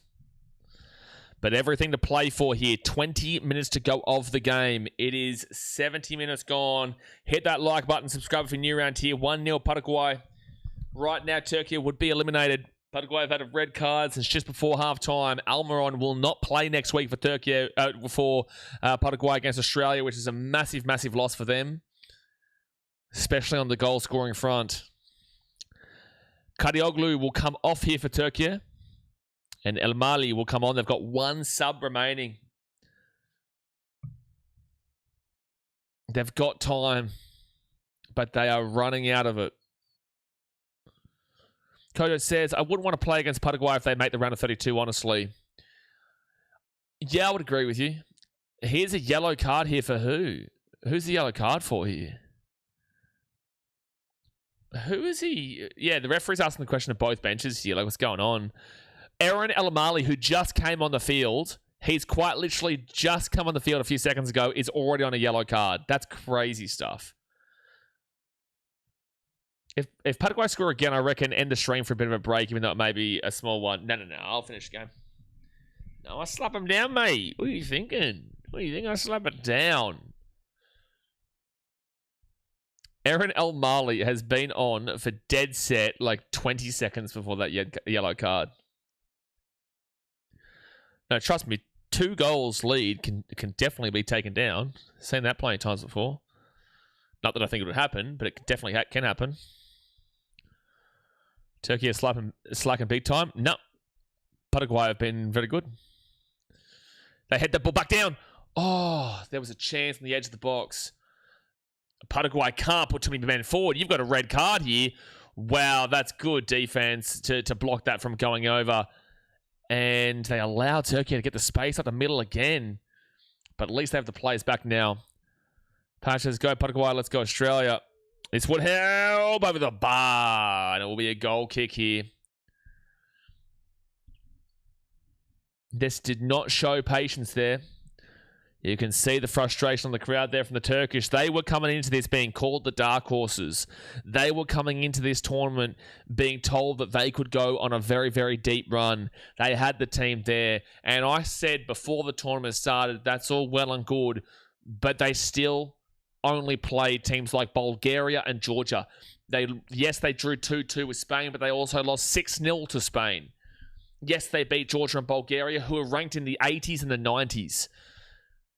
But everything to play for here. 20 minutes to go of the game. It is 70 minutes gone. Hit that like button. Subscribe if you're new around here. 1-0 Paraguay. Right now, Turkey would be eliminated. Paraguay have had a red card since just before half-time. Almiron will not play next week for Turkey, Paraguay against Australia, which is a massive, massive loss for them. Especially on the goal-scoring front. Kadioglu will come off here for Turkey. And El Mali will come on. They've got 1 sub remaining. They've got time, but they are running out of it. Kodo says, I wouldn't want to play against Paraguay if they make the round of 32, honestly. Yeah, I would agree with you. Here's a yellow card here for who? Who's the yellow card for here? Who is he? Yeah, the referee's asking the question of both benches here. Like, what's going on? Aaron Elamali, who just came on the field, he's quite literally just come on the field a few seconds ago, is already on a yellow card. That's crazy stuff. If Paraguay score again, I reckon end the stream for a bit of a break, even though it may be a small one. No. I'll finish the game. No, I slap him down, mate. What are you thinking? What do you think? I slap it down. Aaron El Mali has been on for dead set like 20 seconds before that yellow card. No, trust me, 2 goals lead can definitely be taken down. Seen that plenty of times before. Not that I think it would happen, but it definitely can happen. Turkey is slacking big time. No. Paraguay have been very good. They head the ball back down. Oh, there was a chance on the edge of the box. Paraguay can't put too many men forward. You've got a red card here. Wow, that's good defense to block that from going over. And they allow Turkey to get the space up the middle again. But at least they have the players back now. Patch says, go Paraguay, let's go Australia. This would help over the bar. And it will be a goal kick here. This did not show patience there. You can see the frustration on the crowd there from the Turkish. They were coming into this being called the dark horses. They were coming into this tournament being told that they could go on a very, very deep run. They had the team there. And I said before the tournament started, that's all well and good, but they still only played teams like Bulgaria and Georgia. They drew 2-2 with Spain, but they also lost 6-0 to Spain. Yes, they beat Georgia and Bulgaria, who are ranked in the 80s and the 90s.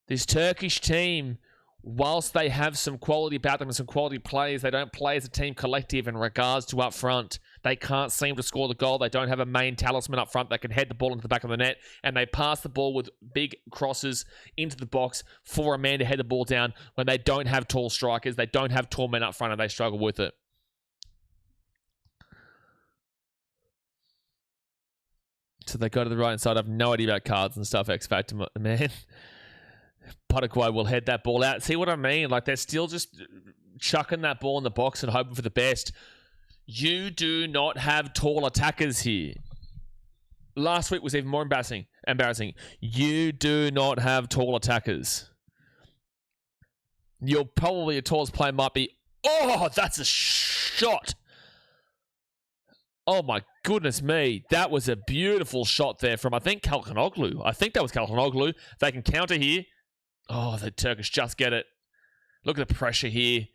This Turkish team, whilst they have some quality about them and some quality players, they don't play as a team collective in regards to up front. They can't seem to score the goal. They don't have a main talisman up front that can head the ball into the back of the net, and they pass the ball with big crosses into the box for a man to head the ball down when they don't have tall strikers. They don't have tall men up front, and they struggle with it. So they go to the right-hand side. I have no idea about cards and stuff, X Factor, man. Paraguay will head that ball out. See what I mean? Like, they're still just chucking that ball in the box and hoping for the best. You do not have tall attackers here. Last week was even more embarrassing. You do not have tall attackers. Your tallest player might be... Oh, that's a shot. Oh, my goodness me. That was a beautiful shot there from, I think, Kalkanoglu. I think that was Kalkanoglu. They can counter here. Oh, the Turkish just get it. Look at the pressure here.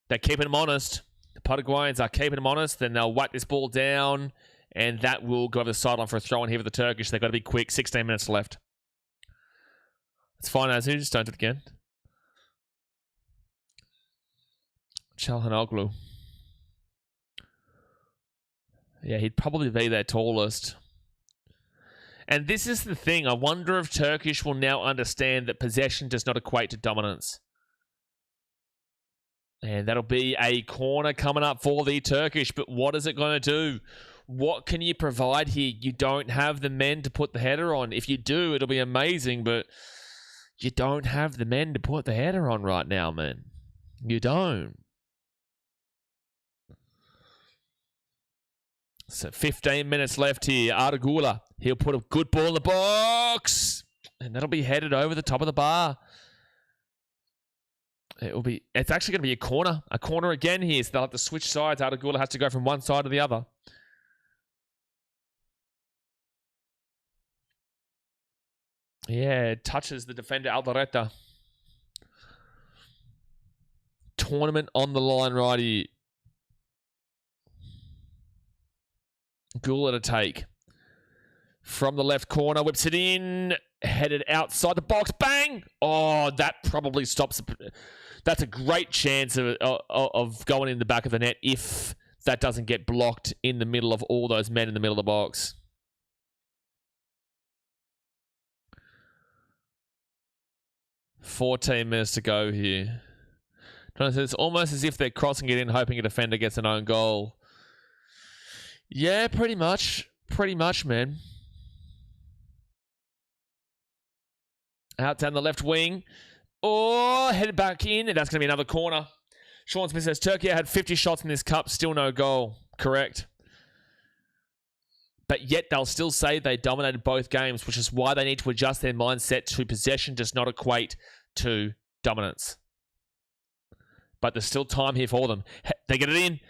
They're keeping them honest. The Paraguayans are keeping them honest. Then they'll whack this ball down, and that will go over the sideline for a throw-in here for the Turkish. They've got to be quick. 16 minutes left. It's fine, Azu. Just don't do it again. Çalhanoğlu. Yeah, he'd probably be their tallest. And this is the thing. I wonder if Turkish will now understand that possession does not equate to dominance. And that'll be a corner coming up for the Turkish. But what is it going to do? What can you provide here? You don't have the men to put the header on. If you do, it'll be amazing. But you don't have the men to put the header on right now, man. You don't. So 15 minutes left here. Aragula. He'll put a good ball in the box. And that'll be headed over the top of the bar. It's actually going to be a corner. A corner again here. So they'll have to switch sides. Aragula has to go from one side to the other. Yeah, it touches the defender, Aldereta. Tournament on the line right here. Gula to take. From the left corner, whips it in. Headed outside the box. Bang! Oh, that probably stops. That's a great chance of going in the back of the net if that doesn't get blocked in the middle of all those men in the middle of the box. $14 minutes to go here. It's almost as if they're crossing it in, hoping a defender gets an own goal. Yeah, pretty much. Pretty much, man. Out down the left wing. Oh, headed back in. And that's going to be another corner. Sean Smith says, Turkey had 50 shots in this cup. Still no goal. Correct. But yet they'll still say they dominated both games, which is why they need to adjust their mindset to possession does not equate to dominance. But there's still time here for them. They get it in.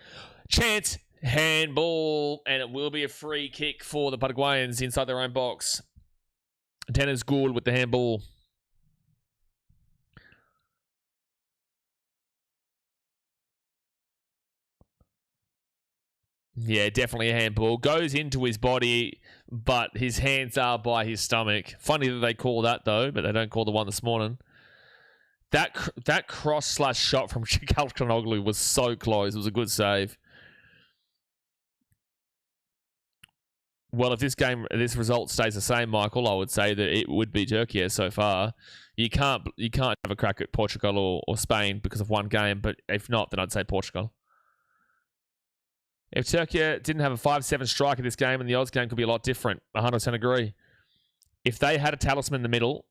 Chance. Handball, and it will be a free kick for the Paraguayans inside their own box. Dennis Gould with the handball. Yeah, definitely a handball. Goes into his body, but his hands are by his stomach. Funny that they call that, though, but they don't call the one this morning. That cross/shot from Çalhanoğlu was so close. It was a good save. Well, if this result stays the same, Michael, I would say that it would be Turkey so far. You can't have a crack at Portugal or Spain because of one game, but if not, then I'd say Portugal. If Turkey didn't have a 5-7 strike in this game, and the odds game could be a lot different. 100% agree. If they had a talisman in the middle,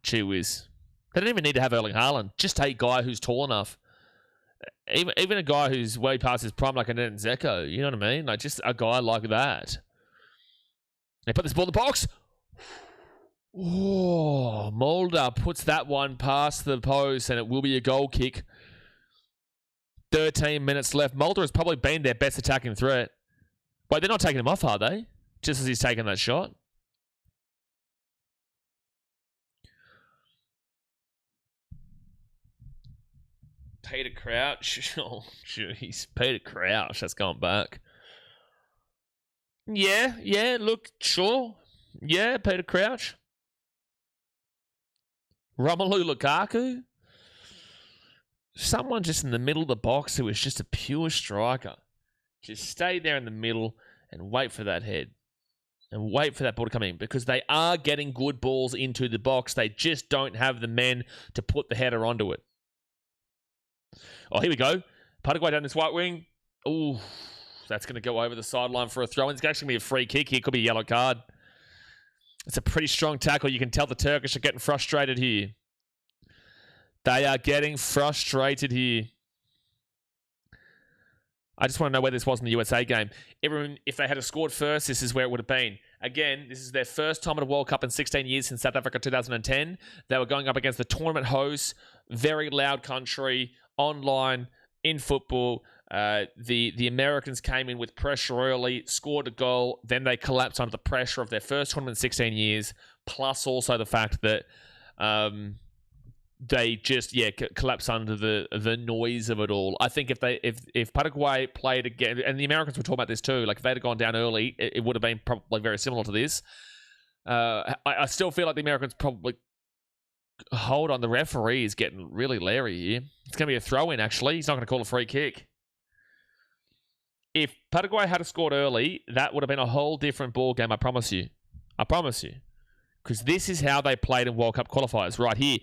gee whiz. They don't even need to have Erling Haaland. Just a guy who's tall enough. Even a guy who's way past his prime, like an Zeko, you know what I mean? Like, just a guy like that. They put this ball in the box. Oh, Mulder puts that one past the post, and it will be a goal kick. 13 minutes left. Mulder has probably been their best attacking threat. Wait, they're not taking him off, are they? Just as he's taking that shot. Peter Crouch. Oh, jeez. Peter Crouch. That's going back. Yeah. Look, sure. Yeah, Peter Crouch. Romelu Lukaku. Someone just in the middle of the box who is just a pure striker. Just stay there in the middle and wait for that head. And wait for that ball to come in. Because they are getting good balls into the box. They just don't have the men to put the header onto it. Oh, here we go. Paraguay down this right wing. Ooh, that's going to go over the sideline for a throw-in. It's actually going to be a free kick here. Could be a yellow card. It's a pretty strong tackle. You can tell the Turkish are getting frustrated here. They are getting frustrated here. I just want to know where this was in the USA game. Everyone, if they had scored first, this is where it would have been. Again, this is their first time at a World Cup in 16 years since South Africa 2010. They were going up against the tournament hosts, very loud country, online, in football. The Americans came in with pressure early, scored a goal, then they collapsed under the pressure of their first tournament in 16 years, plus also the fact that they just collapse under the noise of it all. I think if Paraguay played again, and the Americans were talking about this too, like if they'd have gone down early, it would have been probably very similar to this. I still feel like the Americans probably hold on. The referee is getting really leery here. It's going to be a throw-in. Actually, he's not going to call a free kick. If Paraguay had scored early, that would have been a whole different ball game. I promise you. Because this is how they played in World Cup qualifiers. Right here.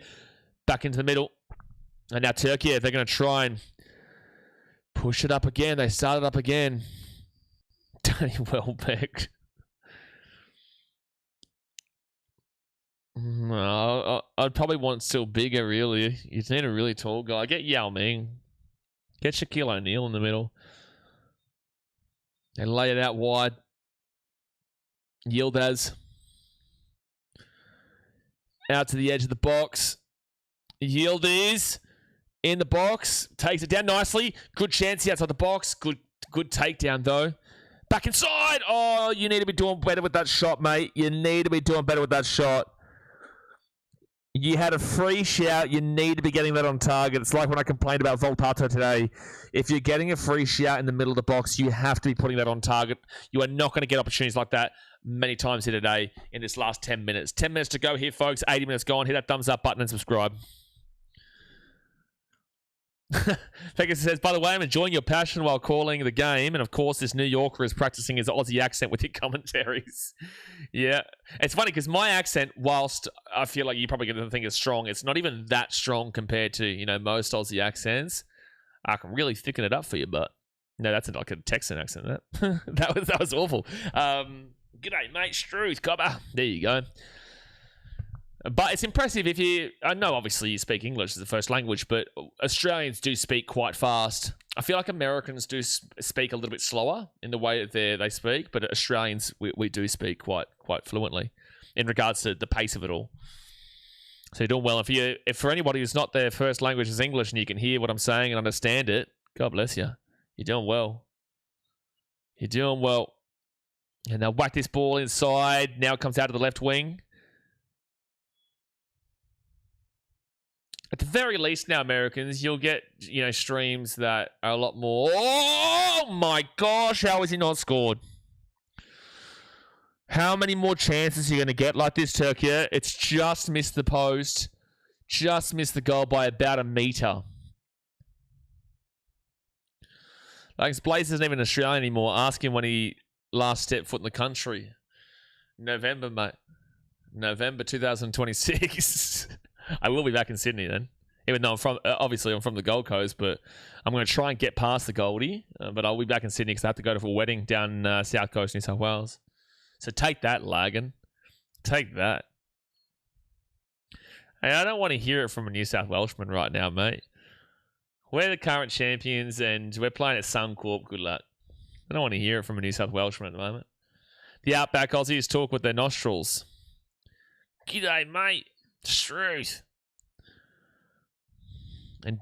Back into the middle. And now Turkey, they're going to try and push it up again. They started up again. Danny Welbeck. No, I'd probably want still bigger, really. You need a really tall guy. Get Yao Ming. Get Shaquille O'Neal in the middle. And lay it out wide. Yildiz. Out to the edge of the box. Yildiz in the box. Takes it down nicely. Good chance outside the box. Good takedown, though. Back inside. Oh, you need to be doing better with that shot, mate. You need to be doing better with that shot. You had a free shout. You need to be getting that on target. It's like when I complained about Voltato today. If you're getting a free shout in the middle of the box, you have to be putting that on target. You are not going to get opportunities like that many times here today in this last 10 minutes. 10 minutes to go here, folks. 80 minutes gone. Hit that thumbs up button and subscribe. Pegasus says, by the way, I'm enjoying your passion while calling the game. And of course, this New Yorker is practicing his Aussie accent with your commentaries. Yeah. It's funny because my accent, whilst I feel like you probably going to think it's strong, it's not even that strong compared to, most Aussie accents. I can really thicken it up for you, but no, that's like a Texan accent. That was awful. G'day, mate. Struth, copper. There you go. But it's impressive if you... I know, obviously, you speak English as a first language, but Australians do speak quite fast. I feel like Americans do speak a little bit slower in the way that they speak, but Australians, we do speak quite fluently in regards to the pace of it all. So you're doing well. If for anybody who's not their first language is English and you can hear what I'm saying and understand it, God bless you. You're doing well. You're doing well. And they'll whack this ball inside. Now it comes out to the left wing. At the very least now, Americans, you'll get, streams that are a lot more... Oh, my gosh. How has he not scored? How many more chances are you going to get like this, Turkey? It's just missed the post. Just missed the goal by about a metre. Like, Blaze isn't even Australian anymore. Ask him when he last stepped foot in the country. November, mate. November 2026. I will be back in Sydney then. Even though I'm from the Gold Coast, but I'm going to try and get past the Goldie. But I'll be back in Sydney because I have to go to a wedding down South Coast, New South Wales. So take that, Lagan. Take that. Hey, I don't want to hear it from a New South Welshman right now, mate. We're the current champions and we're playing at Suncorp. Good luck. I don't want to hear it from a New South Welshman at the moment. The Outback Aussies talk with their nostrils. G'day, mate. Truth. And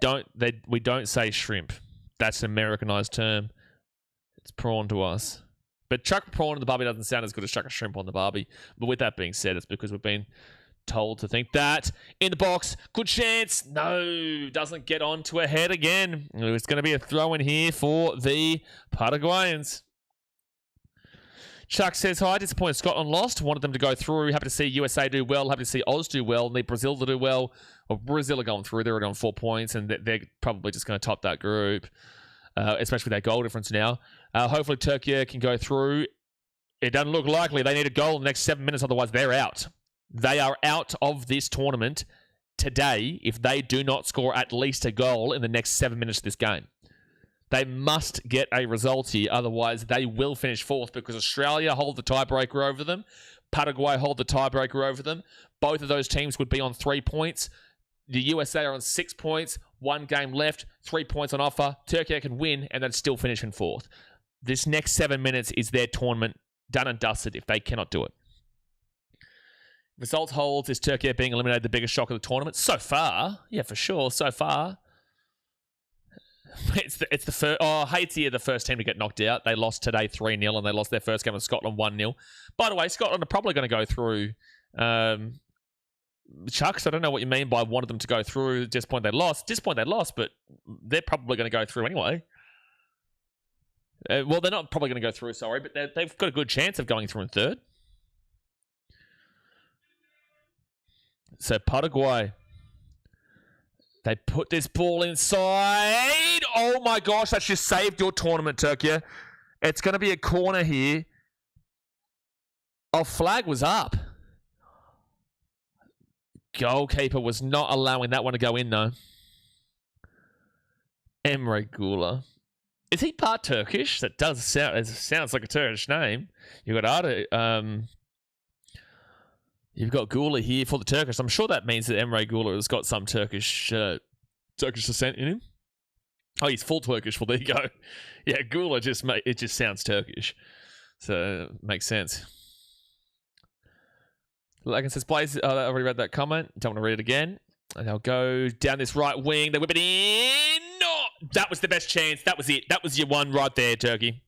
we don't say shrimp. That's an Americanized term. It's prawn to us. But chuck prawn on the barbie doesn't sound as good as chuck a shrimp on the barbie. But with that being said, it's because we've been told to think that. In the box, good chance. No, doesn't get onto a head again. It's going to be a throw in here for the Paraguayans. Chuck says, hi, disappointed Scotland lost. Wanted them to go through. Happy to see USA do well. Happy to see Oz do well. Need Brazil to do well. Well, Brazil are going through. They're already on 4 points, and they're probably just going to top that group, especially with their goal difference now. Hopefully Turkey can go through. It doesn't look likely. They need a goal in the next 7 minutes, otherwise they're out. They are out of this tournament today if they do not score at least a goal in the next 7 minutes of this game. They must get a result here, otherwise they will finish fourth because Australia hold the tiebreaker over them. Paraguay hold the tiebreaker over them. Both of those teams would be on 3 points. The USA are on 6 points, 1 game left, 3 points on offer. Turkey can win and then still finish in fourth. This next 7 minutes is their tournament done and dusted if they cannot do it. Results holds is Turkey being eliminated the biggest shock of the tournament so far. Yeah, for sure, so far. It's the first. Oh, Haiti are the first team to get knocked out. They lost today 3-0, and they lost their first game with Scotland 1-0. By the way, Scotland are probably going to go through. Chucks, I don't know what you mean by wanted them to go through. Disappointed they lost, but they're probably going to go through anyway. Well, they're not probably going to go through, sorry, but they've got a good chance of going through in third. So Paraguay. They put this ball inside. Oh my gosh, that's just saved your tournament, Turkey. It's going to be a corner here. Oh, flag was up. Goalkeeper was not allowing that one to go in, though. Emre Gula. Is he part Turkish? That does sound. It sounds like a Turkish name. You've got You've got Gula here for the Turkish. I'm sure that means that Emre Gula has got some Turkish descent in him. Oh, he's full Turkish. Well, there you go. Yeah, Gula just sounds Turkish, so it makes sense. Like it says, Blaze. I already read that comment. Don't want to read it again. And they'll go down this right wing. They whip it in. No, that was the best chance. That was it. That was your one right there, Turkey.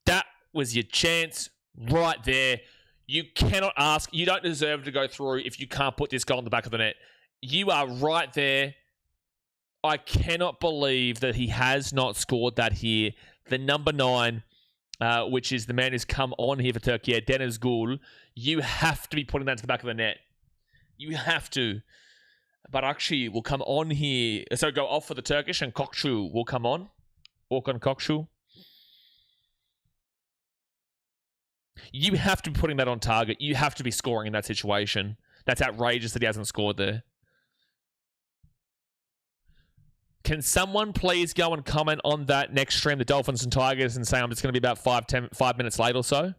That was your chance right there. You cannot ask. You don't deserve to go through if you can't put this goal in the back of the net. You are right there. I cannot believe that he has not scored that here. The number 9, which is the man who's come on here for Turkey, Deniz Gül. You have to be putting that to the back of the net. You have to. Barakshi will come on here. So go off for the Turkish, and Kokçu will come on. Orkun Kokçu. You have to be putting that on target. You have to be scoring in that situation. That's outrageous that he hasn't scored there. Can someone please go and comment on that next stream, the Dolphins and Tigers, and say I'm just going to be about 5 minutes late or so?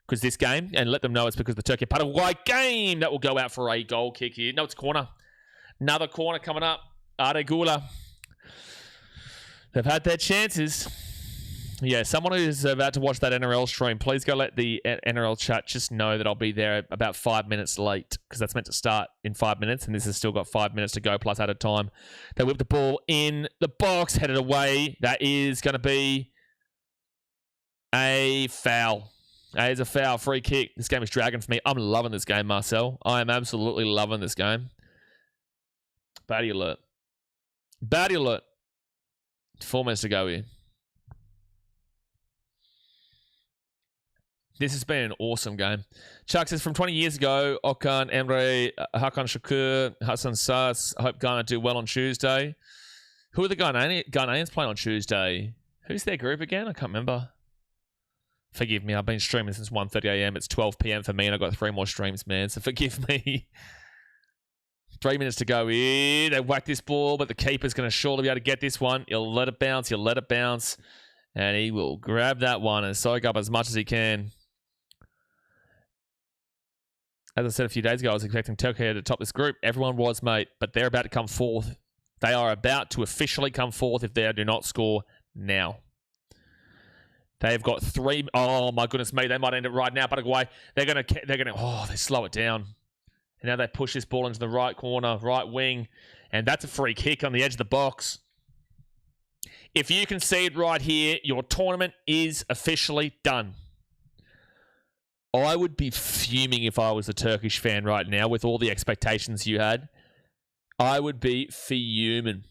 Because this game, and let them know it's because of the Turkey-Paraguay game. That will go out for a goal kick here. No, it's corner. Another corner coming up. Arda Gula. They've had their chances. Yeah, someone who's about to watch that NRL stream, please go let the NRL chat just know that I'll be there about 5 minutes late, because that's meant to start in 5 minutes, and this has still got 5 minutes to go plus added time. They whip the ball in the box, headed away. That is going to be a foul. That is a foul, free kick. This game is dragging for me. I'm loving this game, Marcel. I am absolutely loving this game. Baddie alert. Baddie alert. 4 minutes to go here. This has been an awesome game. Chuck says, from 20 years ago, Okan, Emre, Hakan Şükür, Hassan Sas, I hope Ghana do well on Tuesday. Who are the Ghanaians playing on Tuesday? Who's their group again? I can't remember. Forgive me, I've been streaming since 1:30 a.m. It's 12 p.m. for me, and I've got 3 more streams, man, so forgive me. 3 minutes to go here. They whack this ball, but the keeper's going to surely be able to get this one. He'll let it bounce. He'll let it bounce. And he will grab that one and soak up as much as he can. As I said a few days ago, I was expecting Turkey to top this group. Everyone was, mate, but they're about to come fourth. They are about to officially come fourth if they do not score now. They've got 3. Oh my goodness me, they might end it right now. Paraguay, they're gonna. Oh, they slow it down. And now they push this ball into the right corner, right wing. And that's a free kick on the edge of the box. If you concede right here, your tournament is officially done. I would be fuming if I was a Turkish fan right now with all the expectations you had. I would be fuming.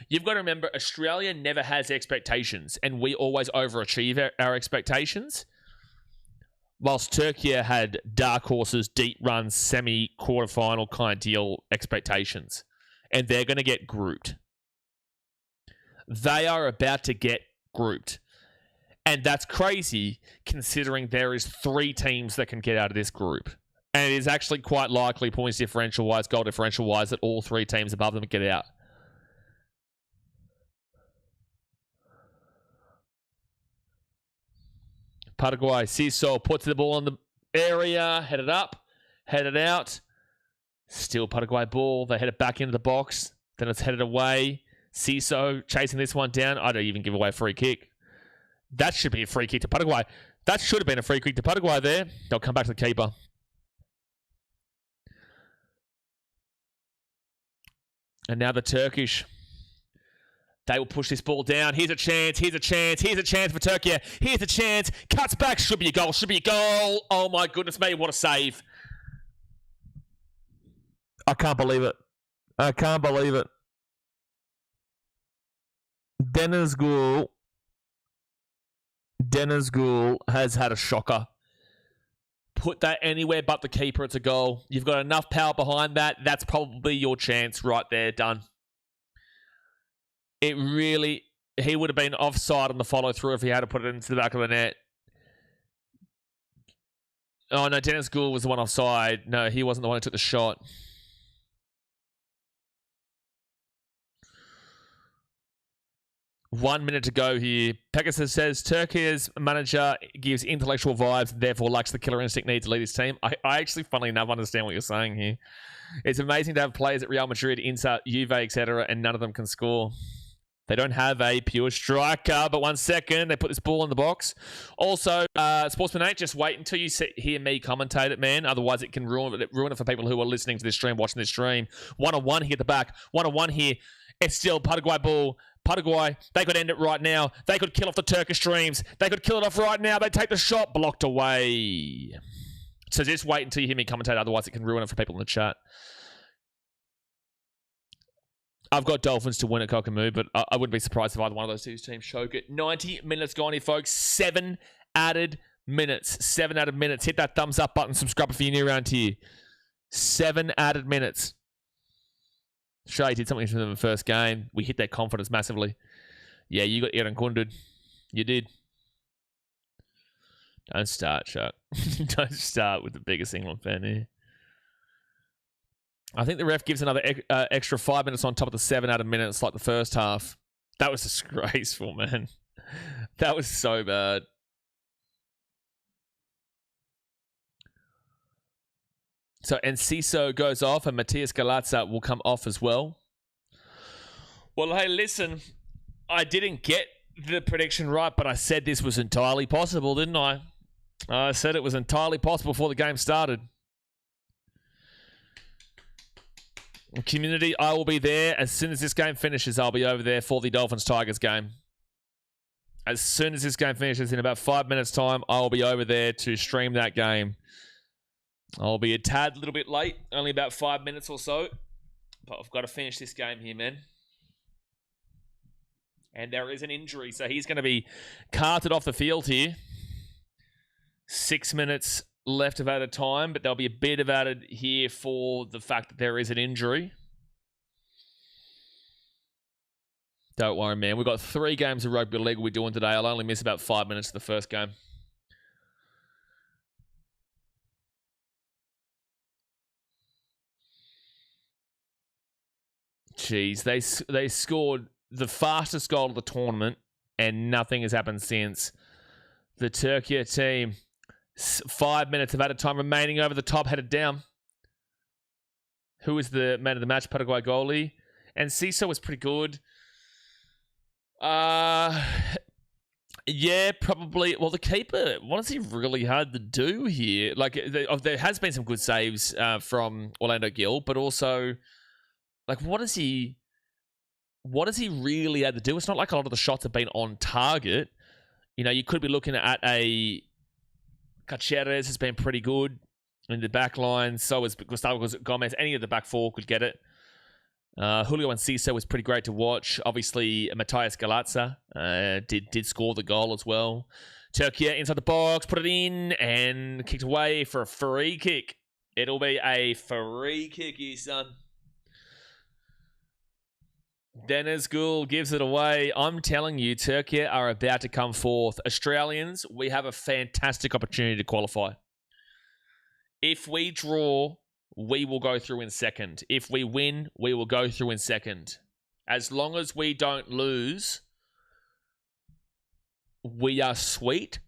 You've got to remember, Australia never has expectations, and we always overachieve our expectations. Whilst Turkey had dark horses, deep runs, semi-quarterfinal kind of deal expectations. And they're going to get grouped. They are about to get grouped. And that's crazy, considering there is 3 teams that can get out of this group. And it is actually quite likely, points differential-wise, goal differential-wise, that all 3 teams above them get out. Paraguay, Ciso puts the ball in the area, headed up, headed out. Still Paraguay ball. They head it back into the box. Then it's headed away. Ciso chasing this one down. I don't even give away a free kick. That should be a free kick to Paraguay. That should have been a free kick to Paraguay there. They'll come back to the keeper. And now the Turkish. They will push this ball down. Here's a chance. Here's a chance. Here's a chance for Turkey. Here's a chance. Cuts back. Should be a goal. Should be a goal. Oh my goodness me. What a save. I can't believe it. I can't believe it. Deniz Gul has had a shocker. Put that anywhere but the keeper. It's a goal. You've got enough power behind that. That's probably your chance right there. Done. It really... He would have been offside on the follow-through if he had to put it into the back of the net. Oh, no. Deniz Gul was the one offside. No, he wasn't the one who took the shot. One minute to go here. Pegasus says, Turkey's manager gives intellectual vibes, therefore lacks the killer instinct needs to lead his team. I actually, funnily enough, understand what you're saying here. It's amazing to have players at Real Madrid, Inter, Juve, etc., and none of them can score. They don't have a pure striker, but 1 second, they put this ball in the box. Also, Sportsman 8, just wait until you hear me commentate it, man. Otherwise, it can ruin it for people who are listening to this stream, watching this stream. 1-on-1 here at the back. 1-on-1 here. It's still Paraguay ball. Paraguay, they could end it right now. They could kill off the Turkish dreams. They could kill it off right now. They take the shot. Blocked away. So just wait until you hear me commentate. Otherwise, it can ruin it for people in the chat. I've got Dolphins to win at Kokomu, but I wouldn't be surprised if either one of those two teams choke it. 90 minutes gone here, folks. 7 added minutes. 7 added minutes. Hit that thumbs up button. Subscribe if you're new around here. 7 added minutes. Shay did something to them in the first game. We hit their confidence massively. Yeah, you got Aaron Kundud. You did. Don't start, Chuck. Don't start with the biggest England fan here. I think the ref gives another extra 5 minutes on top of the 7 added minutes like the first half. That was disgraceful, man. That was so bad. So, Enciso goes off and Matthias Galazza will come off as well. Well, hey, listen. I didn't get the prediction right, but I said this was entirely possible, didn't I? I said it was entirely possible before the game started. Community, I will be there. As soon as this game finishes, I'll be over there for the Dolphins-Tigers game. As soon as this game finishes, in about 5 minutes' time, I'll be over there to stream that game. I'll be a tad little bit late, only about 5 minutes or so. But I've got to finish this game here, man. And there is an injury, so he's going to be carted off the field here. 6 minutes left of added time, but there'll be a bit of added here for the fact that there is an injury. Don't worry, man. We've got 3 games of rugby league we're doing today. I'll only miss about 5 minutes of the first game. Jeez, they scored the fastest goal of the tournament, and nothing has happened since. The Turkey team, 5 minutes of added time remaining over the top, headed down. Who is the man of the match? Paraguay goalie. And Ciso was pretty good. Yeah, Yeah, probably. Well, the keeper, what has he really had to do here? Like, there has been some good saves from Orlando Gill, but also, like, what has he really had to do? It's not like a lot of the shots have been on target. You know, you could be looking at a Caceres has been pretty good in the back line. So is Gustavo Gomez. Any of the back four could get it. Julio Enciso was pretty great to watch. Obviously, Matthias Galazza did score the goal as well. Turkey inside the box, put it in, and kicked away for a free kick. It'll be a free kick, you son. Dennis Gould gives it away. I'm telling you, Turkey are about to come forth. Australians, we have a fantastic opportunity to qualify. If we draw, we will go through in second. If we win, we will go through in second. As long as we don't lose, we are sweet.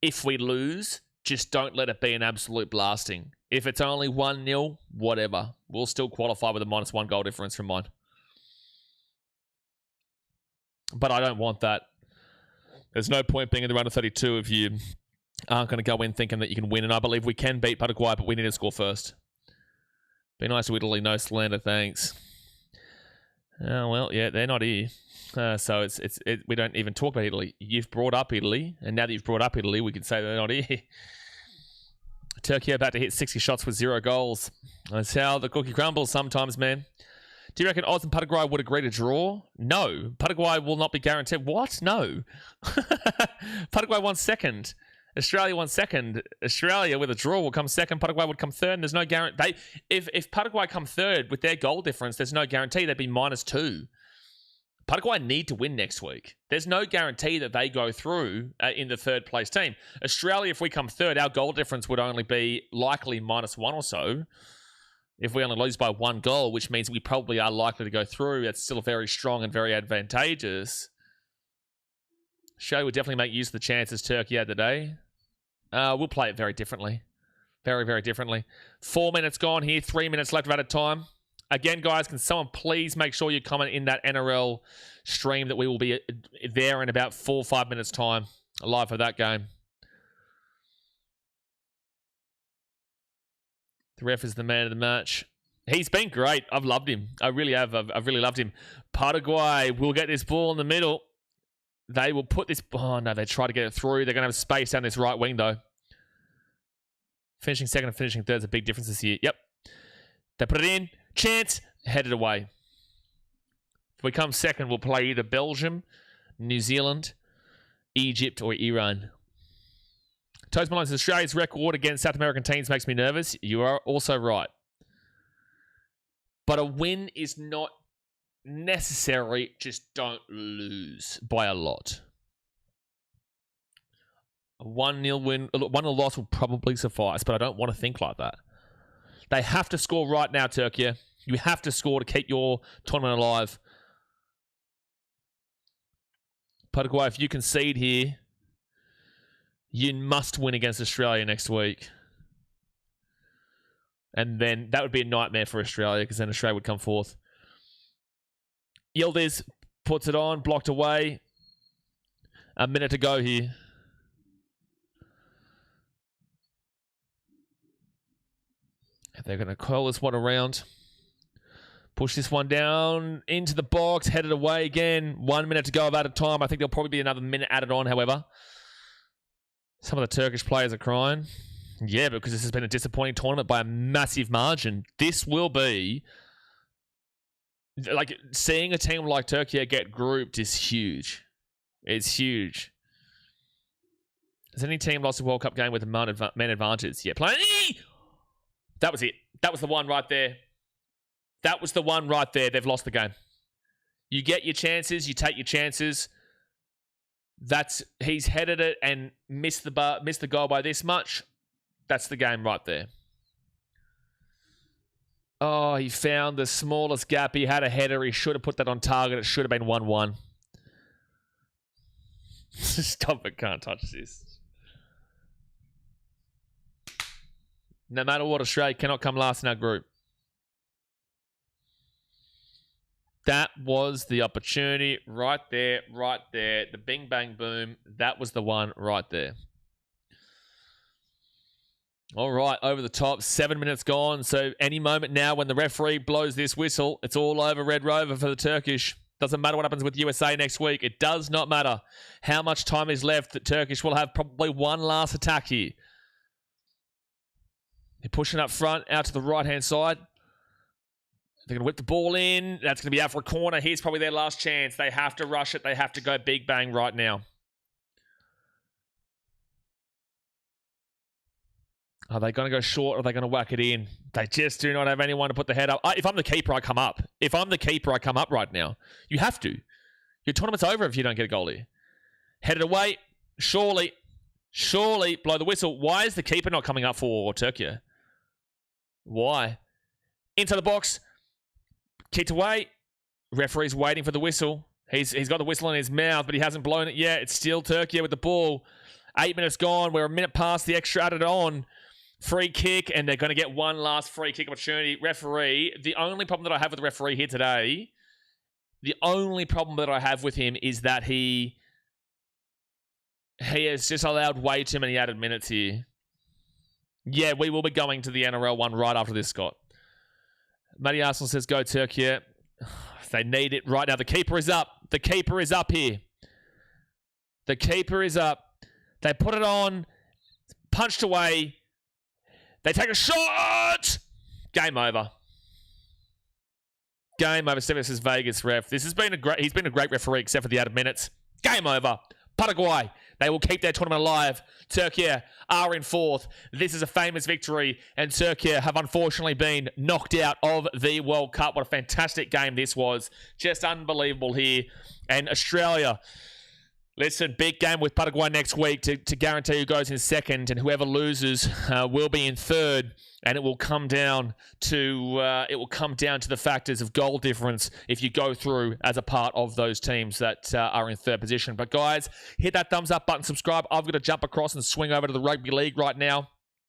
If we lose, just don't let it be an absolute blasting. If it's only 1-0, whatever. We'll still qualify with a -1 goal difference from mine. But I don't want that. There's no point being in the round of 32 if you aren't going to go in thinking that you can win. And I believe we can beat Paraguay, but we need to score first. Be nice to Italy. No slander, thanks. Oh, well, yeah, they're not here. So we don't even talk about Italy. You've brought up Italy, and now that you've brought up Italy, we can say they're not here. Turkey about to hit 60 shots with 0 goals. That's how the cookie crumbles sometimes, man. Do you reckon Oz and Paraguay would agree to draw? No. Paraguay will not be guaranteed. What? No. Paraguay won second. Australia won second. Australia with a draw will come second. Paraguay would come third. And there's no guarantee. If Paraguay come third with their goal difference, there's no guarantee they'd be -2. Paraguay need to win next week. There's no guarantee that they go through in the third place team. Australia, if we come third, our goal difference would only be likely -1 or so. If we only lose by 1 goal, which means we probably are likely to go through, that's still very strong and very advantageous. Australia would definitely make use of the chances Turkey had today. We'll play it very differently. Very, very differently. 4 minutes gone here. 3 minutes left of added time. Again, guys, can someone please make sure you comment in that NRL stream that we will be there in about 4 or 5 minutes' time, live for that game. The ref is the man of the match. He's been great. I've loved him. I really have. I've really loved him. Paraguay will get this ball in the middle. They will put this... Oh, no, they try to get it through. They're going to have space down this right wing, though. Finishing second and finishing third is a big difference this year. Yep. They put it in. Chance. Headed away. If we come second, we'll play either Belgium, New Zealand, Egypt, or Iran. Toes Malone says, Australia's record against South American teams makes me nervous. You are also right. But a win is not necessary. Just don't lose by a lot. A 1-0 win, 1-0 loss will probably suffice, but I don't want to think like that. They have to score right now, Turkey. You have to score to keep your tournament alive. Paraguay, if you concede here, you must win against Australia next week. And then that would be a nightmare for Australia because then Australia would come forth. Yildiz puts it on, blocked away. A minute to go here. They're going to curl this one around. Push this one down into the box, headed away again. 1 minute to go of added time. I think there'll probably be another minute added on, however. Some of the Turkish players are crying. Yeah, because this has been a disappointing tournament by a massive margin. This will be... Like, seeing a team like Turkey get grouped is huge. It's huge. Has any team lost a World Cup game with a man advantage? Yeah, playing... That was it. That was the one right there. That was the one right there. They've lost the game. You get your chances. You take your chances. He's headed it and missed the goal by this much. That's the game right there. Oh, he found the smallest gap. He had a header. He should have put that on target. It should have been 1-1. Stop it. Can't touch this. No matter what, Australia cannot come last in our group. That was the opportunity right there, right there. The bing, bang, boom. That was the one right there. All right, over the top. 7 minutes gone. So any moment now when the referee blows this whistle, it's all over Red Rover for the Turkish. Doesn't matter what happens with USA next week. It does not matter how much time is left. The Turkish will have probably one last attack here. They're pushing up front, out to the right-hand side. They're going to whip the ball in. That's going to be out for a corner. Here's probably their last chance. They have to rush it. They have to go big bang right now. Are they going to go short or are they going to whack it in? They just do not have anyone to put the head up. If I'm the keeper, I come up. If I'm the keeper, I come up right now. You have to. Your tournament's over if you don't get a goal here. Head it away. Surely blow the whistle. Why is the keeper not coming up for Turkey? Why? Into the box. Kicked away. Referee's waiting for the whistle. He's got the whistle in his mouth, but he hasn't blown it yet. It's still Turkey with the ball. 8 minutes gone. We're a minute past the extra added on. Free kick, and they're going to get one last free kick opportunity. Referee, the only problem that I have with the referee here today, the only problem that I have with him is that he has just allowed way too many added minutes here. Yeah, we will be going to the NRL one right after this, Scott. Matty Arsenal says, go Turkey. They need it right now. The keeper is up. The keeper is up here. The keeper is up. They put it on. Punched away. They take a shot. Game over. Game over. Steve says Vegas ref. He's been a great referee except for the added minutes. Game over. Paraguay. They will keep their tournament alive. Turkey are in fourth. This is a famous victory, and Turkey have unfortunately been knocked out of the World Cup. What a fantastic game this was. Just unbelievable here. And Australia, listen, big game with Paraguay next week to guarantee who goes in second, and whoever loses will be in third. And it will come down to the factors of goal difference if you go through as a part of those teams that are in third position. But guys, hit that thumbs up button, subscribe. I've got to jump across and swing over to the rugby league right now.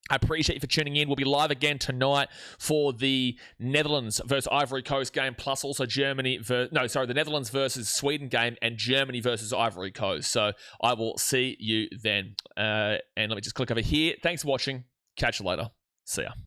I appreciate you for tuning in. We'll be live again tonight for the Netherlands versus Ivory Coast game, plus also the Netherlands versus Sweden game and Germany versus Ivory Coast. So I will see you then. And let me just click over here. Thanks for watching. Catch you later. See ya.